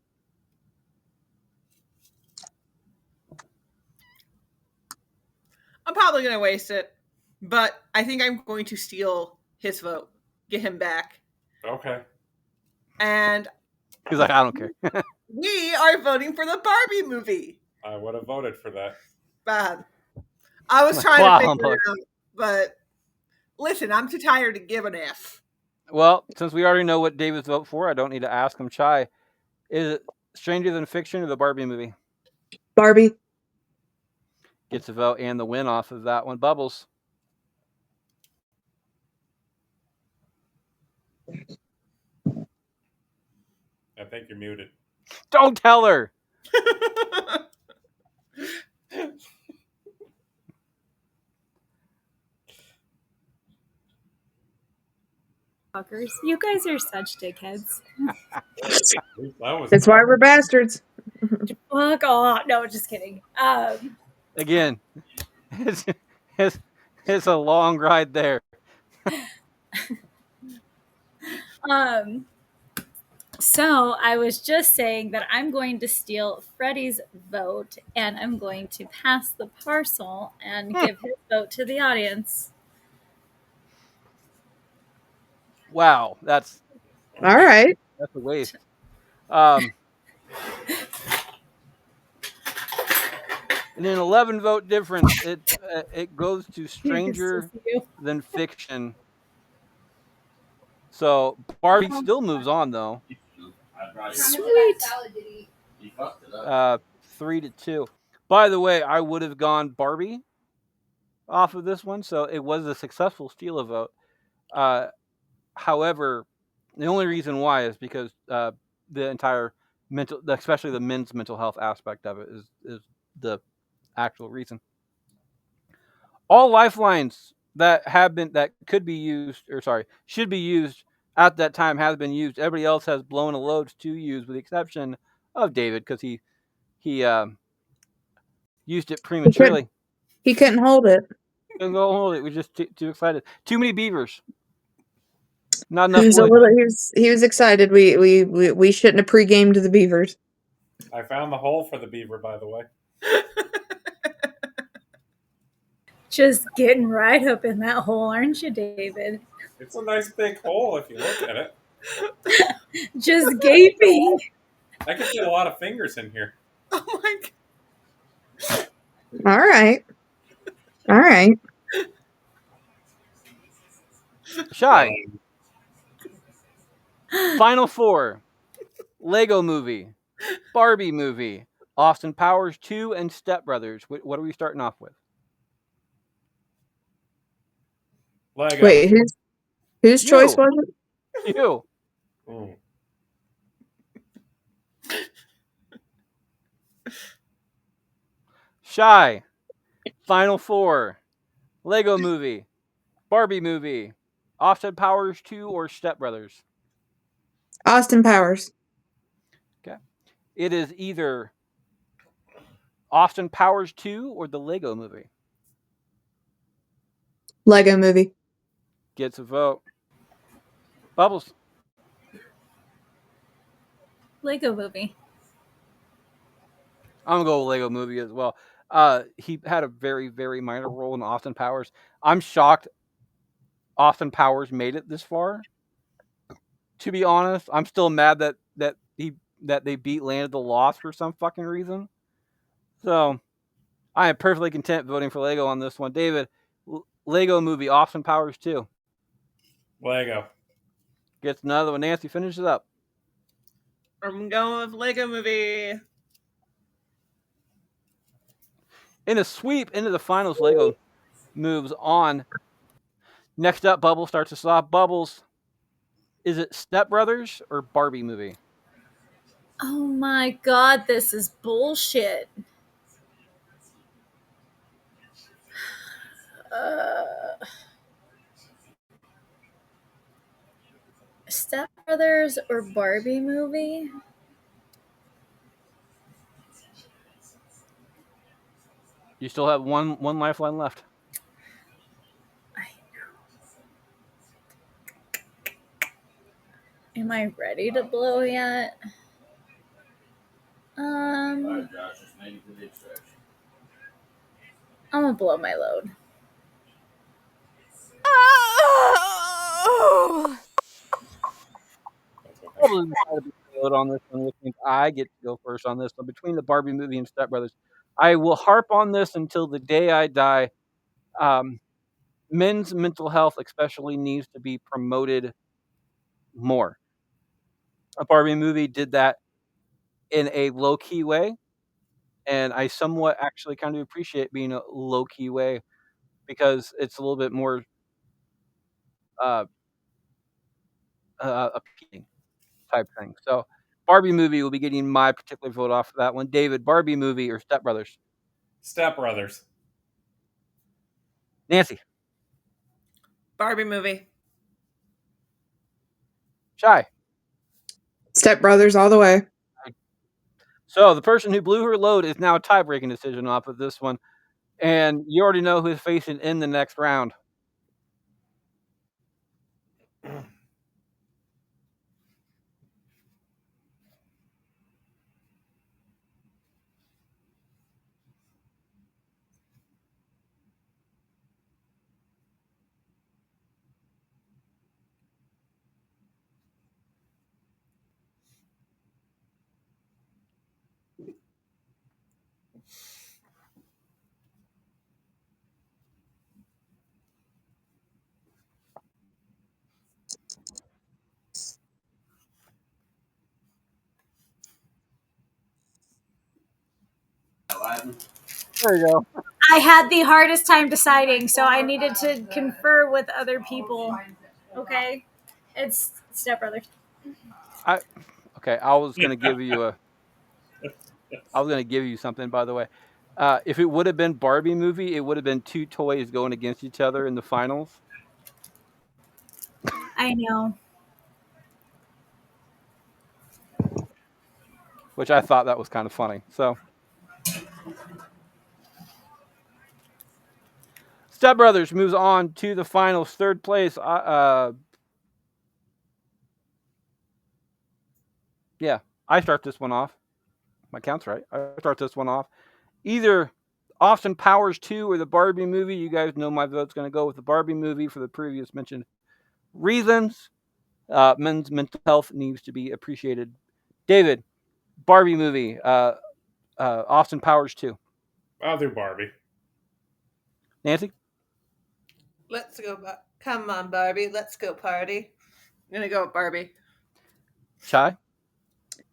I'm probably going to waste it, but I think I'm going to steal his vote, get him back. Okay. And he's like, I don't care. We are voting for the Barbie movie. I would have voted for that. Bad. I was trying to figure it out, but listen, I'm too tired to give an F. Well, since we already know what David's vote for, I don't need to ask him. Chai, is it Stranger Than Fiction or the Barbie movie? Barbie. Gets a vote and the win off of that one. Bubbles. I think you're muted. Don't tell her. Fuckers. You guys are such dickheads. That's why we're bastards. Fuck off. No, just kidding. Again, it's a long ride there. So I was just saying that I'm going to steal Freddie's vote and I'm going to pass the parcel and give his vote to the audience. Wow, that's all right. That's a waste. And an 11 vote difference. It goes to Stranger Than Fiction. So Barbie still moves on though. Sweet. 3-2. By the way, I would have gone Barbie off of this one, so it was a successful steal a vote. However, the only reason why is because the entire especially the men's mental health aspect of it is the actual reason. All lifelines that should be used at that time has been used. Everybody else has blown a load to use, with the exception of David, because he used it prematurely. He couldn't hold it. Couldn't go hold it. We're just too excited. Too many beavers. Not enough. He was excited. We shouldn't have pre-gamed the beavers. I found the hole for the beaver, by the way. Just getting right up in that hole, aren't you, David? It's a nice big hole if you look at it. Just gaping. I can feel a lot of fingers in here. Oh my god. All right. All right. Shy. Final four. Lego Movie, Barbie Movie, Austin Powers 2, and Step Brothers. What are we starting off with? Lego. Wait, whose choice You. was it? You. Mm. Shy. Final four. Lego Movie, Barbie Movie, Austin Powers 2, or Step Brothers. Austin Powers. Okay. It is either Austin Powers 2 or the Lego Movie. Lego Movie. Gets a vote. Bubbles. Lego Movie. I'm gonna go with Lego Movie as well. He had a very, very minor role in Austin Powers. I'm shocked Austin Powers made it this far. To be honest, I'm still mad that they beat Land of the Lost for some fucking reason. So I am perfectly content voting for Lego on this one. David, Lego Movie, Austin Powers 2. Lego. Gets another one. Nancy, finishes up. I'm going with Lego Movie. In a sweep into the finals, Lego moves on. Next up, Bubbles starts us off. Bubbles, is it Step Brothers or Barbie Movie? Oh my god, this is bullshit. Step Brothers or Barbie Movie? You still have one lifeline left. I know. Am I ready to blow yet? Alright, Josh, just make it to the extraction. I'm gonna blow my load. Probably decided to vote on this one, which means I get to go first on this one. Between the Barbie Movie and Step Brothers, I will harp on this until the day I die. Men's mental health, especially, needs to be promoted more. A Barbie Movie did that in a low key way, and I somewhat actually kind of appreciate being a low key way because it's a little bit more uh, appealing type thing. So, Barbie Movie will be getting my particular vote off of that one. David, Barbie Movie or Step Brothers? Step Brothers. Nancy, Barbie Movie. Shy. Step Brothers all the way. So the person who blew her load is now a tie-breaking decision off of this one, and you already know who's facing in the next round. There you go. I had the hardest time deciding, so I needed to confer with other people. Okay? It's Step Brothers. Okay, I was going to give you something, by the way. If it would have been Barbie Movie, it would have been two toys going against each other in the finals. I know. Which I thought that was kind of funny. So, Step Brothers moves on to the finals, third place. Yeah, I start this one off. My count's right. I start this one off. Either Austin Powers 2 or the Barbie Movie. You guys know my vote's going to go with the Barbie Movie for the previous mentioned reasons. Men's mental health needs to be appreciated. David, Barbie movie, Austin Powers 2. I'll do Barbie. Nancy? Let's go. Come on, Barbie. Let's go party. I'm gonna go with Barbie. Shy?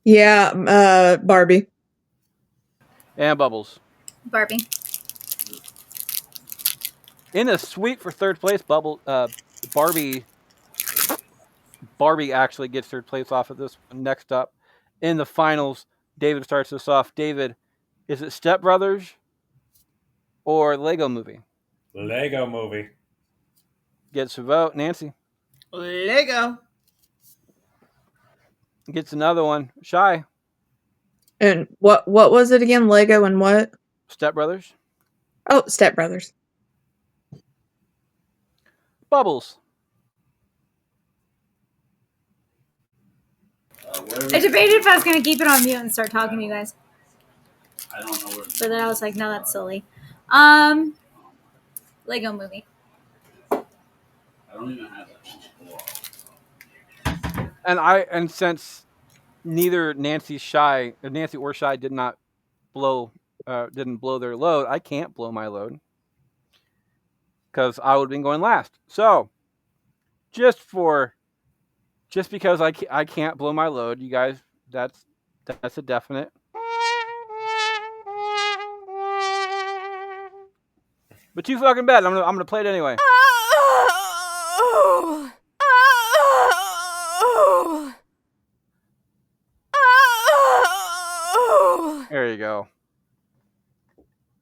Yeah, Barbie. And Bubbles. Barbie. In a sweep for third place, Barbie actually gets third place off of this one. Next up, in the finals, David starts us off. David, is it Step Brothers or Lego Movie? Lego Movie. Gets a vote. Nancy Lego. gets another one. Shy. And what was it again? Lego and what? Step Brothers. Oh, Step Brothers. Bubbles. I debated if I was going to keep it on mute and start talking to you guys. I don't know where. But then I was like, no, that's silly. Lego Movie. I don't even have that. And since neither Nancy or Shy did not didn't blow their load, I can't blow my load because I would have been going last. So just because I can't blow my load, you guys, that's a definite. But too fucking bad. I'm gonna play it anyway. There you go.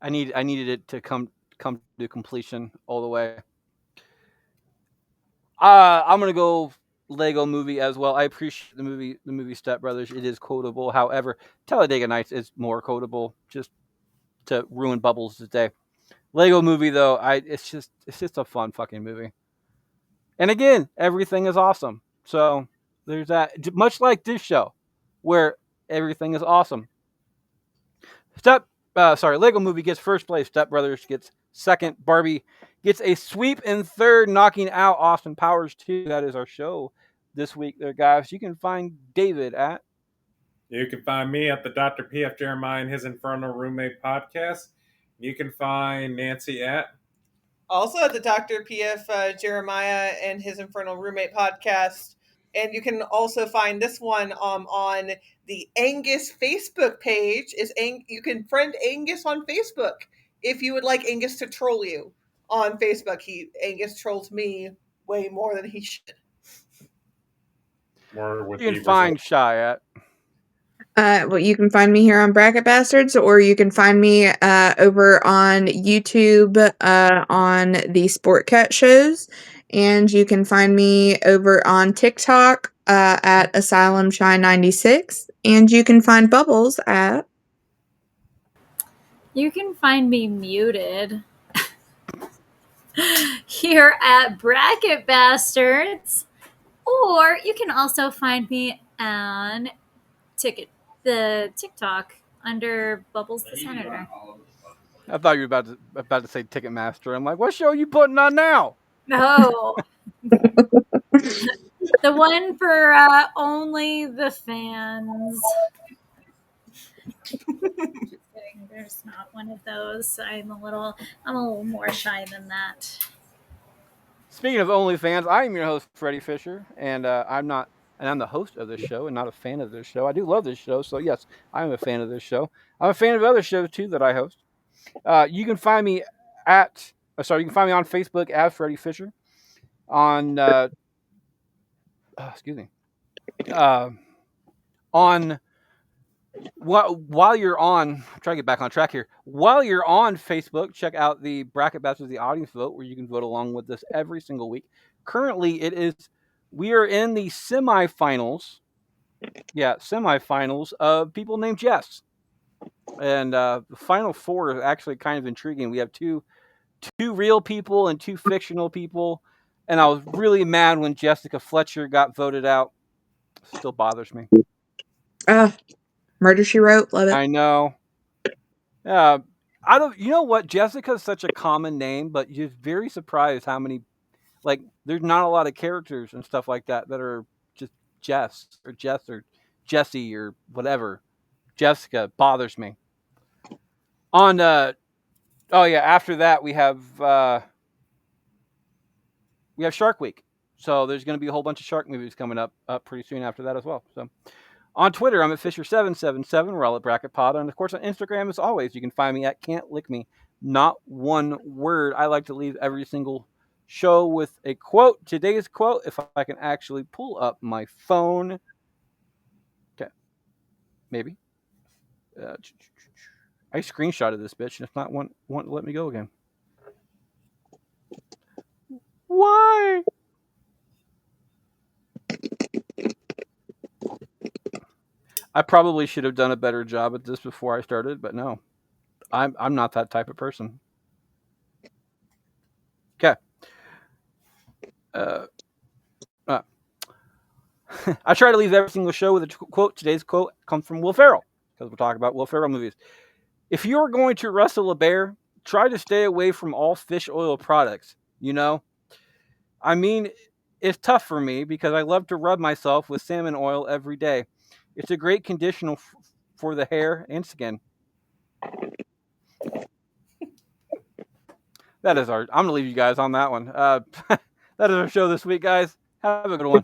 I needed it to come to completion all the way. I'm gonna go Lego Movie as well. I appreciate the movie Step Brothers. It is quotable. However, Talladega Nights is more quotable, just to ruin Bubbles today. Lego Movie though, it's just a fun fucking movie. And again, everything is awesome. So there's that. Much like this show, where everything is awesome. Lego Movie gets first place. Step Brothers gets second. Barbie gets a sweep in third, knocking out Austin Powers 2. That is our show this week there, guys. You can find David at... You can find me at the Dr. P.F. Jeremiah and His Infernal Roommate podcast. You can find Nancy at... Also at the Dr. P.F. Jeremiah and His Infernal Roommate podcast. And you can also find this one on the Angus Facebook page. You can friend Angus on Facebook if you would like Angus to troll you on Facebook. Angus trolls me way more than he should. You can find Shy at... Well, you can find me here on Bracket Bastards, or you can find me over on YouTube on the Sport Cat shows, and you can find me over on TikTok at Asylum Shy 96, and you can find Bubbles at... You can find me muted here at Bracket Bastards, or you can also find me on the TikTok under Bubbles the Senator. I thought you were about to say Ticketmaster. I'm like, what show are you putting on now? No. The one for only the fans. There's not one of those. I'm a little more shy than that. Speaking of OnlyFans, I am your host, Freddie Fisher, and I'm the host of this show and not a fan of this show. I do love this show, so yes, I'm a fan of this show. I'm a fan of other shows too that I host. You can find me on Facebook as Freddie Fisher. On while you're on, I'm trying to get back on track here. While you're on Facebook, check out the Bracket Bastards the audience vote, where you can vote along with us every single week. Currently, we are in the semifinals. Yeah, semifinals of people named Jess. And the final four is actually kind of intriguing. We have two real people and two fictional people. And I was really mad when Jessica Fletcher got voted out. Still bothers me. Murder, She Wrote. Love it. I know. You know what? Jessica's such a common name, but you're very surprised how many, there's not a lot of characters and stuff like that are Jess or Jesse or whatever. Jessica bothers me. After that we have Shark Week. So there's going to be a whole bunch of shark movies coming up pretty soon after that as well. So on Twitter, I'm at Fisher777. We're all at Bracket Pod. And of course, on Instagram, as always, you can find me at Can't Lick Me. Not one word. I like to leave every single show with a quote. Today's quote, if I can actually pull up my phone. Okay. Maybe. I screenshotted this bitch, and it's not want to let me go again. Why? I probably should have done a better job at this before I started, but no. I'm not that type of person. Okay. I try to leave every single show with a quote. Today's quote comes from Will Ferrell, because we're talking about Will Ferrell movies. If you're going to wrestle a bear, try to stay away from all fish oil products, you know? I mean, it's tough for me because I love to rub myself with salmon oil every day. It's a great conditioner for the hair and skin. I'm going to leave you guys on that one. That is our show this week, guys. Have a good one.